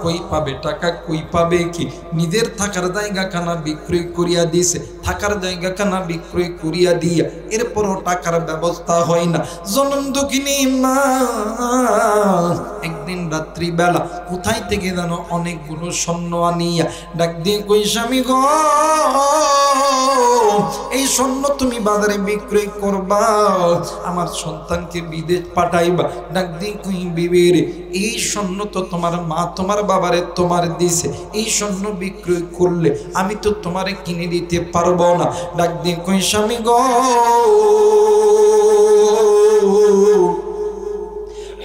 কই পাবে টাকা, কই পাবে কি? নিজের থাকার জায়গা খানা বিক্রয় করিয়া দিছে, থাকার জায়গা খানা বিক্রয় করিয়া দিয়া এরপরও টাকার ব্যবস্থা হয় না। জনম দুঃখিনী মা একদিন রাত্রিবেলা কোথায় থেকে যেন অনেকগুলো স্বর্ণ আনিয়া ডাক দিয়ে কই, স্বামী গো এই স্বর্ণ তুমি বাজারে বিক্রয় করবা, আমার সন্তানকে বিদেশ পাঠাইবা। ডাক দিয়ে কই, বিবি রে এই স্বর্ণ তো তোমার মা তোমার বাবারে তোমার দিছে, এই স্বর্ণ বিক্রয় করলে আমি তো তোমারে কিনে দিতে পারবো না। ডাক দিয়ে কই, স্বামী গো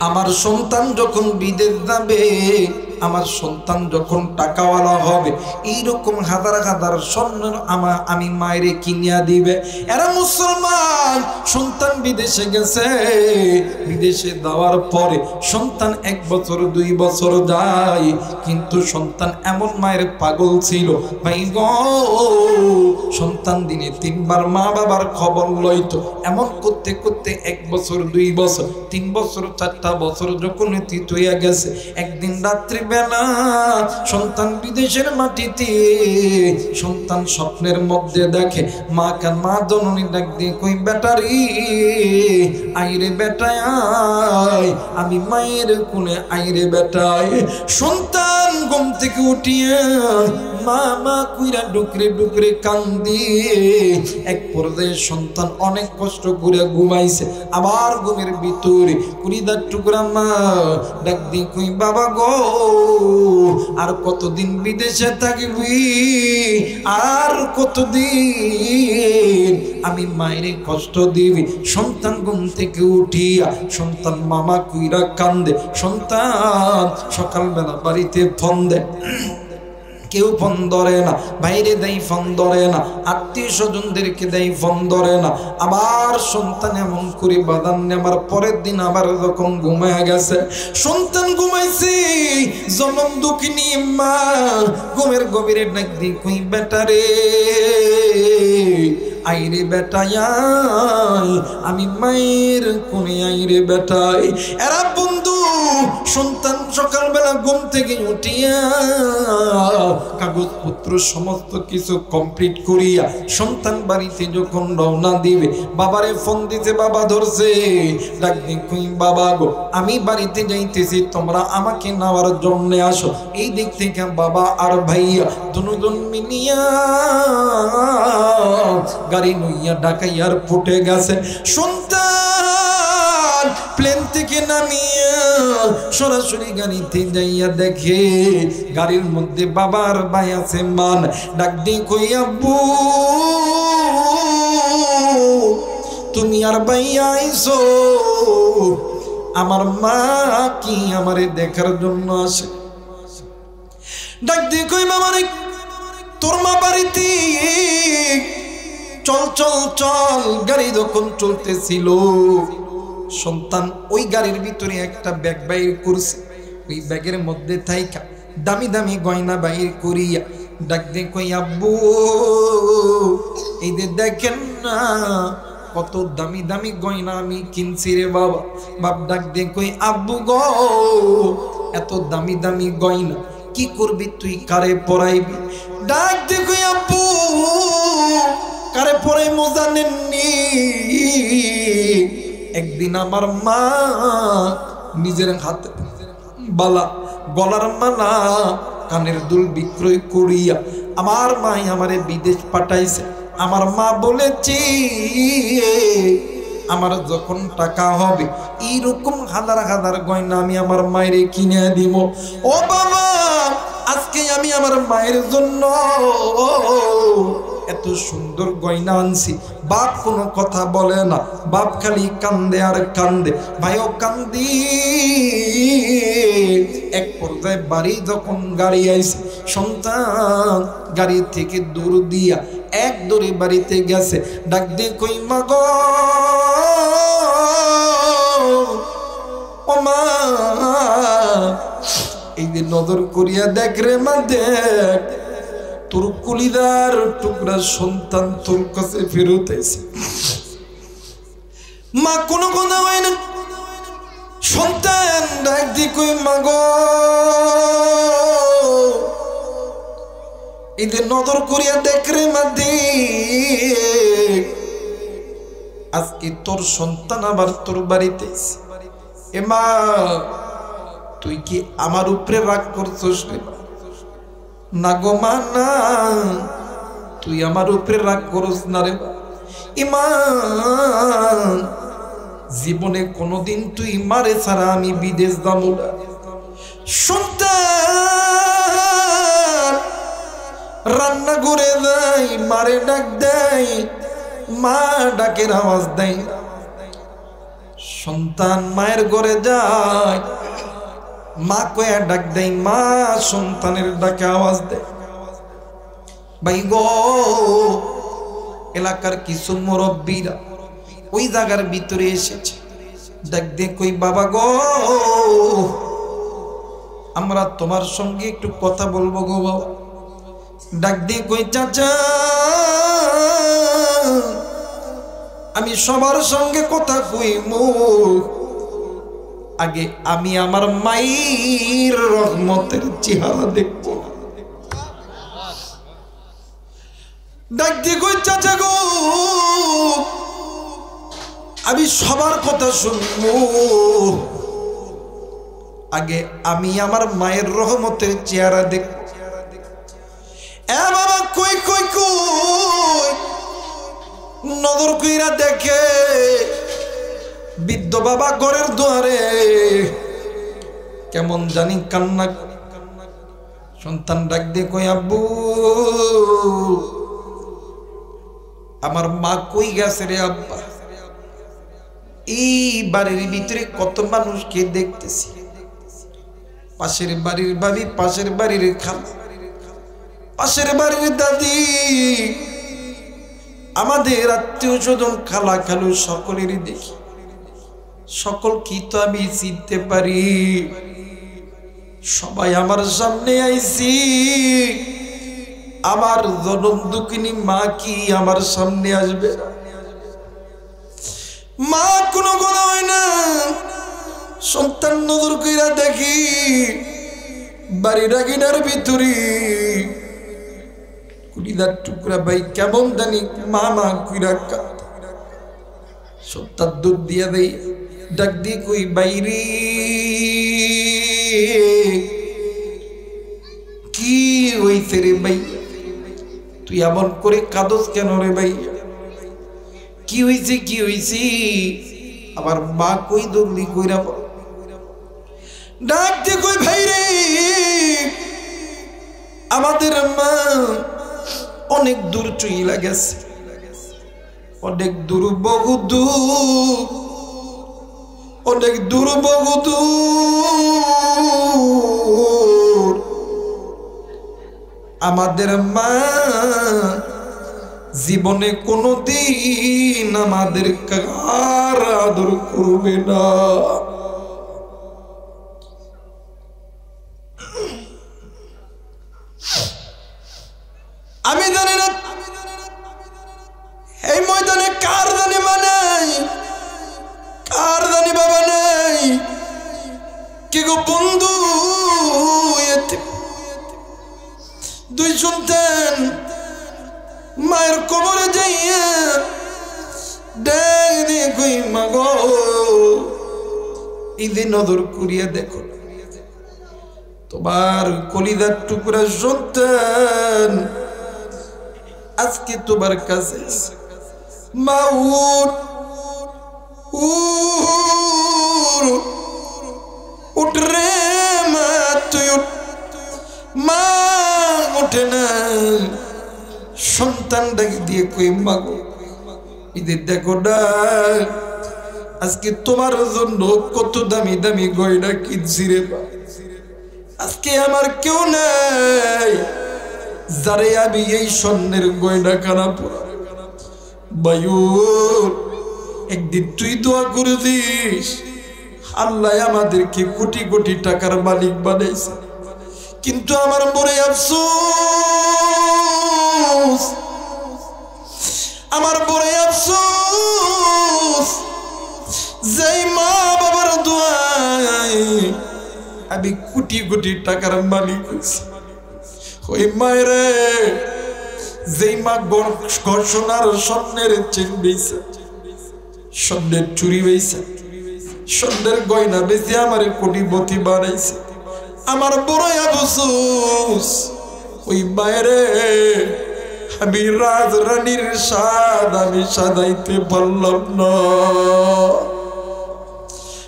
আমার সন্তান যখন বিদেশ যাবে, আমার সন্তান যখন টাকাওয়ালা হবে, এইরকম হাজার হাজার স্বর্ণ আমি মায়েরে কিনিয়া দিবে। এরা মুসলমান, সন্তান বিদেশে গেছে, বিদেশে যাওয়ার পরে সন্তান 1 বছর 2 বছর যায়, কিন্তু সন্তান এমন মায়ের পাগল ছিল ভাই গো, সন্তান দিনে 3 বার মা বাবার খবর লইতো। এমন করতে করতে 1 বছর 2 বছর 3 বছর 4টা বছর যখন অতীত হইয়া গেছে, একদিন রাত্রি বেলা সন্তান বিদেশের মাটিতে সন্তান স্বপ্নের মধ্যে দেখে মা জননী ডাক দিয়ে কই, বেটারি আইরে বেটায় আয়, আমি মায়ের কোলে আইরে বেটায়। সন্তান ঘুম থেকে উঠিয়ে মা মা কইরা ডুকরে ডুকরে কান্দি। এক পর্যায়ে সন্তান অনেক কষ্ট করে ঘুমাইছে, আবার ঘুমের ভিতরে কুড়িদার টুকরা মা ডাক দিয়ে কই, বাবা গো আর কতদিন বিদেশে থাকবি, আর কতদিন আমি মায়ের কষ্ট দিবি? সন্তান ঘুম থেকে উঠিয়া সন্তান মামা কইরা কান্দে। সন্তান সকালবেলা বাড়িতে ফোন দেয়, কেউ ফোন ধরে না, বাইরে দেয় ফোন ধরে না, আত্মীয় স্বজনদেরকে দেয় ফোন ধরে না। আবার সন্তান এমন করে বাদান নেবার পরের দিন আবার যখন ঘুমায় গেছে, সন্তান ঘুমাইছে, জনম দুঃখিনী মা ঘুমের গভীরে ডাক দিয়ে কই, বেটারে আইরে বেটাই আমি মায়ের কোনে আইরে বেটাই। এরা বন্ধু সন্তান সকালবেলা ঘুম থেকে উঠিয়া কাগজপত্র সমস্ত কিছু কমপ্লিট করিয়া সন্তান বাড়িতে যখন রওনা দিবে, বাবারে ফোন দিতে, বাবা ধরছে, ডাক দিয়ে কই, বাবা গো আমি বাড়িতে যাইতেছি, তোমরা আমাকে নেওয়ার জন্য আসো। এই দিক থেকে বাবা আর ভাইয়া দুজন মিলিয়া গাড়ি নইয়া ঢাকা এয়ারপোর্টে গেছে। সন্তান প্লেন থেকে নামিয়া সরাসরি গাড়িতে যাইয়া দেখে গাড়ির মধ্যে বাবার ভাই আছে, মান ডাক দিয়ে কই, আব্বু তুমি আর ভাইয়া আইছো, আমার মা কি আমারে দেখার জন্য আসে? ডাক দিয়ে কই, বাবা রে তোর মা বাড়িতে, চল চল চল। গাড়ি যখন চলতেছিল সন্তান ওই গাড়ির ভিতরে একটা ব্যাগ বাইর করছে, ওই ব্যাগের মধ্যে থাইকা দামি দামি গয়না বাইর করিয়া ডাক দিয়ে কই, আব্বু এই যে দেখেন না কত দামি দামি গয়না আমি কিনছি রে বাবা। বাপ ডাক দিয়ে কই, আব্বু গো এত দামি দামি গয়না কি করবি তুই, কারে পরাইবি? ডাক দিয়ে কই, আব্বু কারে পরাই মজা নেননি? একদিন আমার মা নিজের হাতে বালা, গলার মালা, কানের দুল বিক্রয় করিয়া আমার মাই আমারে বিদেশ পাঠাইছে। আমার মা বলেছি আমার যখন টাকা হবে এইরকম হাজার হাজার গয়না আমি আমার মায়ের কিনে দিব। ও বাবা আজকে আমি আমার মায়ের জন্য এত সুন্দর গয়না আনছি। বাপ কোনো কথা বলে না, বাপ খালি কান্দে আর কান্দে, ভাইও কান্দি। এক পর্যায়ে বাড়ি যখন গাড়ি আইছে, সন্তান গাড়ি থেকে দূর দিয়া এক দৌড়ে বাড়িতে গেছে, ডাক দিয়ে কই, মা গো ও মা এই যে নজর করিয়া দেখ রে মা দেখ, তোর কলিদার টুকরা সন্তান তোর কাছে ফেরত এসে। মা কোনো কথা হয় না, সন্তান ডাক দি কই মা গো, এই যে নজর করিয়া দেখ রে মা দেখ, আজকে তোর সন্তান আবার তোর বাড়িতে এসে। এ মা তুই কি আমার উপরে রাগ করছিস রে? না গো মা না, তুই আমার উপরে রাগ করস না রে। ইমান জীবনে কোনদিন তুই মারে ছাড়া আমি বিদেশ যাব না। সন্তান রান্না করে দেয়, মারে ডাক দেয়, মা ডাকের আওয়াজ দেয়। সন্তান মায়ের ঘরে যায়, মা কয়া ডাক দেয়, মা সন্তানের ডাকে আওয়াজ দেয়। ভাই গো, এলাকার কিছু মুরব্বীরা ওই জায়গার ভিতরে এসেছে, ডাক দিয়ে কই বাবা গো, আমরা তোমার সঙ্গে একটু কথা বলবো গো বাবা। ডাক দিয়ে কই চাচা, আমি সবার সঙ্গে কথা কইমু, আগে আমি আমার মায়ের রহমতের চেহারা দেখব। ডাক দিয়ে কই চাচা গো, আমি সবার কথা শুনবো, আগে আমি আমার মায়ের রহমতের চেহারা দেখব। এ বাবা কই কই কই, নজর কইরা দেখে বৃদ্ধ বাবা ঘরের দুয়ারে কেমন জানি কান্না। সন্তান ডাক দিয়ে কই আব্বু, আমার মা কই গেছে রে আব্বা? এই বাড়ির ভিতরে কত মানুষকে দেখতেছি, পাশের বাড়ির ভাবি, পাশের বাড়ির খালা, পাশের বাড়ির দাদি, আমাদের আত্মীয় স্বজন খালা খালু সকলেরই দেখি। সকল কি তো আমি চিনতে পারি? সবাই আমার সামনে আইছি, আমার জনম দুঃখিনী মা কি আমার সামনে আসবে? মা কোনো কথা হয় না। সন্তান নজর কইরা দেখি বাড়ির আগিনার ভিতরে কুড়িদার টুকরা ভাই কেমন জানি মা মা কইরা সন্তান দুধ দিয়া দেই। ডাক দিয়ে কই বাইরে কি হইছে রে ভাই? তুই এমন করে কাঁদস কেন রে ভাই? কি হইছে কি হইছে? আবার মা কই দৌড়লি কইরা ডাক দিয়ে কই ভাই রে, আমাদের মা অনেক দূর চইলা গেছে, অনেক দূর, বহু দূর, অনেক দূর, বহু দূর। আমাদের মা জীবনে কোনদিন আমাদের কার আদর করবে না। আমি জানি না এই ময়দানে কার জানি মা নাই, কার জানি বাবা নাই। কি গো বন্ধু, দুই সন্তান মায়ের কবরে যাইয়া ডাক দিয়ে কই মা গো, ঈদে নজর করিয়া দেখো তোমার কলিজার টুকরা সন্তান আজকে তোমার কাছে। মা উঠ, উঠ রে মা, তুই উঠ। মা ওঠে না। সন্তান ডাক দিয়ে কই মা গো, ঈদের দেখো না আজকে তোমার জন্য কত দামি দামি গয়না কিনছি রে মা। আজকে আমার কেউ নাই যারে আমি এই স্বর্ণের গয়না কানা পরা। বায়ুর একদিন তুই দোয়া করে দিস, আল্লাহ আমাদেরকে কোটি কোটি টাকার মালিক বানাইছে। কিন্তু আমার বড় আফসোস, আমার বড় আফসোস, যেই মা বাবার দোয়ায় আমি কোটি কোটি টাকার মালিক হয়েছি, ওই মায়ের যেই মা সোনার স্বর্ণের চেন বেচা, স্বর্ণের চুরি বেচা, স্বর্ণের গয়না বেচে আমার কোটিপতি বানাইছে, আমার বড় আফসোস ওই মায়ের আমি রাজরানীর স্বাদ আমি সাজাইতে পারলাম না।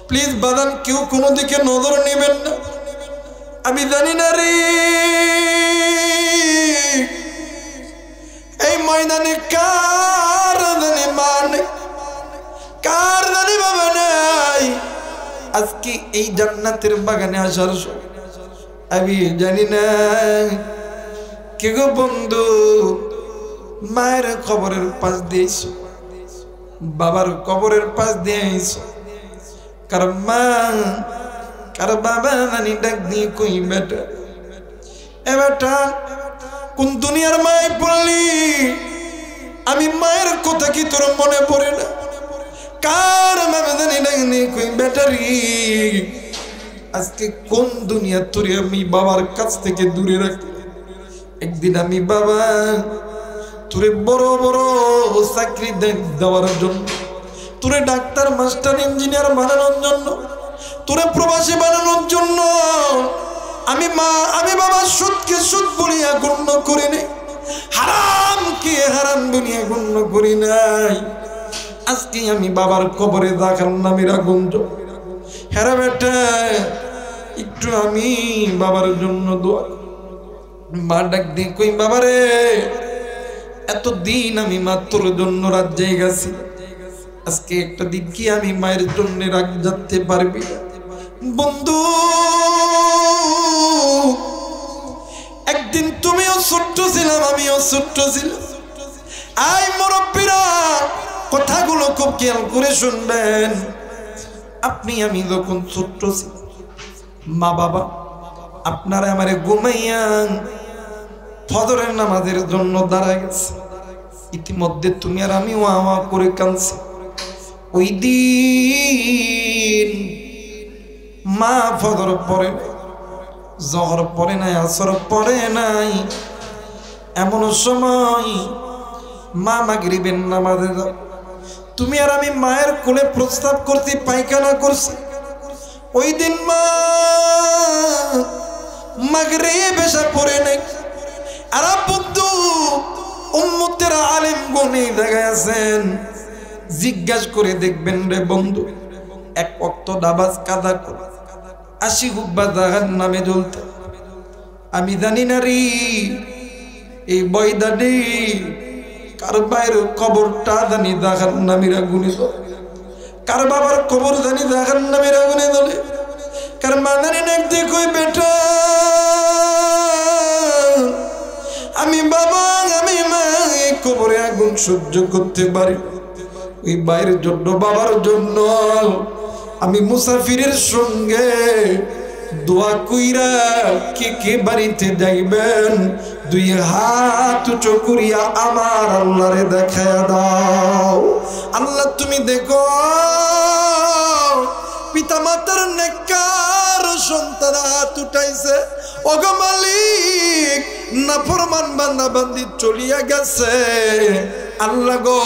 প্লিজ বাদান কেউ কোনো দিকে নজর নেবেন না, আমি জানি না রে এই ময়দানে কার জানি মানে কার জানি বাবা নাই। আজকে এই জান্নাতের বাগানে আসার আমি জানি না কে গো বন্ধু মায়ের কবরের পাশ দিয়েছ, বাবার কবরের পাশ দিয়েছ, কার মা কার বাবা নানি ডাক দিয়ে কই বেটা এ বেটা কোন দুনিয়ার মায় পড়লি, আমি মায়ের কথা কি তোর মনে পড়ে না, কার বাবা নানি ডাক দিয়ে কই বেটারি আজকে কোন দুনিয়া তোরে আমি বাবার কাছ থেকে দূরে রাখি। একদিন আমি বাবা তোরে বড় বড় চাকরি দেওয়ার জন্য, তোরে ডাক্তার মাস্টার ইঞ্জিনিয়ার বানানোর জন্য, তোরে প্রবাসী বানানোর জন্য আমি বাবা সুদকে সুদ বলিয়া গণ্য করি নাই, হারামকে হারাম বলিয়া গণ্য করি নাই। আজকে আমি বাবার কবরে দেখার নামের আগুন, হ্যাঁ বেটা একটু আমি বাবার জন্য দোয়া। মা ডাক দিয়ে কই বাবারে এতদিন আমি মা তোর জন্য রাজ্যে গেছি, আজকে একটা দিন কি আমি মায়ের জন্য রাগ যেতে পারবি বন্ধু? একদিন তুমিও ছোট্ট ছিলাম আমিও ছোট্ট ছিলাম, আই মুরব্বীরা কথাগুলো খুব খেয়াল করে শুনবেন। আপনি আমি যখন ছোট্ট ছিলাম মা বাবা আপনারা আমারে ঘুমাইয়া ফজরের নামাজের জন্য দাঁড়ায় গেছে, ইতিমধ্যে তুমি আর আমি ওয়া করে কাঁদছি। ওই দিন মা ফজর পড়ে নাই, জহর পড়ে নাই, আসর পড়ে নাই, এমন সময় মা মাগরিবের নামাজে যাও, তুমি আর আমি মায়ের কোলে প্রস্তাব করছি, পায়খানা করছি। ওই দিন মা মাগরিব এসে পড়ে নাই। আর বন্ধু উম্মতের আলেম গনে দেখা আছেন, জিজ্ঞাসা করে দেখবেন রে বন্ধু, এক ওয়াক্ত নামাজ কাদা করে 80 হুব্বা জাহান্নামে জ্বলতে। আমি জানি না রে এই বয়দাডি কার বাইর কবরটা জানি জাহান্নামের আগুনে জ্বলে, কার বাবার কবর জানি জাহান্নামের আগুনে জ্বলে, কার মা জানি না দেখো বেটা আমি বাবা আমি মা এই কবরে আগুন সহ্য করতে পারি, ওই বাইরের জন্য বাবার জন্য আমি মুসাফিরের সঙ্গে দোয়া কইরা কে কে বাড়িতে যাইবেন, 2 হাত উঁচু করিয়া আমার আল্লাহরে দেখায়া দাও। আল্লাহ তুমি দেখো পিতা মাতার নেককার সন্তান হাত উঠাইছে, ওগো মালিক নাফরমান বান্দা বান্দি চলিয়া গেছে, আল্লাহ গো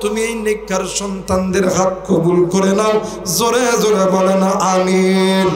তুমি এই নেককার সন্তানদের হাত কবুল করে নাও। জোরে জোরে বলেন আমিন।